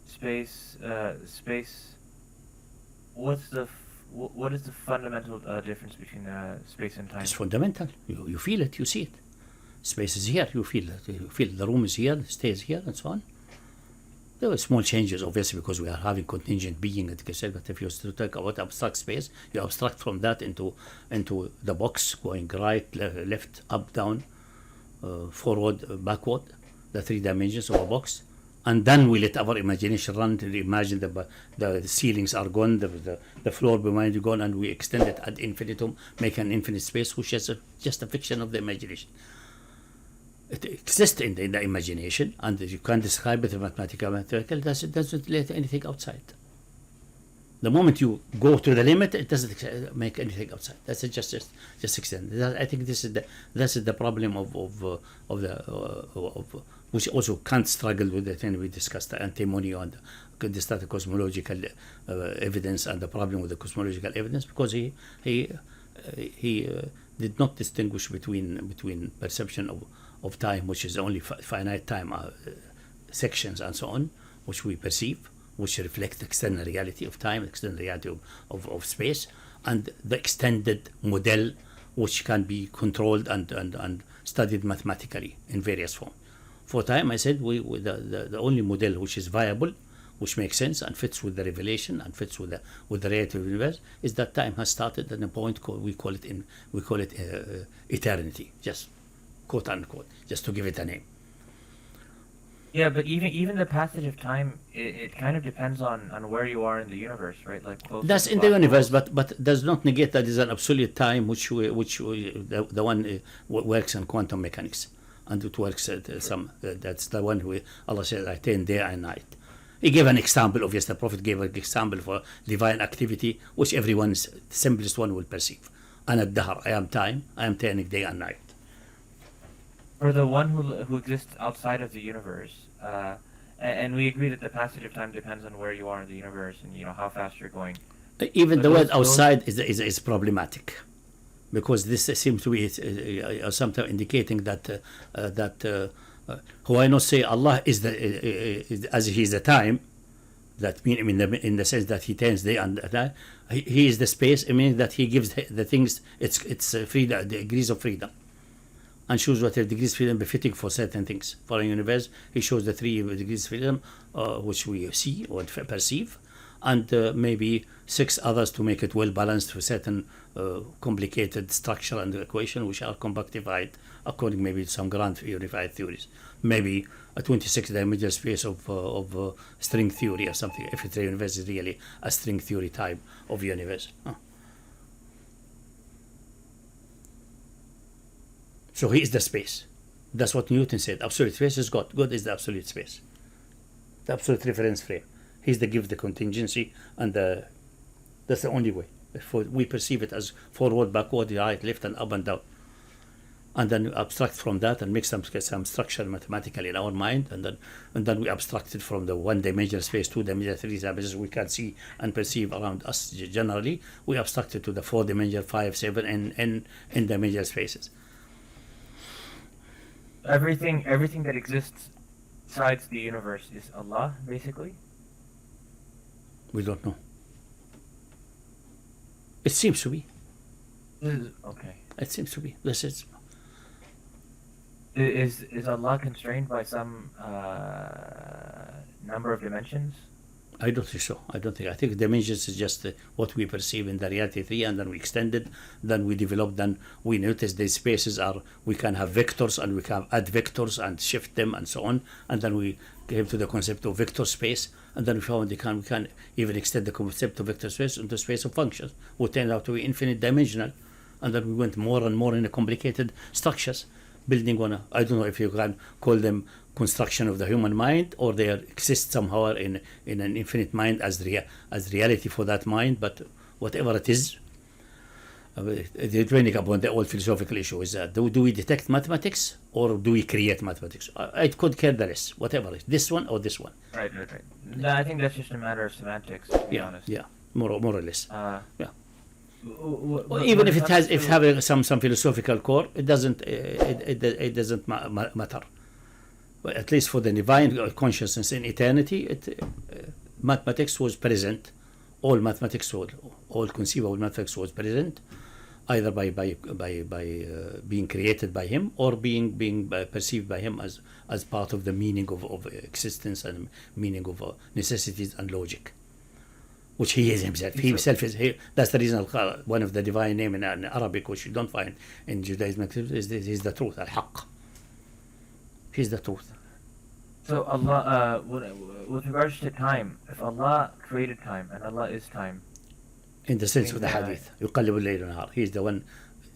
Space. What is the fundamental difference between space and time? It's fundamental. You feel it. You see it. Space is here. You feel it. You feel the room is here. The stays here, and so on. There are small changes, obviously, because we are having contingent being, like I said. But if you talk about abstract space, you abstract from that into the box, going right, left, up, down, forward, backward, the three dimensions of a box. And then we let our imagination run to imagine the ceilings are gone, the floor behind you gone, and we extend it ad infinitum, make an infinite space, which is just a fiction of the imagination. It exists in the imagination, and you can't describe it mathematical. It doesn't let anything outside. The moment you go to the limit, it doesn't make anything outside. That's just extend. I think this is the problem of which also Kant struggled with. The thing we discussed, the antimony and the cosmological evidence, and the problem with the cosmological evidence, because he did not distinguish between perception of time, which is only finite time sections and so on, which we perceive, which reflect the external reality of time, external reality of space, and the extended model, which can be controlled and studied mathematically in various forms. For time, I said the only model which is viable, which makes sense and fits with the revelation and fits with the reality of the universe, is that time has started at a point we call it eternity, just quote unquote, just to give it a name. Yeah, but even the passage of time, it kind of depends on where you are in the universe, right? Like that's in the universe, but does not negate that is an absolute time which the one works in quantum mechanics, and it works at that's the one who Allah said I attain day and night. He gave an example. Obviously, the Prophet gave an example for divine activity, which everyone's the simplest one will perceive. And at-Dahr, I am time, I am turning day and night. For the one who exists outside of the universe, and we agree that the passage of time depends on where you are in the universe and how fast you're going. Even but the word outside is problematic, because this seems to be sometimes indicating that who I not say Allah is as He is the time, that mean in the sense that He turns day and night. He is the space. I mean that He gives the things it's freedom, the degrees of freedom, and shows what the degrees of freedom befitting for certain things. For a universe, He shows the 3 degrees of freedom which we see or perceive, and maybe 6 others to make it well balanced with certain complicated structure and equation which are compactified according maybe to some grand unified theories. Maybe a 26-dimensional space of string theory or something, if the universe is really a string theory type of universe. So he is the space. That's what Newton said. Absolute space is God. God is the absolute space. The absolute reference frame. He's the give the contingency, and that's the only way. We perceive it as forward, backward, right, left, and up and down. And then we abstract from that and make some structure mathematically in our mind, and then we abstract it from the one-dimensional space, two-dimensional, three-dimensional we can see and perceive around us generally. We abstract it to the 4-dimensional, 5, 7, and n-dimensional spaces. Everything that exists besides the universe is Allah, basically? We don't know. It seems to be. Okay. It seems to be. This is. Is Allah constrained by some number of dimensions? I don't think so. I think dimensions is just what we perceive in the reality 3, and then we extend it, then we develop, then we notice these spaces we can have vectors, and we can add vectors and shift them and so on, and then we came to the concept of vector space, and then we found we can even extend the concept of vector space into space of functions, which turned out to be infinite dimensional, and then we went more and more into complicated structures, building on I don't know if you can call them construction of the human mind, or they exist somehow in an infinite mind as reality for that mind, but whatever it is, depending upon the old philosophical issue is that do we detect mathematics or do we create mathematics? I could care less, whatever it is, this one or this one. Right. No, I think that's just a matter of semantics, to be honest. Yeah, more or less. But even if it has some philosophical core, it doesn't matter. But at least for the divine consciousness in eternity, mathematics was present. All conceivable mathematics was present, either by being created by him or being perceived by him as part of the meaning of existence and meaning of necessities and logic, which he is himself. He himself is. That's the reason one of the divine name in Arabic, which you don't find in Judaism, is the truth, al-Haqq. He's the truth. So Allah, with regards to time, if Allah created time and Allah is time, in the sense of the hadith, يقلب الليل والنهار, he's the one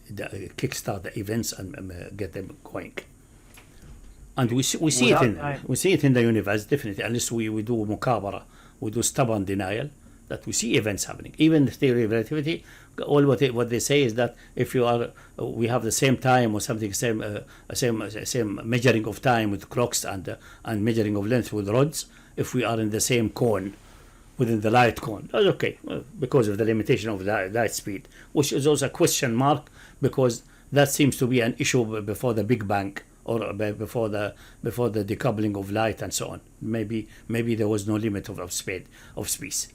that kickstart the events and get them going. And we see it in the universe, definitely, unless we do mukabara, we do stubborn denial, that we see events happening. Even the theory of relativity, all what they say is that if we have the same time or something, same measuring of time with clocks and measuring of length with rods, if we are in the same cone, within the light cone, that's okay, because of the limitation of light speed, which is also a question mark, because that seems to be an issue before the Big Bang, or before the decoupling of light and so on. Maybe there was no limit of speed, speed.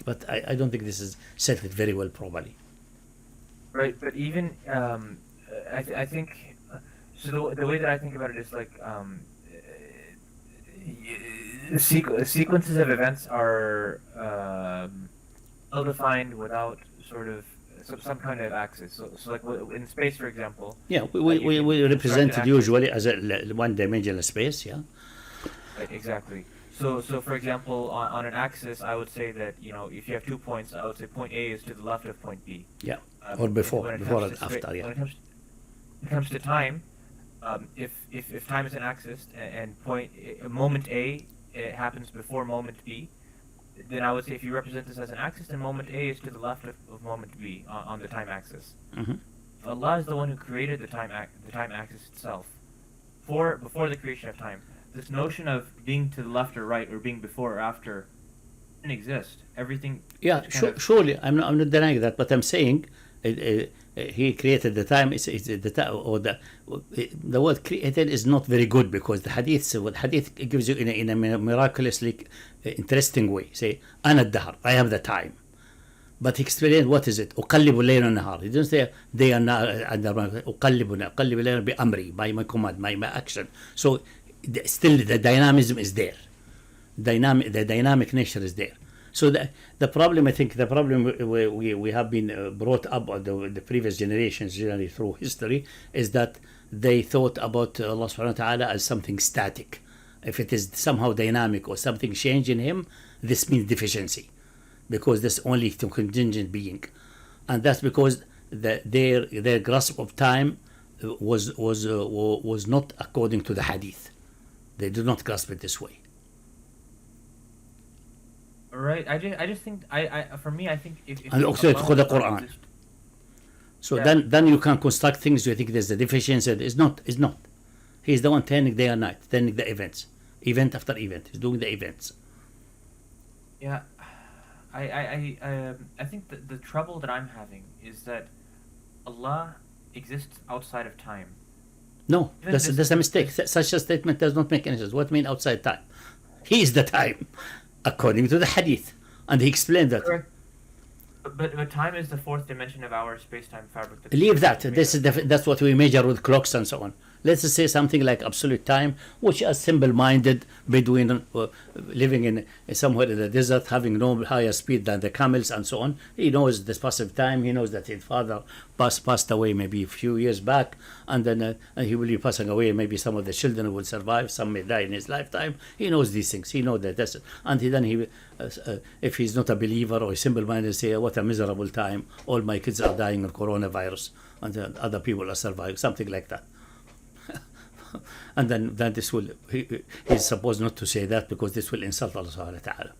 But I don't think this is settled very well properly. Right, but even I think so. The way that I think about it is like sequences of events are well defined without sort of some kind of axis. So like in space, for example. Yeah, we represent it usually as a one-dimensional space. Yeah. Right, exactly. So for example, on an axis, I would say that if you have 2 points, I would say point A is to the left of point B. Yeah. Or before and after. Yeah. When it comes to time, if time is an axis and moment A happens before moment B, then I would say if you represent this as an axis, then moment A is to the left of moment B on the time axis. Mm-hmm. Allah is the one who created the time axis itself before the creation of time. This notion of being to the left or right or being before or after didn't exist. Everything. Yeah, surely. I'm not denying that, but I'm saying he created the time. The word created is not very good, because the hadith gives you in a miraculously interesting way. Say, أنا الدهر, I have the time. But he explained what is it. أقلب الليل والنهار. He didn't say day and night. أقلب الليل بأمري, by my command, my action. So still the dynamism is there. the dynamic nature is there. So the problem, I think, we have been brought up on the previous generations, generally through history, is that they thought about Allah subhanahu wa ta'ala as something static. If it is somehow dynamic or something change in him, this means deficiency, because this only to contingent being, and that's because their grasp of time was not according to the hadith. They do not grasp it this way. Right. I just think for me I think if and also Allah the Quran. So yeah. then you can construct things. You think there's a deficiency. It's not. He's the one turning day and night, turning the event after event. He's doing the events. Yeah, I think that the trouble that I'm having is that Allah exists outside of time. No, that's a mistake. Such a statement does not make any sense. What mean outside time? He is the time, according to the hadith, and he explained that. Correct. But time is the fourth dimension of our space-time fabric. Leave that. That's what we measure with clocks and so on. Let's say something like absolute time, which a simple-minded Bedouin living in somewhere in the desert, having no higher speed than the camels and so on. He knows the passive time. He knows that his father passed away maybe a few years back, and then he will be passing away. Maybe some of the children will survive. Some may die in his lifetime. He knows these things. He knows that. And then if he's not a believer or simple-minded, say, "What a miserable time! All my kids are dying of coronavirus, and other people are surviving." Something like that. And then this will, he's supposed not to say that, because this will insult Allah subhanahu wa ta'ala.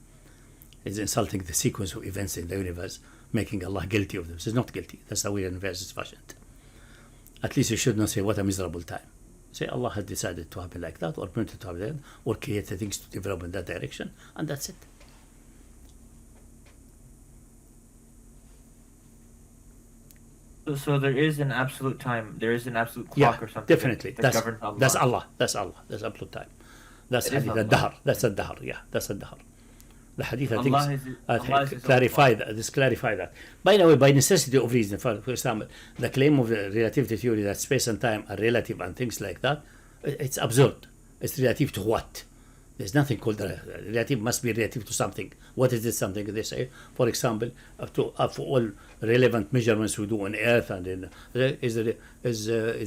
It's insulting the sequence of events in the universe, making Allah guilty of them. This is not guilty. That's how the universe is fashioned. At least you should not say, "What a miserable time." Say, Allah had decided to happen like that, or permitted to happen like that, or created things to develop in that direction, and that's it. So there is an absolute time. There is an absolute clock or something. Definitely. That governs Allah. That's Allah. That's absolute time. That's hadith. Ad-Dahr. That's Ad-Dahr. Yeah, that's Ad-Dahr. The hadith, I think, clarify that. By the way, by necessity of reason, for example, the claim of the relativity theory that space and time are relative and things like that, it's absurd. It's relative to what? There's nothing called relative. Must be relative to something. What is this something? They say, for example, for all relevant measurements we do on Earth and is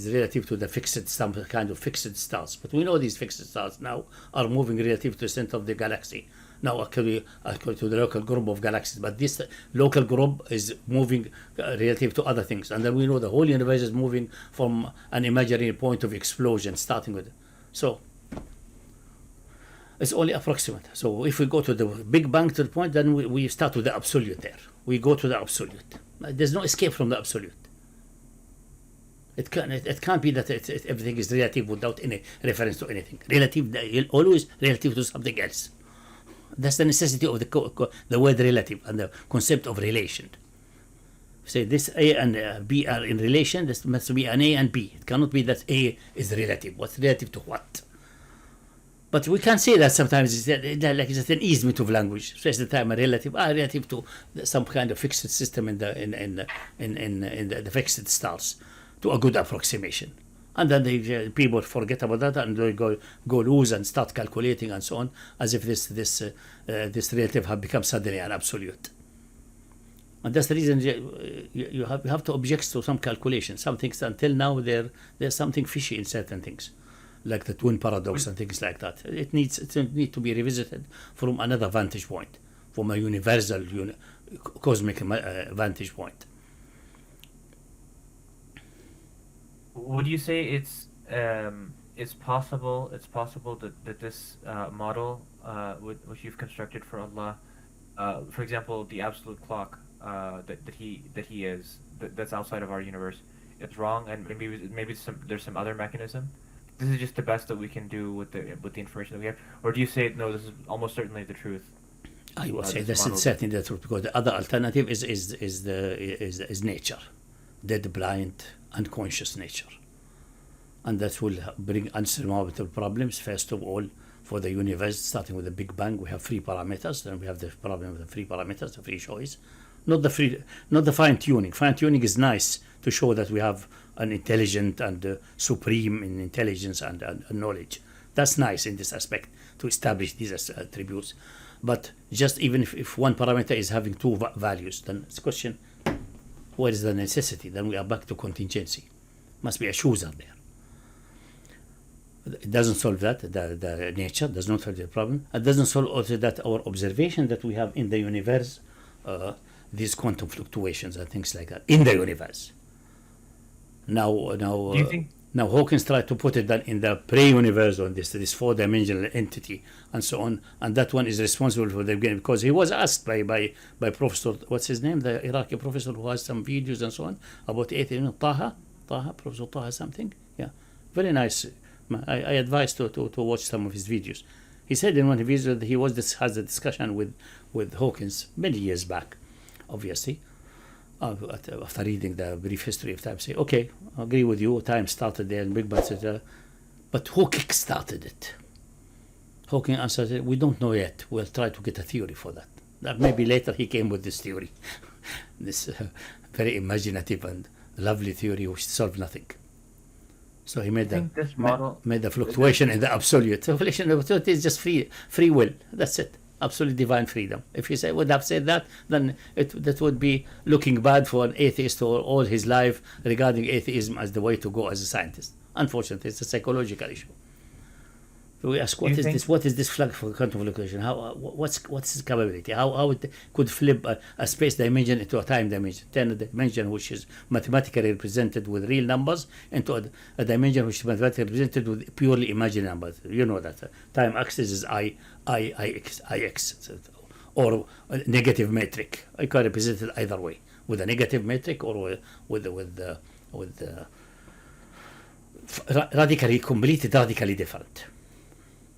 relative to the fixed, some kind of fixed stars. But we know these fixed stars now are moving relative to the center of the galaxy. Now, according to the local group of galaxies, but this local group is moving relative to other things, and then we know the whole universe is moving from an imaginary point of explosion, starting with. So it's only approximate. So if we go to the Big Bang to the point, then we start with the absolute there. We go to the absolute. There's no escape from the absolute. It can't be that everything is relative without any reference to anything. Relative, always relative to something else. That's the necessity of the word relative and the concept of relation. Say this A and B are in relation, this must be an A and B. It cannot be that A is relative. What's relative to what? But we can say that sometimes it's an easement of language. So it's the time relative to some kind of fixed system in the fixed stars, to a good approximation. And then the people forget about that and they go loose and start calculating and so on, as if this relative have become suddenly an absolute. And that's the reason you have to object to some calculations. Some things until now there's something fishy in certain things, like the twin paradox and things like that. It needs to be revisited from another vantage point, from a universal cosmic vantage point. Would you say it's possible that this model which you've constructed for Allah, for example, the absolute clock that he is, that's outside of our universe, it's wrong, and maybe there's some other mechanism? This is just the best that we can do with the information that we have, or do you say no? This is almost certainly the truth. I would say this is certainly the truth, because the other alternative is nature, dead, blind, unconscious nature, and that will bring unsurmountable problems. First of all, for the universe, starting with the Big Bang, we have three parameters. Then we have the problem with the three parameters, the free choice, not the fine tuning. Fine tuning is nice to show that we have an intelligent and supreme in intelligence and knowledge. That's nice in this aspect to establish these attributes. But just even if one parameter is having two values, then it's a question, what is the necessity? Then we are back to contingency. Must be a chooser there. It doesn't solve that. The nature does not solve the problem. It doesn't solve also that our observation that we have in the universe, these quantum fluctuations and things like that in the universe. Now, Do you think? now Hawkins tried to put it that in the pre-universe on this four-dimensional entity and so on, and that one is responsible for the beginning because he was asked by Professor, what's his name, the Iraqi professor who has some videos and so on about atheism, Professor Taha something, yeah, very nice. I advise to watch some of his videos. He said in one of his videos that he has a discussion with Hawkins many years back, obviously. After reading the brief history of time, say, okay, I agree with you, time started there in Big Bang, but who kick-started it? Hawking answered, we don't know yet. We'll try to get a theory for that. Maybe later he came with this theory, this very imaginative and lovely theory which solved nothing. So he made the fluctuation in the absolute. So absolute is just free will. That's it. Absolute divine freedom. If you would have said that, then that would be looking bad for an atheist all his life regarding atheism as the way to go as a scientist. Unfortunately, it's a psychological issue. So we ask, what is this? What is this quantum fluctuation? What's its capability? How it could flip a space dimension into a time dimension, turn a dimension which is mathematically represented with real numbers into a dimension which is mathematically represented with purely imaginary numbers. You know that time axis is ix, or a negative metric. I can represent it either way, with a negative metric or with radically different.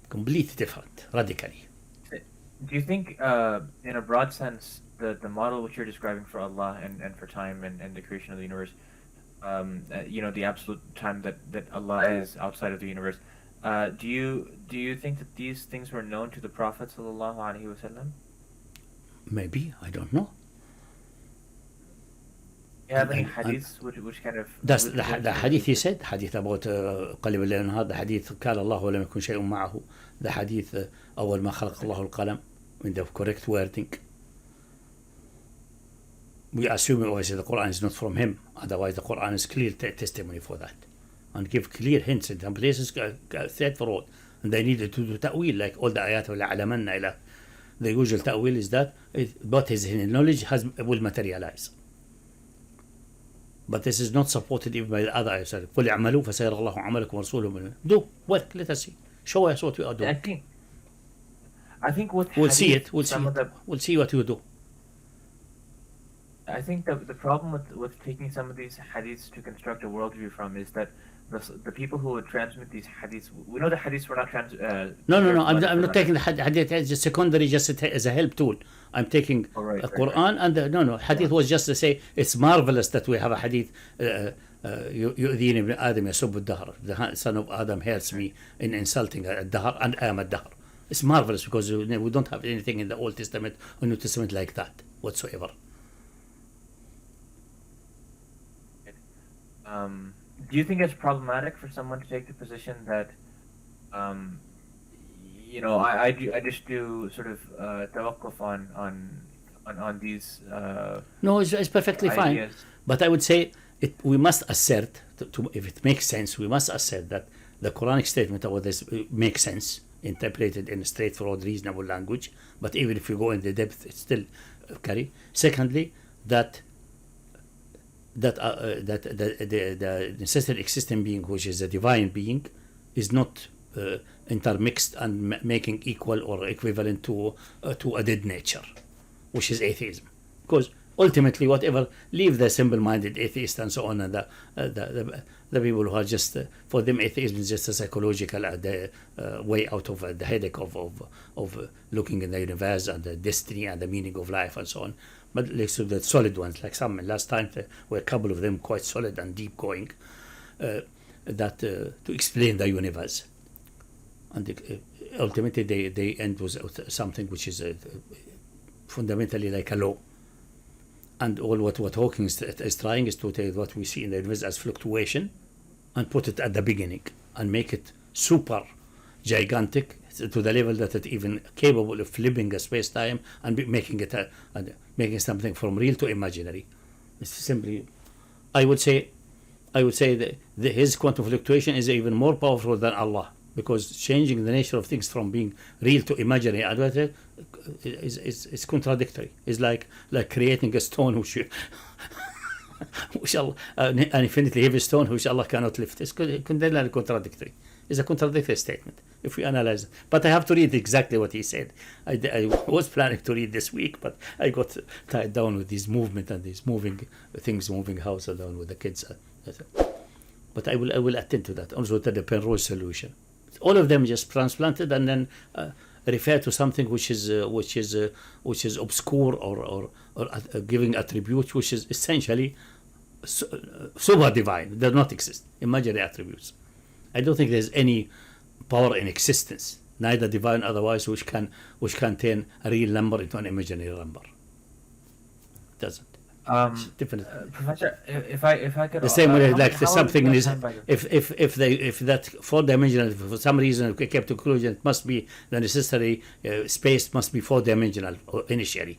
Completely different, radically. Do you think, in a broad sense, the model which you're describing for Allah and for time and the creation of the universe, the absolute time that Allah is outside of the universe, do you think that these things were known to the Prophet sallallahu alaihi wasallam? Maybe, I don't know. You have any hadiths which kind of... That's the hadith he said, hadith about قلب الليل والنهار, the hadith قال الله ولم يكن شيء معه, the hadith أول ما خلق الله القلم, in the correct wording. We assume obviously the Quran is not from him, otherwise the Quran is clear testimony for that, and give clear hints in some places straightforward, and they needed to do ta'wil like all the ayat وَلَعْلَمَنَّ إلى. The usual ta'wil is that but his knowledge will materialize. But this is not supported even by the other ayahs. قُلْ اعْمَلُوا فَسَيَرَ اللَّهُ عَمَلَكُمْ وَرَسُولُهُ. Do work, let us see. Show us what we are doing. I think with we'll hadith, see it. We'll see what you do. I think the problem with taking some of these hadiths to construct a worldview from is that the people who would transmit these hadiths, we know the hadiths were not No. I'm not taking the hadith as a secondary, just as a help tool. I'm taking Quran and hadith was just to say it's marvelous that we have a hadith. يؤذيني ابن آدم يسب الدهر. The son of Adam hurts me in insulting الدهر, and I am الدهر. It's marvelous because we don't have anything in the Old Testament or New Testament like that whatsoever. Do you think it's problematic for someone to take the position that, I just do sort of tawakkuf on these No, it's perfectly ideas. fine. But I would say we must assert, if it makes sense, we must assert that the Quranic statement about this makes sense, interpreted in a straightforward, reasonable language. But even if you go into depth, it's still carry. Secondly, that the necessary existing being, which is a divine being, is not intermixed and making equal or equivalent to a dead nature, which is atheism. Because ultimately, whatever, leave the simple-minded atheist and so on, and the people who are just for them atheism is just a psychological way out of the headache of looking in the universe and the destiny and the meaning of life and so on. But let's do the solid ones, like some last time were a couple of them quite solid and deep going, that to explain the universe, and ultimately they end with something which is fundamentally like a law. And all what Hawkins is trying is to take what we see in the universe as fluctuation and put it at the beginning and make it super gigantic to the level that it even capable of flipping a space-time and making it making something from real to imaginary. It's simply, I would say that his quantum fluctuation is even more powerful than Allah, because changing the nature of things from being real to imaginary is contradictory. It's like creating a stone which Allah, an infinitely heavy stone which Allah cannot lift. It's contradictory. It's a contradictory statement if we analyze it. But I have to read exactly what he said. I was planning to read this week, but I got tied down with these movement and these moving house down with the kids. But I will attend to that. Also to the Penrose solution. All of them just transplanted and then refer to something which is obscure or giving attributes which is essentially super divine. They do not exist. Imaginary attributes. I don't think there's any power in existence, neither divine or otherwise, which can turn a real number into an imaginary number. It doesn't. Definitely. Professor, if I could, the same way like something is, if that four-dimensional for some reason we kept to conclusion, it must be the necessary space must be four-dimensional initially.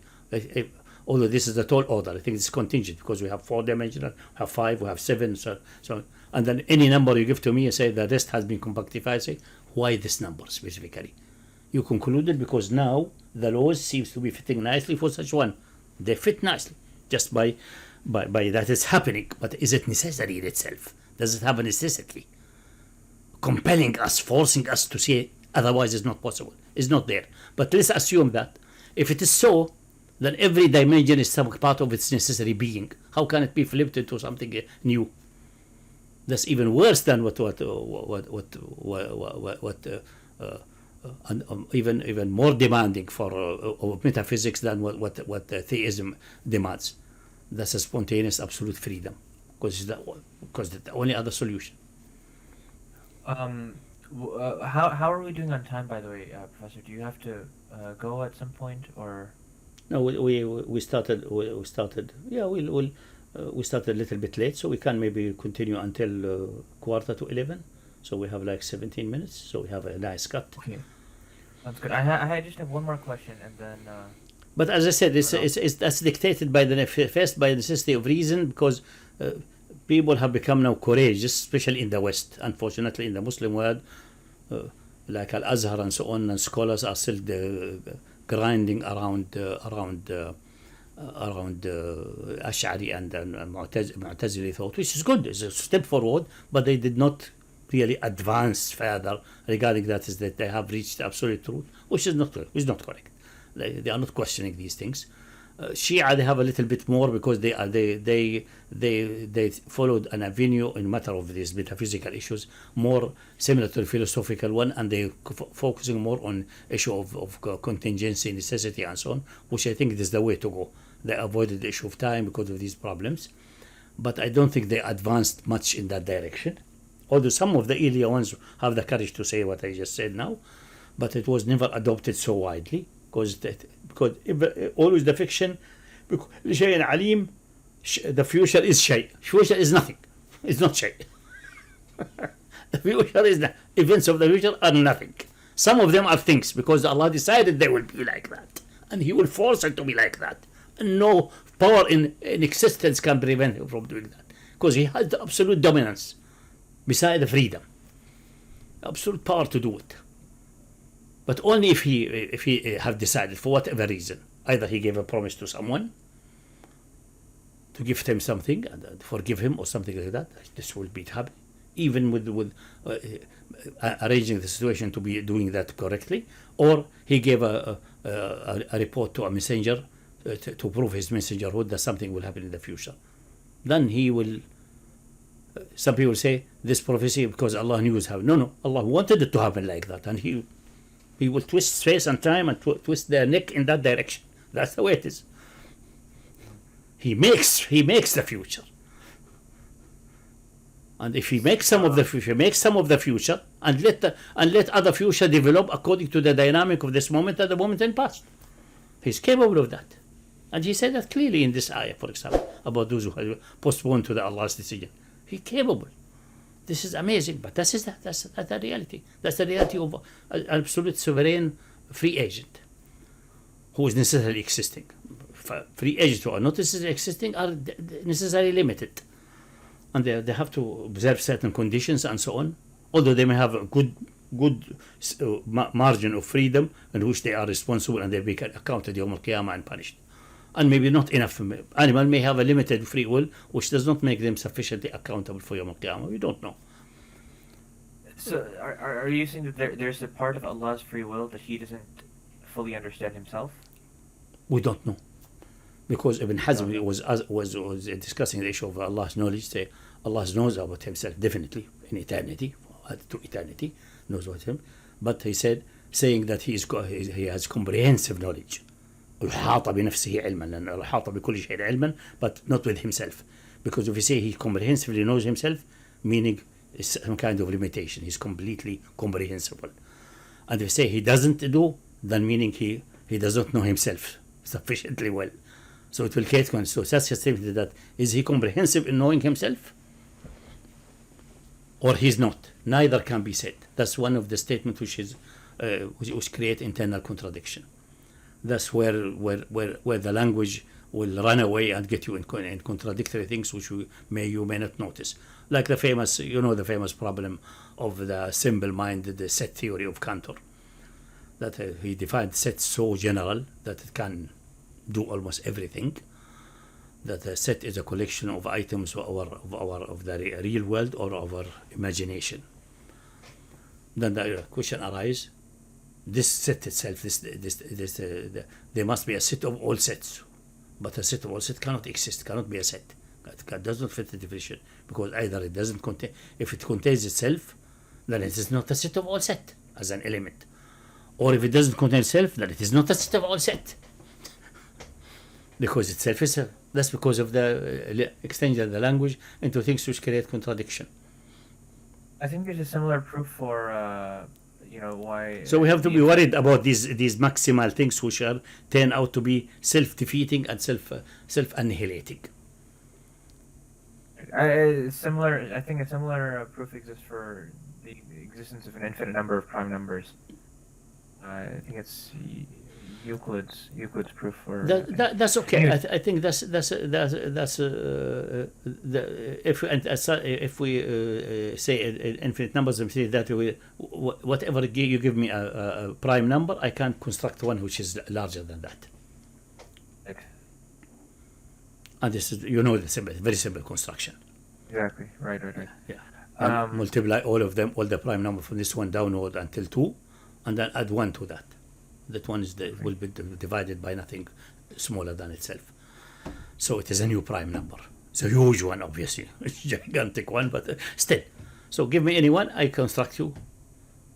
Although this is the tall order, I think it's contingent because we have four-dimensional, we have five, we have seven, so and then any number you give to me and say the rest has been compactified, say why this number specifically? You concluded because now the laws seems to be fitting nicely for such one. They fit nicely just by that is happening. But is it necessary in itself? Does it have a necessity compelling us, forcing us to say otherwise is not possible? It's not there. But let's assume that if it is so, then every dimension is some part of its necessary being. How can it be flipped into something new? That's even worse than even more demanding for metaphysics than what theism demands. That's a spontaneous absolute freedom, because that's the only other solution. How are we doing on time, by the way, Professor? Do you have to go at some point, or? No, we started. Yeah, we started a little bit late, so we can maybe continue until 11:15. So we have like 17 minutes. So we have a nice cut. Okay, sounds good. I just have one more question, and then. But as I said, that's dictated by first by the necessity of reason, because people have become now courageous, especially in the West. Unfortunately, in the Muslim world, like Al-Azhar and so on, and scholars are still grinding around Ashari and Mu'tazili thought, which is good. It's a step forward, but they did not really advance further regarding that. Is that they have reached absolute truth, which is not correct. They are not questioning these things. Shia, they have a little bit more because they followed an avenue in matter of these metaphysical issues more similar to the philosophical one, and they focusing more on issue of contingency, necessity, and so on, which I think is the way to go. They avoided the issue of time because of these problems, but I don't think they advanced much in that direction. Although some of the earlier ones have the courage to say what I just said now, but it was never adopted so widely. Because always the fiction, لشيء عليم, the future is shay. Future is nothing. It's not shay. The future is not. Events of the future are nothing. Some of them are things because Allah decided they will be like that, and He will force it to be like that. And no power in existence can prevent Him from doing that, because He has the absolute dominance beside the freedom, absolute power to do it. But only if he have decided for whatever reason. Either he gave a promise to someone to gift him something and forgive him or something like that. This will be happen. Even with arranging the situation to be doing that correctly, or he gave a report to a messenger to prove his messengerhood that something will happen in the future. Then he will. Some people say this prophecy because Allah knew it happened. No, Allah wanted it to happen like that, and He will twist space and time and twist their neck in that direction. That's the way it is. He makes the future, and if He makes some of the future, and let other future develop according to the dynamic of this moment at the moment in past, He's capable of that, and He said that clearly in this ayah, for example, about those who have postponed to Allah's decision. He's capable. This is amazing, but that's the reality. That's the reality of an absolute sovereign free agent who is necessarily existing. Free agents who are not necessarily existing are necessarily limited, and they have to observe certain conditions and so on. Although they may have a good margin of freedom in which they are responsible and they be accounted Yawm al-Qiyamah and punished. And maybe not enough. Animal may have a limited free will, which does not make them sufficiently accountable for Yawm al-Qiyamah. We don't know. So, are you saying that there's a part of Allah's free will that He doesn't fully understand Himself? We don't know, because Ibn Hazm was discussing the issue of Allah's knowledge. Say Allah knows about Himself definitely in eternity, to eternity knows about Him, but he said, saying that he has comprehensive knowledge. أحاط بنفسه علما لأن أحاط بكل شيء علما, but not with himself, because if you say he comprehensively knows himself, meaning some kind of limitation, he's completely comprehensible. And if you say he doesn't do, then meaning he does not know himself sufficiently well. So it will create so such a statement that is he comprehensive in knowing himself, or he's not? Neither can be said. That's one of the statements which create internal contradiction. That's where the language will run away and get you in contradictory things which you may not notice. Like the famous problem of the simple-minded set theory of Cantor. That he defined set so general that it can do almost everything. That a set is a collection of items of the real world or of our imagination. Then the question arises. This set itself, there must be a set of all sets, but a set of all sets cannot exist, cannot be a set. It does not fit the definition, because either it doesn't contain, if it contains itself, then it is not a set of all set as an element, or if it doesn't contain itself, then it is not a set of all set, because itself is that's because of the extension of the language into things which create contradiction. I think there's a similar proof for. Why? So we have to be worried about these maximal things which turn out to be self-defeating and self-annihilating. I think a similar proof exists for the existence of an infinite number of prime numbers. I think it's Euclid's proof for. That's okay. I think that's if we say infinite numbers and say that whatever you give me a prime number, I can construct one which is larger than that. Right. And this is very simple construction. Exactly. Right. Yeah. Multiply all the prime number from this one downward until 2, and then add 1 to that. That one will be divided by nothing smaller than itself. So it is a new prime number. It's a huge one, obviously. It's a gigantic one, but still. So give me any one, I construct you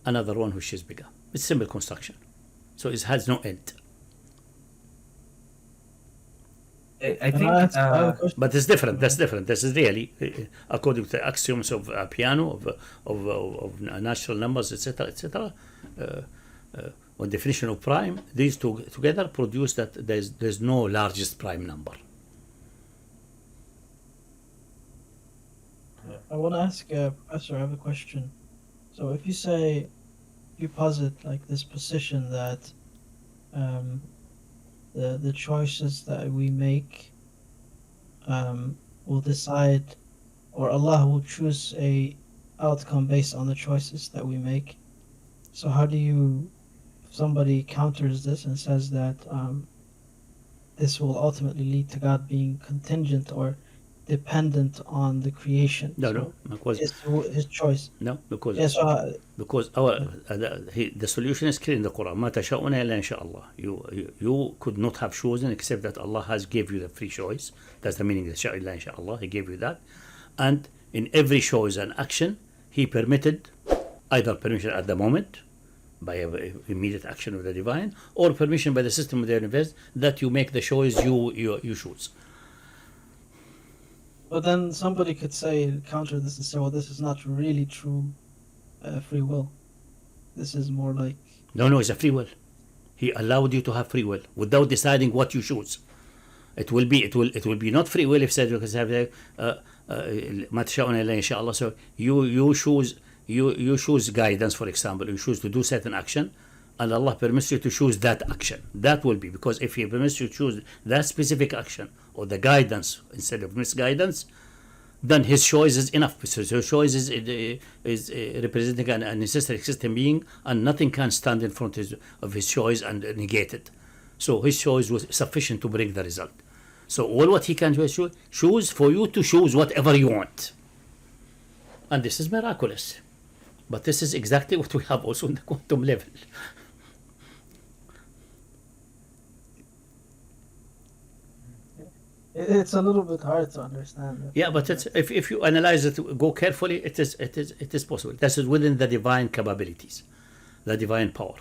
another one which is bigger. It's simple construction. So it has no end. I think, but it's different. That's different. This is really according to the axioms of piano, of natural numbers, etc. One definition of prime, these two together produce that there's no largest prime number. I want to ask Professor, I have a question. So if you posit like this position that the choices that we make will decide, or Allah will choose a outcome based on the choices that we make. So how do you, if somebody counters this and says that this will ultimately lead to God being contingent or dependent on the creation? No, because his choice. No, because because the solution is clear in the Quran. ما تشاءون إلا إن شاء الله. You could not have chosen except that Allah has gave you the free choice. That's the meaning of شاء إلا إن شاء الله. He gave you that, and in every choice and action, He permitted either permission at the moment by immediate action of the divine, or permission by the system of the universe that you make the choice you choose. But then somebody could counter this and say, well, this is not really true free will. This is more like... No, it's a free will. He allowed you to have free will without deciding what you choose. It will be not free will if said ما تشاءون إلا إن شاء الله. So you choose guidance, for example. You choose to do certain action, and Allah permits you to choose that action. That will be, because if He permits you to choose that specific action or the guidance instead of misguidance, then His choice is enough. So His choice is representing a necessary existing being, and nothing can stand in front of His choice and negate it. So His choice was sufficient to bring the result. So all what He can do is choose for you to choose whatever you want. And this is miraculous. But this is exactly what we have also in the quantum level. It's a little bit hard to understand. Yeah, but it's, if you analyze it, go carefully, it is possible. This is within the divine capabilities, the divine power,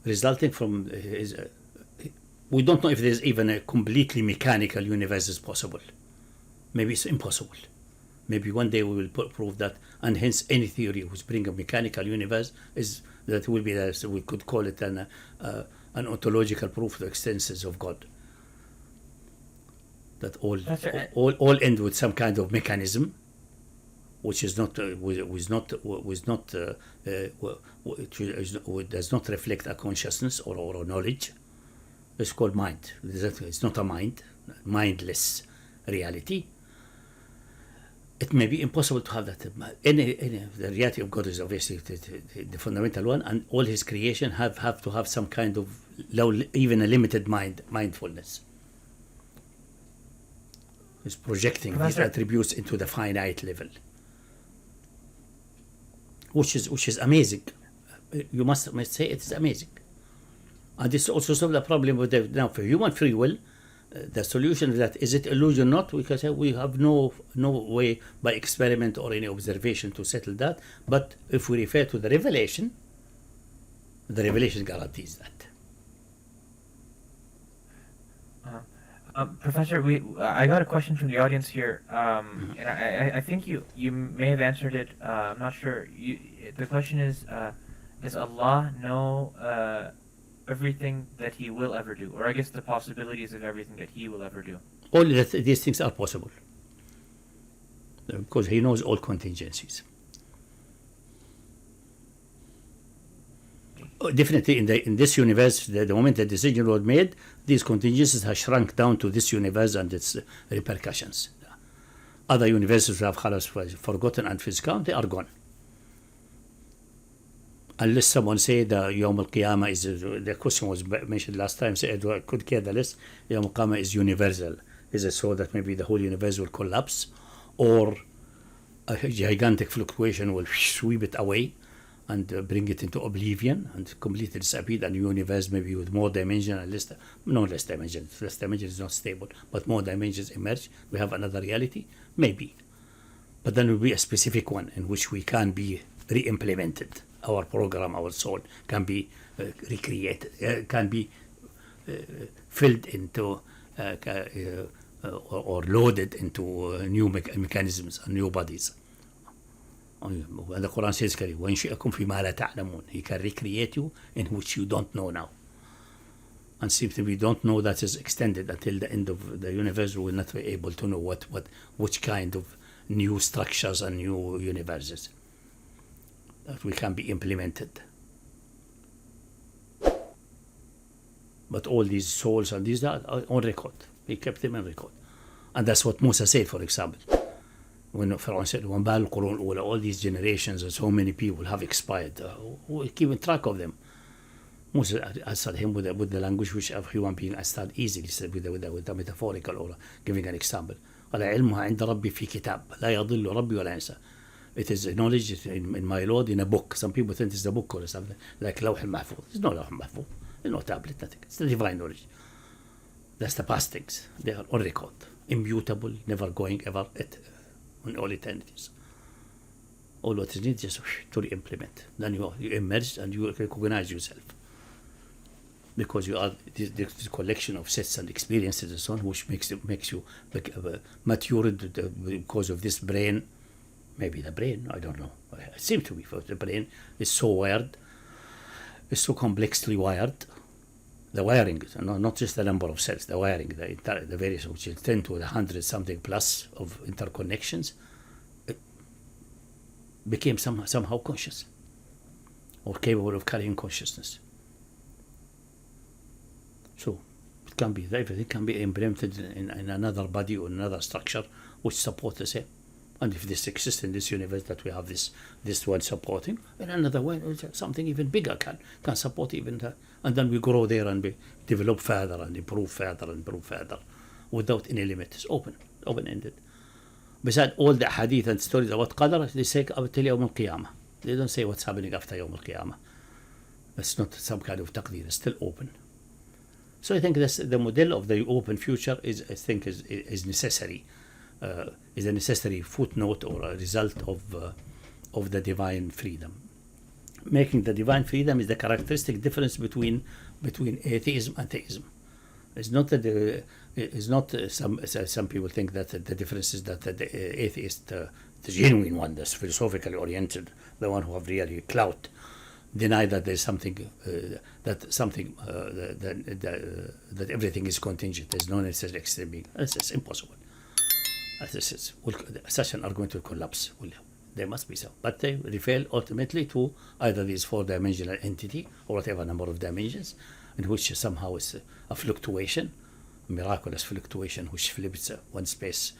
resulting from His. We don't know if there's even a completely mechanical universe is possible. Maybe it's impossible. Maybe one day we will prove that, and hence any theory which brings a mechanical universe is that will be there. So we could call it an ontological proof of the existence of God. That all end with some kind of mechanism, which is not does not reflect a consciousness or a knowledge. It's called mind. It's not a mindless reality. It may be impossible to have that. The reality of God is obviously the fundamental one, and all His creation have to have some kind of even a limited mindfulness. Is projecting these attributes into the finite level, which is amazing. You must say it is amazing, and this also solves the problem with now for human free will. The solution is that is it illusion or not? Because we have no way by experiment or any observation to settle that. But if we refer to the revelation guarantees that. Professor, I got a question from the audience here, and I think you may have answered it. I'm not sure. The question is, does Allah know everything that He will ever do, or I guess the possibilities of everything that He will ever do? All these things are possible, because He knows all contingencies. Definitely in this universe, the moment the decision was made, these contingencies have shrunk down to this universe and its repercussions. Other universes have forgotten and physicality, they are gone. Unless someone say the Yawm al-Qiyamah is, the question was mentioned last time, so I could care the less, Yawm al-Qiyamah is universal. Is it so that maybe the whole universe will collapse, or a gigantic fluctuation will sweep it away and bring it into oblivion and completely disappear, and universe maybe with more dimension and less dimension. Less dimension is not stable, but more dimensions emerge. We have another reality, maybe. But then it will be a specific one in which we can be re-implemented. Our program, our soul can be recreated, can be filled into or loaded into new mechanisms and new bodies. The Quran says clearly, وَإِنْشِئَكُمْ فِي مَا لَا تَعْلَمُونَ. He can recreate you in which you don't know now. And simply we don't know that is extended until the end of the universe. We will not be able to know which kind of new structures and new universes that we can be implemented. But all these souls and these are on record. He kept them on record. And that's what Musa said, for example. When Pharaoh said, all these generations and so many people have expired, we're keeping track of them. Musa answered him with the language which a human being understands easily, with the metaphorical or giving an example. It is knowledge in my Lord in a book. Some people think it's a book or something, like Lawh al-Mahfuz. There's no Lawh al-Mahfuz. There's no tablet, nothing. It's the divine knowledge. That's the past things. They are on record. Immutable, never going ever in all eternities. All what is needed just to re-implement. Then you emerge and you recognize yourself. Because you are this collection of sets and experiences and so on, which makes you matured because of this brain. Maybe the brain, I don't know. It seems to be, for the brain is so wired, it's so complexly wired, the wiring, not just the number of cells, the wiring, the various, which is 10 to the 100 something plus of interconnections, it became somehow conscious or capable of carrying consciousness. So it can be, everything can be implemented in another body or another structure which support the same. And if this exists in this universe that we have this one supporting, in another one, something even bigger can support even that. And then we grow there and develop further and improve further without any limit. It's open-ended. Besides all the hadith and stories about qadar, they say up till Yawm al-Qiyamah. They don't say what's happening after Yawm al-Qiyamah. It's not some kind of taqdeer, it's still open. So I think the model of the open future is necessary. Is a necessary footnote or a result of the divine freedom. Making the divine freedom is the characteristic difference between atheism and theism. It's not that some people think that the difference is that the atheist, the genuine one, that's philosophically oriented, the one who have really clout, deny that there's something that everything is contingent. There's no necessary extreme being. It's impossible. Such an argument will collapse. There must be some. But they refer ultimately to either this four-dimensional entity or whatever number of dimensions, in which somehow is a fluctuation, a miraculous fluctuation which flips one space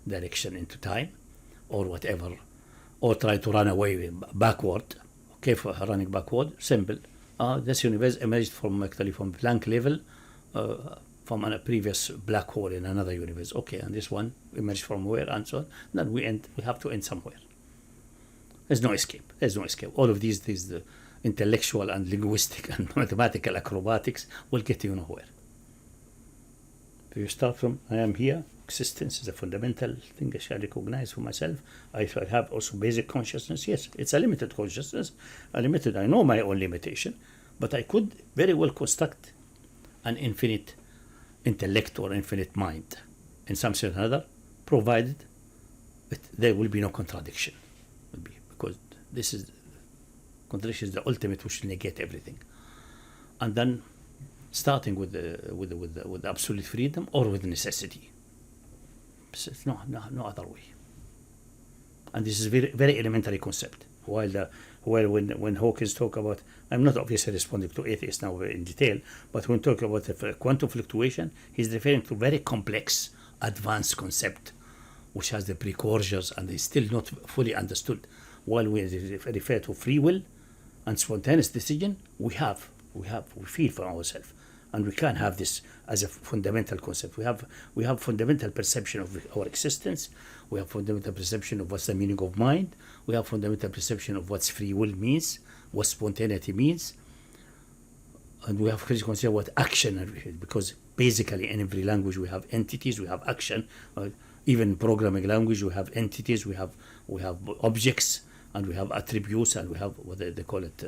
direction into time or whatever, or try to run away backward. Okay, for running backward, simple. This universe emerged from blank level, from a previous black hole in another universe. Okay, and this one emerged from where and so on. Then we have to end somewhere. There's no escape. All of these the intellectual and linguistic and mathematical acrobatics will get you nowhere. If you start from I am here, existence is a fundamental thing I shall recognize for myself. I have also basic consciousness. Yes, it's a limited consciousness. I know my own limitation, but I could very well construct an infinite intellect or infinite mind in some sense or another, provided there will be no contradiction. Because this is contradiction is the ultimate which will negate everything. And then starting with the absolute freedom or with necessity. It's no other way. And this is very very elementary concept. While when Hawkins talk about, I'm not obviously responding to atheists now in detail, but when talking about the quantum fluctuation, he's referring to very complex, advanced concept, which has the precursors and is still not fully understood. While we refer to free will and spontaneous decision, we feel for ourselves, and we can have this as a fundamental concept. We have fundamental perception of our existence. We have fundamental perception of what's the meaning of mind. We have fundamental perception of what's free will means, what spontaneity means, and we have critical concept what action, because basically in every language we have entities, we have action. Even programming language, we have entities, we have objects, and we have attributes, and we have what they call it.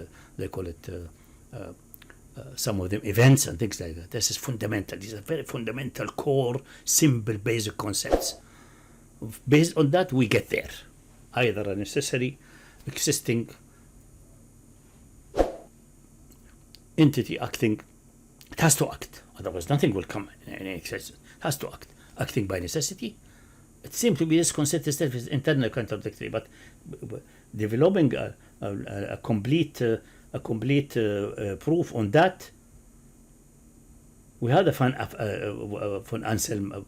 Some of them events and things like that. This is fundamental. These are very fundamental, core, simple, basic concepts. Based on that, we get there. Either a necessary, existing entity acting. It has to act. Otherwise, nothing will come in existence. It has to act. Acting by necessity. It seems to be this concept itself is internally contradictory, but developing a complete proof on that. We had a von Anselm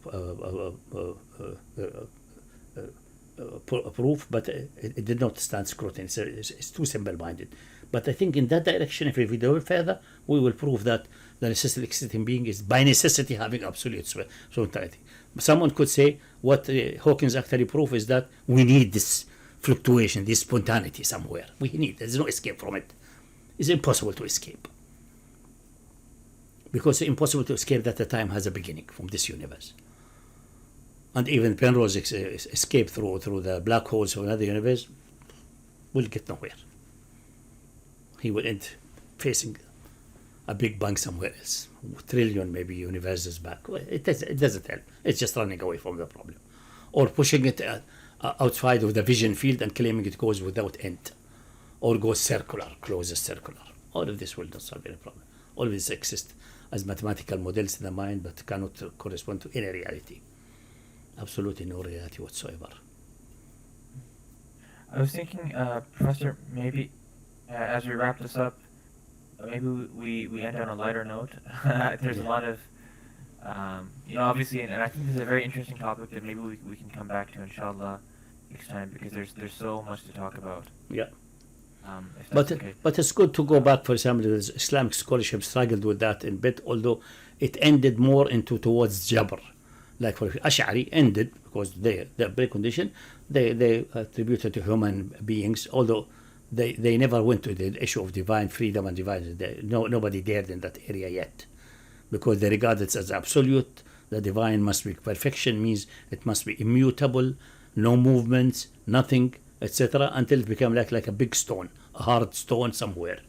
proof, but it did not stand scrutiny. It's too simple-minded. But I think in that direction, if we develop further, we will prove that the necessary existing being is by necessity having absolute certainty. Someone could say what Hawkins actually proved is that we need this fluctuation, this spontaneity somewhere. There's no escape from it. It's impossible to escape. Because it's impossible to escape that the time has a beginning from this universe. And even Penrose escape through the black holes of another universe will get nowhere. He will end facing a big bang somewhere else, trillion maybe universes back. It doesn't help. It's just running away from the problem, or pushing it outside of the vision field and claiming it goes without end, or goes circular, closes circular. All of this will not solve any problem. always exist as mathematical models in the mind, but cannot correspond to any reality. Absolutely no reality whatsoever. I was thinking, Professor, maybe as we wrap this up, maybe we end on a lighter note. There's a lot of, obviously, and I think this is a very interesting topic that maybe we can come back to, inshallah, next time, because there's so much to talk about. Yeah. If that's But okay. but it's good to go back. For example, the Islamic scholarship struggled with that in bit, although it ended more towards Jabr. Like for Ashari ended because the precondition they attributed to human beings, although they never went to the issue of divine freedom and divine. Nobody dared in that area yet, because they regard it as absolute. The divine must be perfection, means it must be immutable, no movements, nothing, etc., until it became like a big stone, a hard stone somewhere.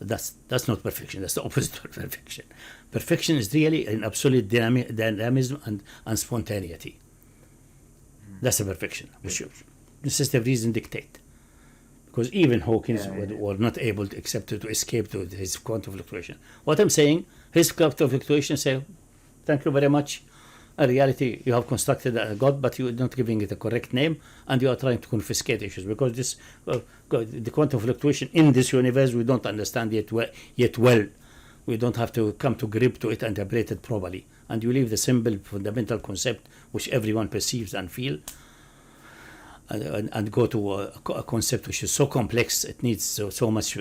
That's not perfection. That's the opposite of perfection. Perfection is really an absolute dynamism and spontaneity. That's a perfection, which necessity of reason dictate. Because even Hawkins were not able to escape to his quantum fluctuation. What I'm saying, his quantum fluctuation say, thank you very much. In reality, you have constructed a God, but you are not giving it a correct name, and you are trying to confiscate issues, because this the quantum fluctuation in this universe we don't understand yet well. We don't have to come to grip to it and interpret it properly, and you leave the simple fundamental concept which everyone perceives and feel, and go to a concept which is so complex, it needs so much,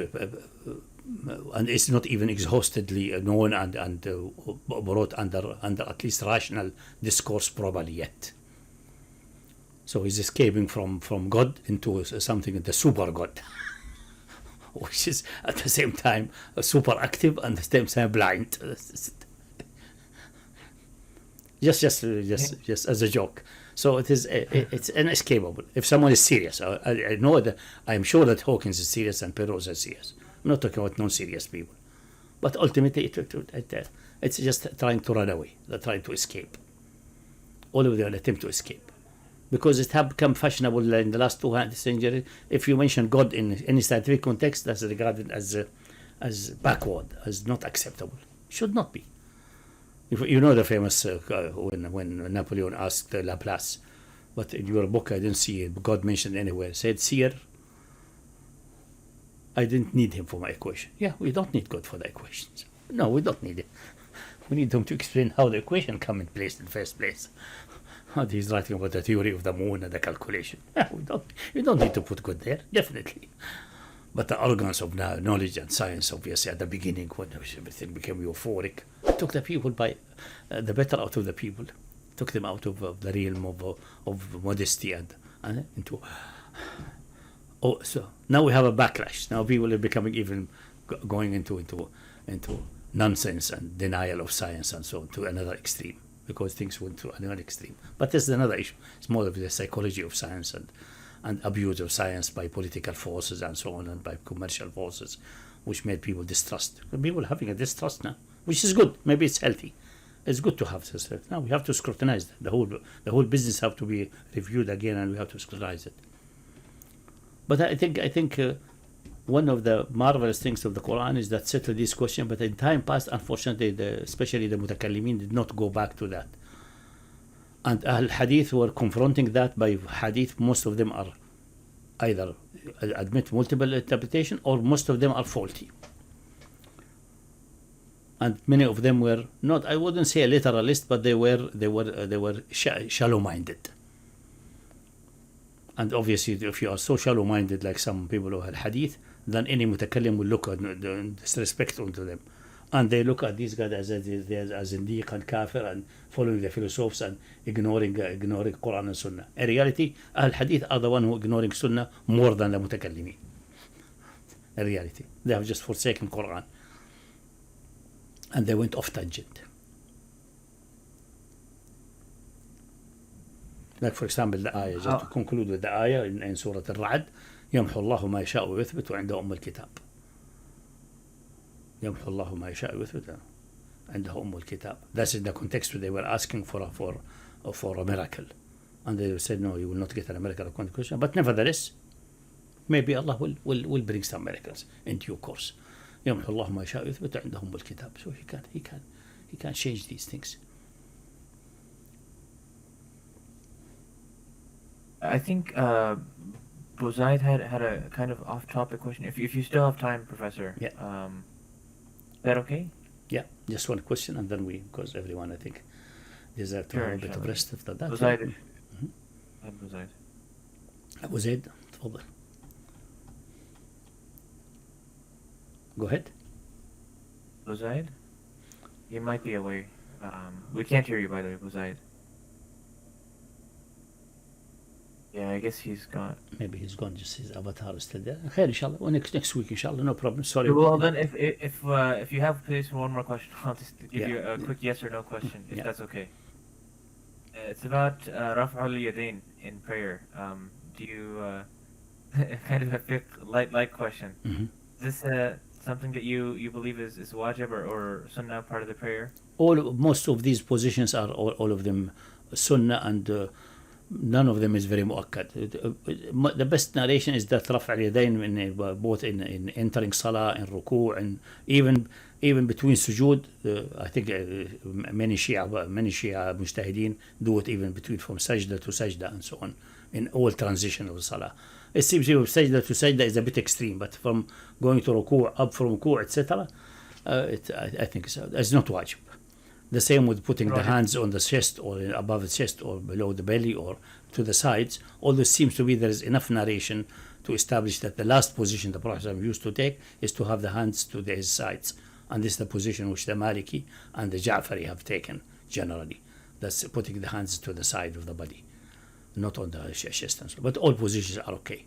and it's not even exhaustively known and brought under at least rational discourse properly yet. So he's escaping from God into something, the super God, which is at the same time super active and at the same time blind. Just as a joke. So it's inescapable. If someone is serious, I know that I'm sure that Hawkins is serious and Penrose is serious. I'm not talking about non-serious people, but ultimately it's just trying to run away, they're trying to escape. All of them attempt to escape, because it has become fashionable in the last 200 centuries. If you mention God in any scientific context, that's regarded as backward, as not acceptable. Should not be. You know the famous when Napoleon asked Laplace, but in your book I didn't see God mentioned anywhere. Said, seer, I didn't need him for my equation. Yeah, we don't need God for the equations. No, we don't need it. We need him to explain how the equation come in place in the first place. And he's writing about the theory of the moon and the calculation. Yeah, we don't need to put God there, definitely. But the arrogance of knowledge and science, obviously, at the beginning, when everything became euphoric, took the people by the better out of the people, took them out of the realm of modesty and into. Oh, so now we have a backlash. Now people are becoming even going into nonsense and denial of science and so on, to another extreme, because things went to another extreme. But this is another issue. It's more of the psychology of science and abuse of science by political forces and so on, and by commercial forces, which made people distrust. People are having a distrust now, which is good. Maybe it's healthy. It's good to have this. Now we have to scrutinize that. The whole business have to be reviewed again, and we have to scrutinize it. But I think one of the marvelous things of the Quran is that settled this question. But in time past, unfortunately, especially the Mutakallimin did not go back to that. And Al-Hadith were confronting that by Hadith. Most of them are either admit multiple interpretation, or most of them are faulty. And many of them were not, I wouldn't say a literalist, but they were shallow-minded. And obviously, if you are so shallow-minded like some people who had Hadith, then any Mutakallim will look at disrespect onto them. And they look at these guys as Zindiq and Kafir, and following the philosophers and ignoring Quran and Sunnah. In reality, Al-Hadith are the one who are ignoring Sunnah more than the Mutakallimin. In reality, they have just forsaken Quran. And they went off tangent. Like for example, the ayah, just to conclude with the ayah in Surah Al-Ra'd, يمحو الله ما يشاء ويثبت وعنده أم الكتاب. يمحو الله ما يشاء ويثبت عنده أم الكتاب. That's in the context where they were asking for a miracle, and they said, no, you will not get a miracle according to Christian. But nevertheless, maybe Allah will bring some miracles in due course. يمحو الله ما يشاء يثبت عندهم الكتاب. So he can change these things. I think Bozaid had a kind of off-topic question. If you still have time, Professor. Yeah. Is that okay? Yeah, just one question, and then because everyone, I think, deserve to have a bit of rest after that. Bozaid. Bozaid. أبو زيد تفضل. Go ahead. Bozaid? He might be away. We can't hear you, by the way, Bozaid. Yeah, I guess he's gone. Maybe he's gone. Just his avatar is still there. خير إن شاء الله. Next week إن شاء الله. No problem. Sorry. Well, then if you have place for one more question, I'll just give you a quick yes or no question, if that's okay. It's about رفع اليدين in prayer. Do you kind of a light question? Mm-hmm. Is this something that you believe is wajib or sunnah, part of the prayer? Most of these positions are all of them sunnah, and none of them is very mu'akkad. The best narration is that رفع اليدين both in entering salah and ruku', and even between sujood. I think many Shia mujtahideen do it even between from sajda to sajda and so on, in all transition of salah. It seems sajda to sajda is a bit extreme, but from going to ruku', up from ruku', etc., I think it's not wajib. The same with putting the hands on the chest or above the chest or below the belly or to the sides. Although it seems to be there is enough narration to establish that the last position the Prophet used to take is to have the hands to his sides. And this is the position which the Maliki and the Ja'fari have taken generally. That's putting the hands to the side of the body, not on the chest and so on. But all positions are okay.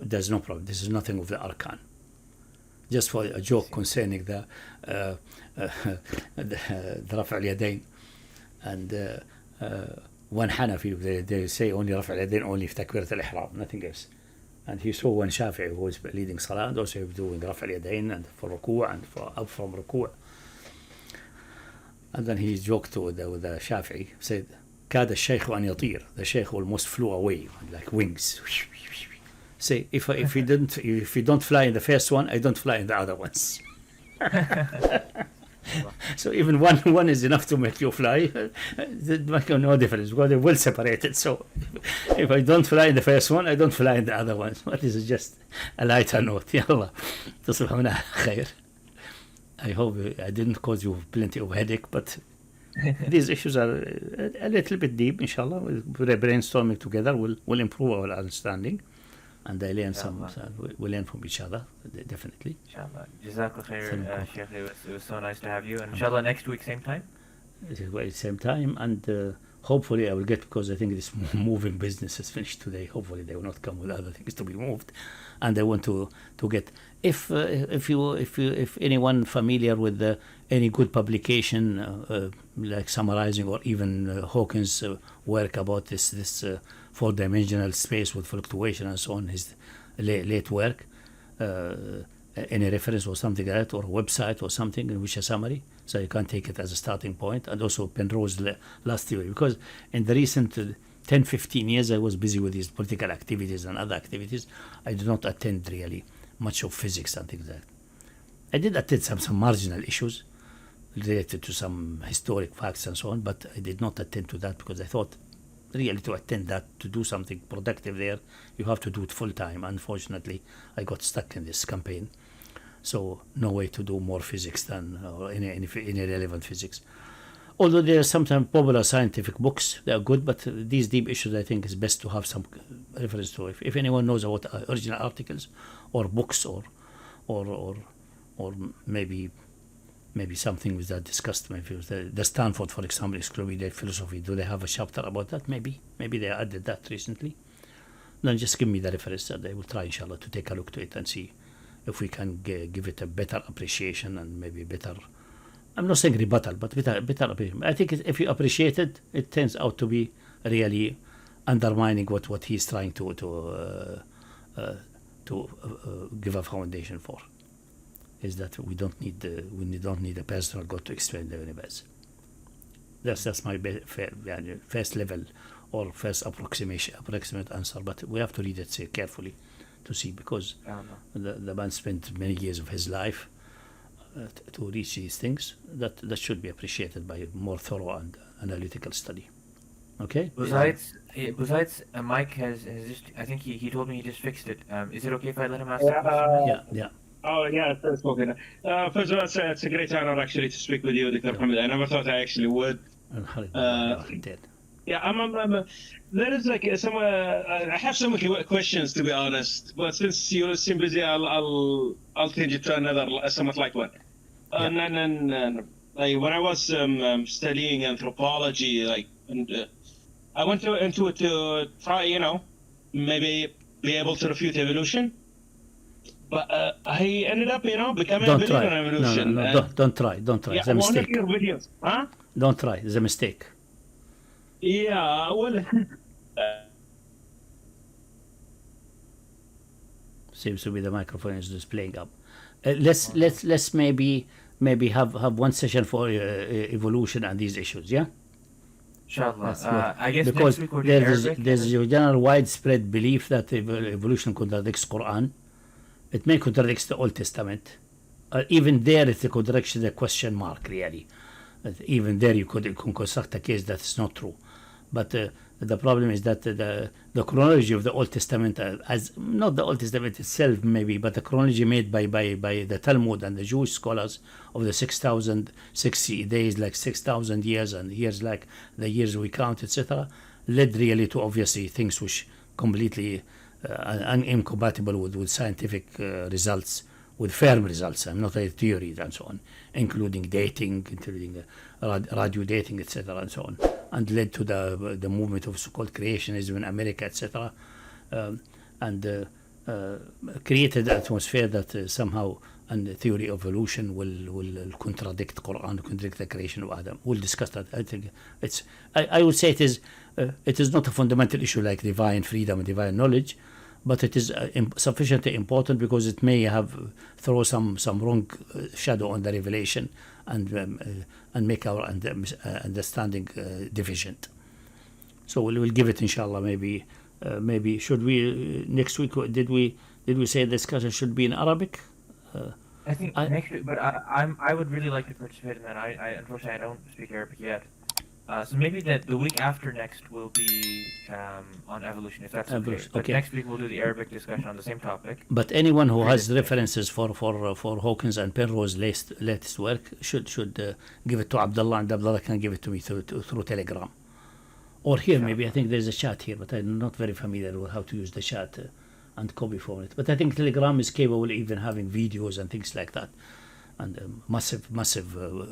There's no problem. This is nothing of the arkan. Just for a joke concerning the رفع اليدين, and one Hanafi, they say only رفع اليدين only في تكبيرة الإحرام, nothing else. And he saw one Shafi'i who was leading Salah and also doing رفع اليدين and for ruku' and for up from ruku'. And then he joked with the Shafi'i, said كاد الشيخ أن يطير, the Shaykh almost flew away like wings. Say if you don't fly in the first one, I don't fly in the other ones. So even one is enough to make you fly. It makes no difference because they're well separated. So if I don't fly in the first one, I don't fly in the other ones. But this is just a lighter note. Yallah. تصبحوا على خير. I hope I didn't cause you plenty of headache, but these issues are a little bit deep. Inshallah, we're brainstorming together. We'll improve our understanding. And I learn we learn from each other, definitely. Inshallah. Jazakallah khair, Sheikh. It was so nice to have you. And inshallah, next week, same time? Same time. And hopefully I will get, because I think this moving business is finished today. Hopefully they will not come with other things to be moved. And I want to get, if anyone familiar with any good publication, like summarizing or even Hawkins' work about this four-dimensional space with fluctuation and so on, his late work, any reference or something like that, or a website or something in which a summary, so you can take it as a starting point. And also Penrose's last theory, because in the recent 10-15 years I was busy with these political activities and other activities. I did not attend really much of physics and things like that. I did attend some marginal issues related to some historic facts and so on, but I did not attend to that because I thought really to attend that, to do something productive there, you have to do it full time. Unfortunately, I got stuck in this campaign, so no way to do more physics than or any relevant physics. Although there are sometimes popular scientific books, they are good, but these deep issues I think is best to have some reference to. If anyone knows about original articles or books or maybe something with that discussed, maybe the Stanford, for example, Excluded Philosophy, do they have a chapter about that? Maybe they added that recently. Then just give me the reference and I will try, inshallah, to take a look to it and see if we can give it a better appreciation and maybe better, I'm not saying rebuttal, but better appreciation. I think if you appreciate it, it turns out to be really undermining what he's trying to give a foundation for. Is that we don't need a personal God to explain the universe. That's my first level or first approximate answer. But we have to read it carefully to see, because the man spent many years of his life to reach these things, that should be appreciated by more thorough and analytical study. Okay. Besides, Mike has just. I think he told me he just fixed it. Is it okay if I let him ask the Yeah, question? Yeah. Oh, yeah, that's spoken. First of all, it's a great honor actually to speak with you, Dr. Muhammad. I never thought I actually would. Yeah, there is like some. I have some questions, to be honest, but since you seem busy, I'll change it to another somewhat light one. And like when I was studying anthropology, like, and I went into it to try, maybe be able to refute evolution. But I ended up, becoming a believer in evolution. No, don't try. Yeah, It's a mistake. One of your videos, huh? Don't try. It's a mistake. Yeah, well. Seems to be the microphone is just playing up. Let's maybe have one session for evolution and these issues. Yeah. Inshallah. I guess because next week we're doing Arabic. there's a general widespread belief that evolution contradicts Quran. It may contradict the Old Testament. Even there, it's a contradiction, a question mark, really. Even there, you can construct a case that is not true. But the problem is that the chronology of the Old Testament, as not the Old Testament itself, maybe, but the chronology made by the Talmud and the Jewish scholars of the 6,060 days, like 6,000 years, and years like the years we count, etc., led really to obviously things which completely incompatible with scientific results, with firm results, and not a theory and so on, including dating, including radio dating, etc., and so on, and led to the movement of so-called creationism in America, etc., and created an atmosphere that somehow and the theory of evolution will contradict Quran, contradict the creation of Adam. We'll discuss that. I think I would say it is not a fundamental issue like divine freedom and divine knowledge, but it is sufficiently important because it may throw some wrong shadow on the revelation and make our understanding deficient. So we'll give it, inshallah. Maybe should we next week? Did we say the discussion should be in Arabic? I think next week, but I would really like to participate in that. I unfortunately I don't speak Arabic yet. So maybe the week after next will be on evolution, if that's okay. But next week we'll do the Arabic discussion on the same topic. But anyone who has references for Hawkins and Penrose's latest work should give it to Abdullah, and Abdullah can give it to me through Telegram. Or here, maybe. I think there's a chat here, but I'm not very familiar with how to use the chat and copy from it. But I think Telegram is capable even having videos and things like that, and massive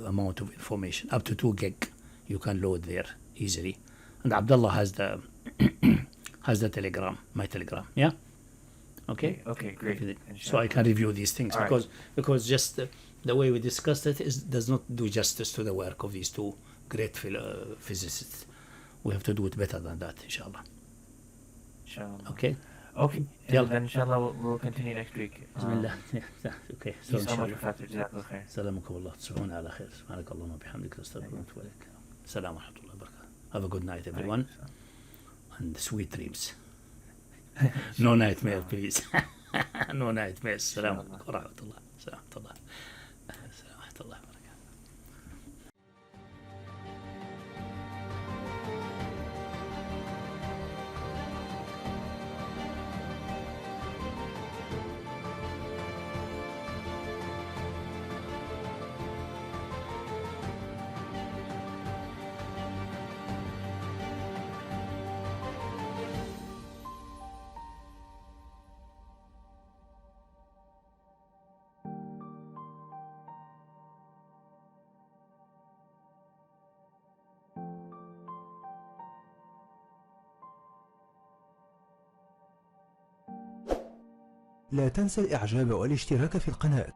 amount of information, up to 2 gig. You can load there easily, and Abdullah has the Telegram, my Telegram. Yeah. Okay, great. So I can review these things because just the way we discussed it does not do justice to the work of these two great physicists. We have to do it better than that, inshallah. Okay. Okay. And then inshallah we'll continue next week. Bismillah. Okay. So so much for jazakallah khair. Salamukum Allah. Subhana ala khair. Subhanakallahumma bihamdika astaghfiruka wa atubu ilaik. Assalamu alaikum wa barakatuh. Have a good night, everyone, and sweet dreams. No nightmares, please. No nightmares. Assalamu alaikum wa rahmatullah. لا تنسى الإعجاب والاشتراك في القناة